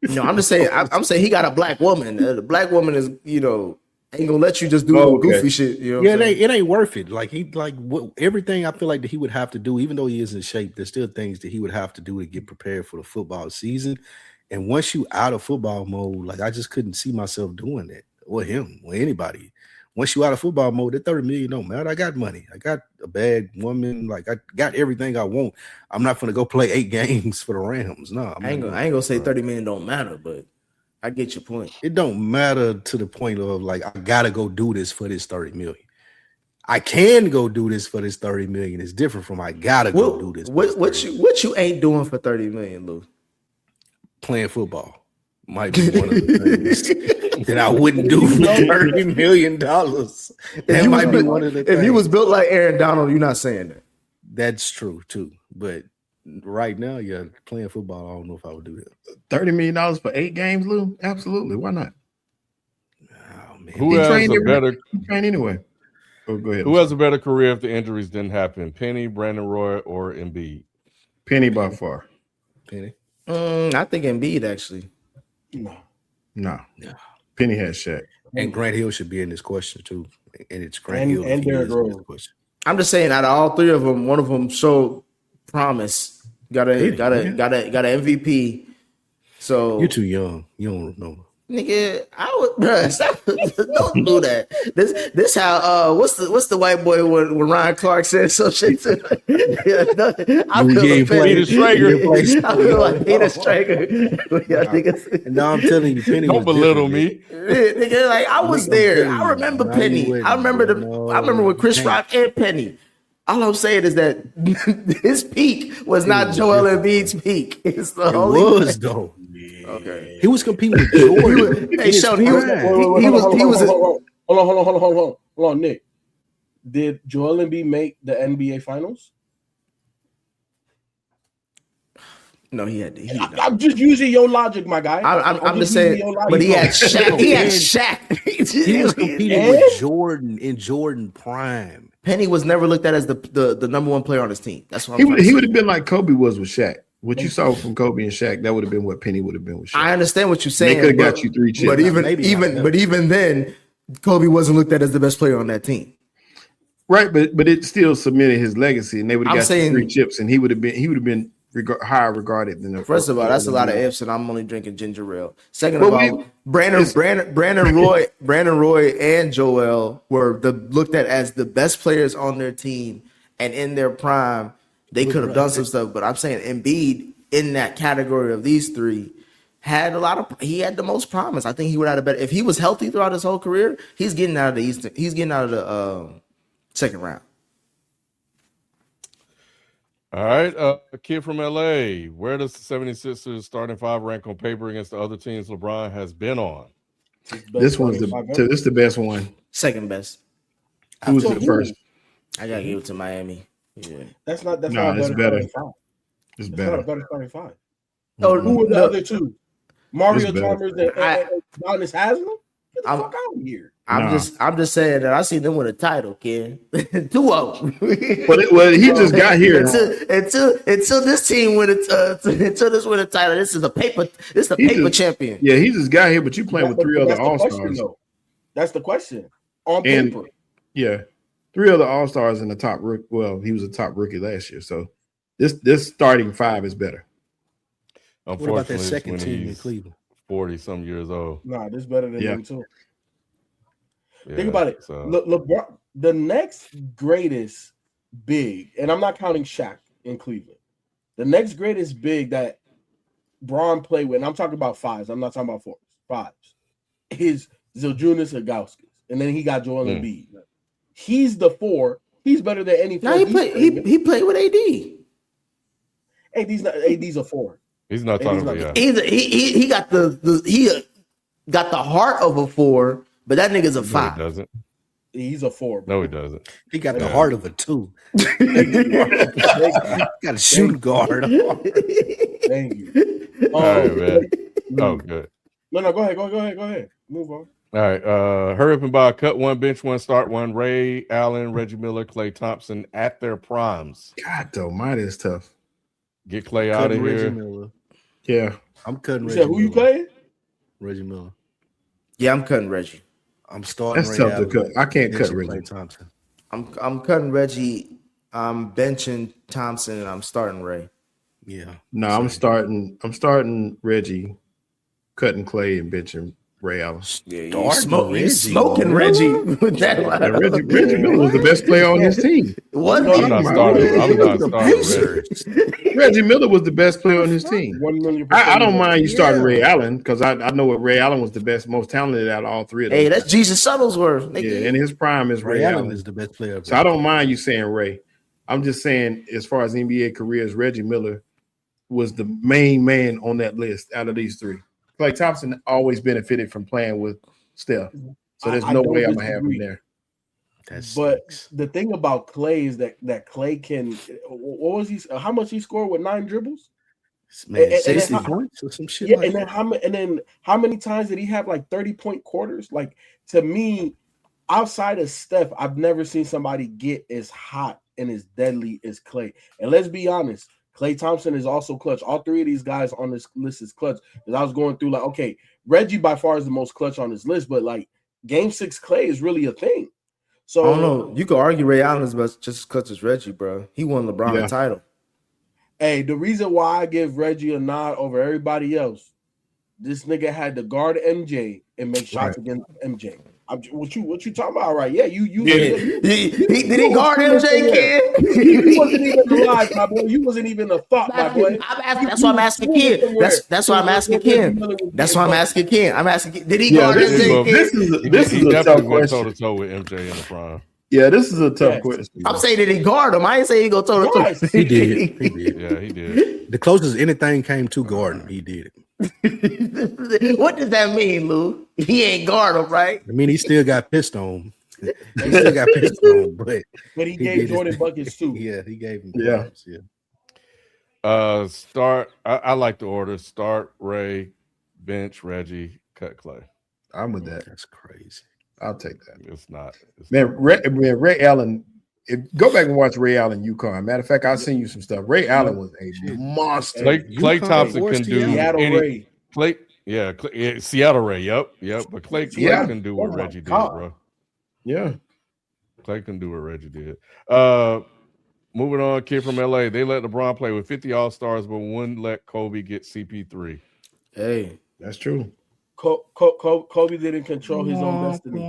No, I'm just saying. I'm saying he got a black woman. The black woman is, ain't gonna let you just do goofy shit. It ain't worth it. Like everything I feel like that he would have to do, even though he is in shape, there's still things that he would have to do to get prepared for the football season. And once you out of football mode, like I just couldn't see myself doing that, or him, or anybody. Once you out of football mode, that $30 million don't matter. I got money. I got a bad woman. Like I got everything I want. I'm not gonna go play 8 games for the Rams. No, I ain't gonna say $30 million don't matter, but I get your point. It don't matter to the point of like I gotta go do this for this $30 million. I can go do this for this $30 million. It's different from I gotta go do this. What you ain't doing for $30 million, Lou? Playing football might be one of the things that I wouldn't do for $30 million. That might be one of the things. If he was built like Aaron Donald, you're not saying that. That's true too. But right now, playing football, I don't know if I would do that. $30 million for 8 games, Lou? Absolutely. Why not? Oh, man. Who has a better train anyway? Oh, go ahead. Who has a better career if the injuries didn't happen? Penny, Brandon Roy, or Embiid? Penny by far. Penny. I think Embiid actually. No. Penny has Shaq. And Grant Hill should be in this question too. And it's Grant Hill and Derrick Rose. I'm just saying, out of all 3 of them, one of them showed promise. Got a MVP. So you're too young. You don't know. Nigga, I would, bro. Don't do that. This how what's the white boy when Ryan Clark said some shit to I feel Peter offended. Strager. I feel like Peter Strager. And now I'm telling you, Penny Don't was belittle different, me. Nigga, like I was there. I remember Now you Penny. wouldn't, I remember bro. I remember with Chris Damn. Rock and Penny. All I'm saying is that his peak was not was Joel different, Embiid's peak. It's the It only was though. Okay. He was competing with Jordan. Hey, Sean, he was Hold on, Nick. Did Joel Embiid make the NBA Finals? No, he had. I'm just using your logic, my guy. I'm just saying, but he had Shaq. He had Shaq. He was competing with Jordan in Jordan prime. Penny was never looked at as the number one player on his team. That's what he would have been like Kobe was with Shaq. What you saw from Kobe and Shaq, that would have been what Penny would have been with Shaq. I understand what you're saying. They could have got you 3 chips. But even then, Kobe wasn't looked at as the best player on that team. Right, but it still cemented his legacy, and they would have got you 3 chips, and he would have been higher regarded than the first of all. That's a lot of ifs, and I'm only drinking ginger ale. Second of all, Brandon Roy, and Joel were looked at as the best players on their team, and in their prime. They could have done some stuff, but I'm saying Embiid in that category of these three had he had the most promise. I think he would have had a better if he was healthy throughout his whole career. He's getting out of the Eastern. He's getting out of the second round. All right, a kid from LA. Where does the 76ers starting 5 rank on paper against the other teams LeBron has been on? This one's the best one. Second best. Who was the first? I gotta give it to Miami. Yeah. That's it's better. It's better. Not a better starting 5. Oh, who were the other two? Mario Chalmers and Udonis Haslem? Get the fuck out of here. I'm just saying that I seen them with a title, Ken. 2-0. Well, he just got here. Until this team win it, until this win a title. This is a paper champion. Yeah, he just got here, but you playing with 3 other All-Stars. That's the question. On paper. Yeah. 3 other All-Stars in the top rookie. Well, he was a top rookie last year, so this starting 5 is better. What about that second team in Cleveland? 40-some years old. Nah, this is better than them too. Yeah, think about it. So. LeBron, the next greatest big, and I'm not counting Shaq in Cleveland. The next greatest big that Braun played with, and I'm talking about 5s. I'm not talking about 4s. 5s. Is Zydrunas Ilgauskas, and then he got Joel Embiid. He's the 4. He's better than any 4. No, he played with AD. AD's a 4. He's not talking about he got the heart of a 4, but that nigga's a 5. No, he doesn't. He's a 4. No, he doesn't. He got the heart of a 2. Got a shooting guard. Thank you. All right, man. Oh, good. No, go ahead. Move on. All right. Hurry up and buy. Cut 1, bench 1, start 1. Ray Allen, Reggie Miller, Klay Thompson at their primes. God almighty, it's tough. Get Klay out of here. Miller. Yeah. I'm cutting Reggie Reggie Miller. Miller. Who you playing? Reggie Miller. Yeah, I'm cutting Reggie. I'm starting. That's Ray tough Allen. to cut. I can't cut Klay Reggie. Thompson. I'm cutting Reggie. I'm benching Thompson, and I'm starting Ray. Yeah. No, I'm starting Reggie, cutting Klay, and benching Ray Allen. Yeah, you smoking Reggie with that line. Reggie Miller was the best player on his team. What? I'm not starting Reggie. Reggie Miller was the best player on his team. I don't mind you starting Ray Allen because I know what Ray Allen was the best, most talented out of all 3 of them. Hey, that's Jesus Shuttlesworth. Yeah, and his prime is Ray Allen is the best player. So I don't mind you saying Ray. I'm just saying, as far as NBA careers, Reggie Miller was the main man on that list out of these 3. Klay Thompson always benefited from playing with Steph, so there's no way I'm gonna have him there. But the thing about Klay is that Klay can. What was he? How much he scored with 9 dribbles? Man, 60 points or some shit. Yeah, like and then how many times did he have like 30-point quarters? Like, to me, outside of Steph, I've never seen somebody get as hot and as deadly as Klay. And let's be honest. Klay Thompson is also clutch. All 3 of these guys on this list is clutch. Because I was going through like, okay, Reggie by far is the most clutch on this list, but like Game 6 Klay is really a thing. So I don't know. You could argue Ray Allen is just as clutch as Reggie, bro. He won LeBron a title. Hey, the reason why I give Reggie a nod over everybody else, this nigga had to guard MJ and make shots against MJ. What you talking about? Right? Yeah, you. Did he guard MJ, kid? He wasn't even alive, my boy. You wasn't even a thought, my boy. That's why I'm asking Ken. That's why I'm asking Ken. That's why I'm asking Ken. I'm asking. Did he guard MJ? This is a tough question. Toe to toe with MJ in the prime. Yeah, this is a tough question. I'm saying did he guard him? I ain't saying he go toe to toe. He did. He did. Yeah, he did. The closest anything came to guarding, he did it. What does that mean, Lou? He ain't guard him, right? I mean, he still got pissed on. But he gave Jordan buckets too. Yeah, he gave him. Yeah. Start. I like the order. Start Ray, bench Reggie, cut Clay. I'm with that. That's crazy. I'll take that. It's not. Ray Allen. Go back and watch Ray Allen UConn. Matter of fact, I'll send you some stuff. Ray Allen was a monster. Clay Thompson can do Seattle Ray. Clay, Seattle Ray. Yep. But Clay can do what Reggie did, bro. Yeah. Clay can do what Reggie did. Moving on, kid from LA. They let LeBron play with 50 All-Stars, but wouldn't let Kobe get CP3. Hey, that's true. Kobe didn't control his own destiny.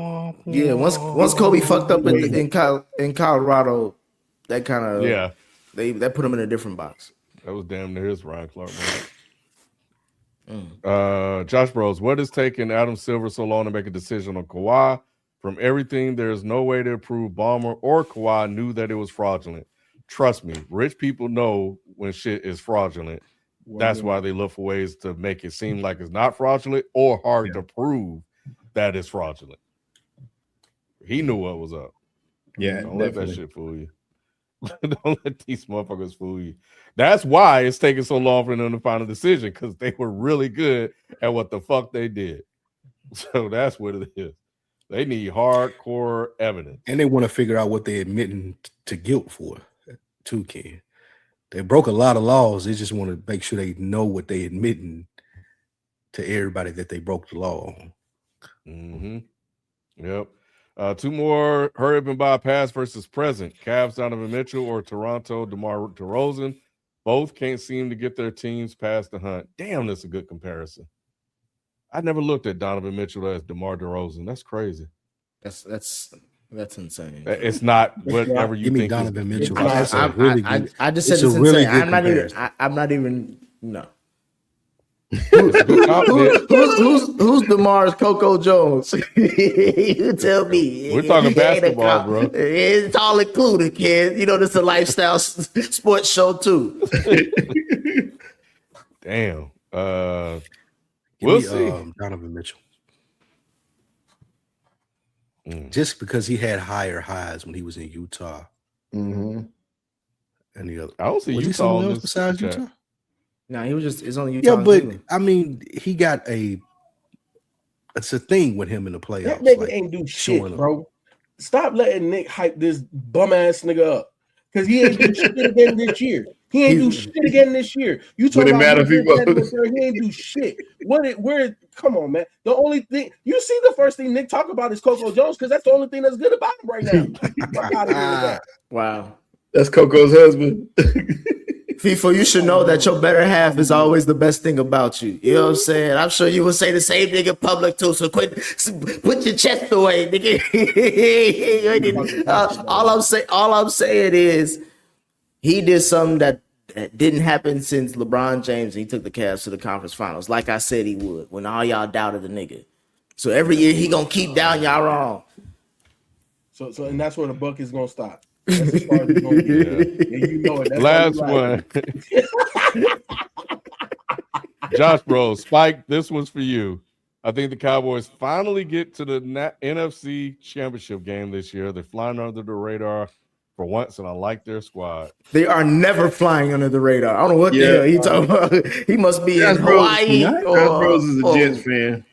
Yeah, once Kobe fucked up in Colorado, that kind of that put him in a different box. That was damn near his Ryan Clark moment. Josh Bros, what is taking Adam Silver so long to make a decision on Kawhi? From everything, there is no way to prove Ballmer or Kawhi knew that it was fraudulent. Trust me, rich people know when shit is fraudulent. That's why they look for ways to make it seem like it's not fraudulent or hard to prove that it's fraudulent. He knew what was up. Yeah, don't let that shit fool you. Don't let these motherfuckers fool you. That's why it's taking so long for them to find a decision, because they were really good at what the fuck they did. So that's what it is. They need hardcore evidence. And they want to figure out what they're admitting to guilt for, too, Ken. They broke a lot of laws. They just want to make sure they know what they're admitting to everybody that they broke the law on. Mm-hmm. Yep. Two more. Hurry up and buy pass versus present. Cavs Donovan Mitchell or Toronto DeMar DeRozan. Both can't seem to get their teams past the hunt. Damn, that's a good comparison. I never looked at Donovan Mitchell as DeMar DeRozan. That's crazy. That's insane. It's not whatever you think. Donovan Mitchell. I just said it's insane. Really I'm not even. No. Who's DeMar's Coco Jones? You tell me. We're talking basketball, bro. It's all included, kid. You know, this is a lifestyle sports show too. Damn. We'll see. Donovan Mitchell. Just because he had higher highs when he was in Utah. Mm-hmm. And the other, I don't see was Utah he else besides Utah. No, he was just. It's only Utah. Yeah, but I mean, he got it's a thing with him in the playoffs. That nigga ain't do shit, bro. Stop letting Nick hype this bum ass nigga up, because he ain't do shit again this year. He ain't do shit again this year. You talking about he ain't do shit. Come on, man. The only thing you see, the first thing Nick talk about is Coco Jones, because that's the only thing that's good about him right now. Wow. That's Coco's husband. FIFO, you should know that your better half is always the best thing about you. You know what I'm saying? I'm sure you will say the same thing in public too. So put your chest away, nigga. All I'm saying is he did something that didn't happen since LeBron James, and he took the Cavs to the conference finals, like I said he would, when all y'all doubted the nigga. So every year he gonna keep down y'all wrong. So and that's where the buck is gonna stop. That's as far as it's gonna get. Yeah, you know it. That's last one. Josh Bros, Spike, this one's for you. I think the Cowboys finally get to the NFC Championship game this year. They're flying under the radar for once, and I like their squad. They are never flying under the radar. I don't know what the hell he talking about. He must be in Hawaii. Josh Bros is a Jets fan.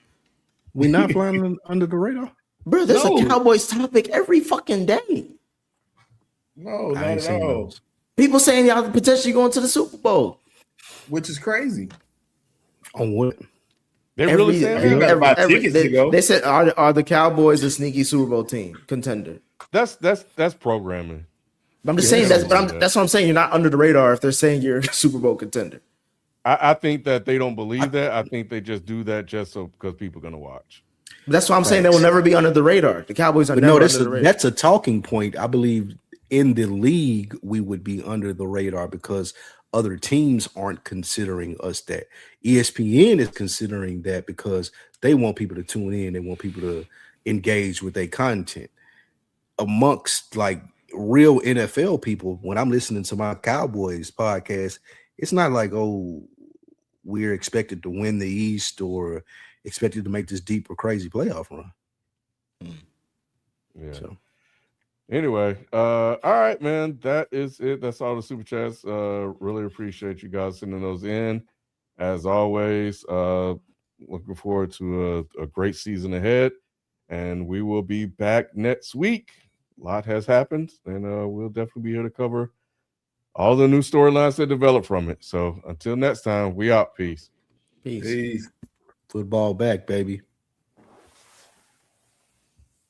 We not flying under the radar? Bro, there's a Cowboys topic every fucking day. No, not at all. People saying y'all potentially going to the Super Bowl. Which is crazy. On what? They really saying that? They said, are the Cowboys a sneaky Super Bowl team contender? That's programming. I'm just saying that's what I'm saying. You're not under the radar if they're saying you're a Super Bowl contender. I think that they don't believe that. I think they just do that just so because people are going to watch. That's why I'm saying they will never be under the radar. The Cowboys are never under the radar. That's a talking point. I believe in the league we would be under the radar because other teams aren't considering us that. ESPN is considering that because they want people to tune in. They want people to engage with their content. Amongst like real NFL people, when I'm listening to my Cowboys podcast, it's not like, oh, we're expected to win the East or expected to make this deep or crazy playoff run. Yeah. So anyway, all right, man. That is it. That's all the super chats. Really appreciate you guys sending those in. As always, looking forward to a great season ahead. And we will be back next week. A lot has happened, and we'll definitely be here to cover all the new storylines that develop from it. So until next time, we out. Peace. Peace. Football back, baby.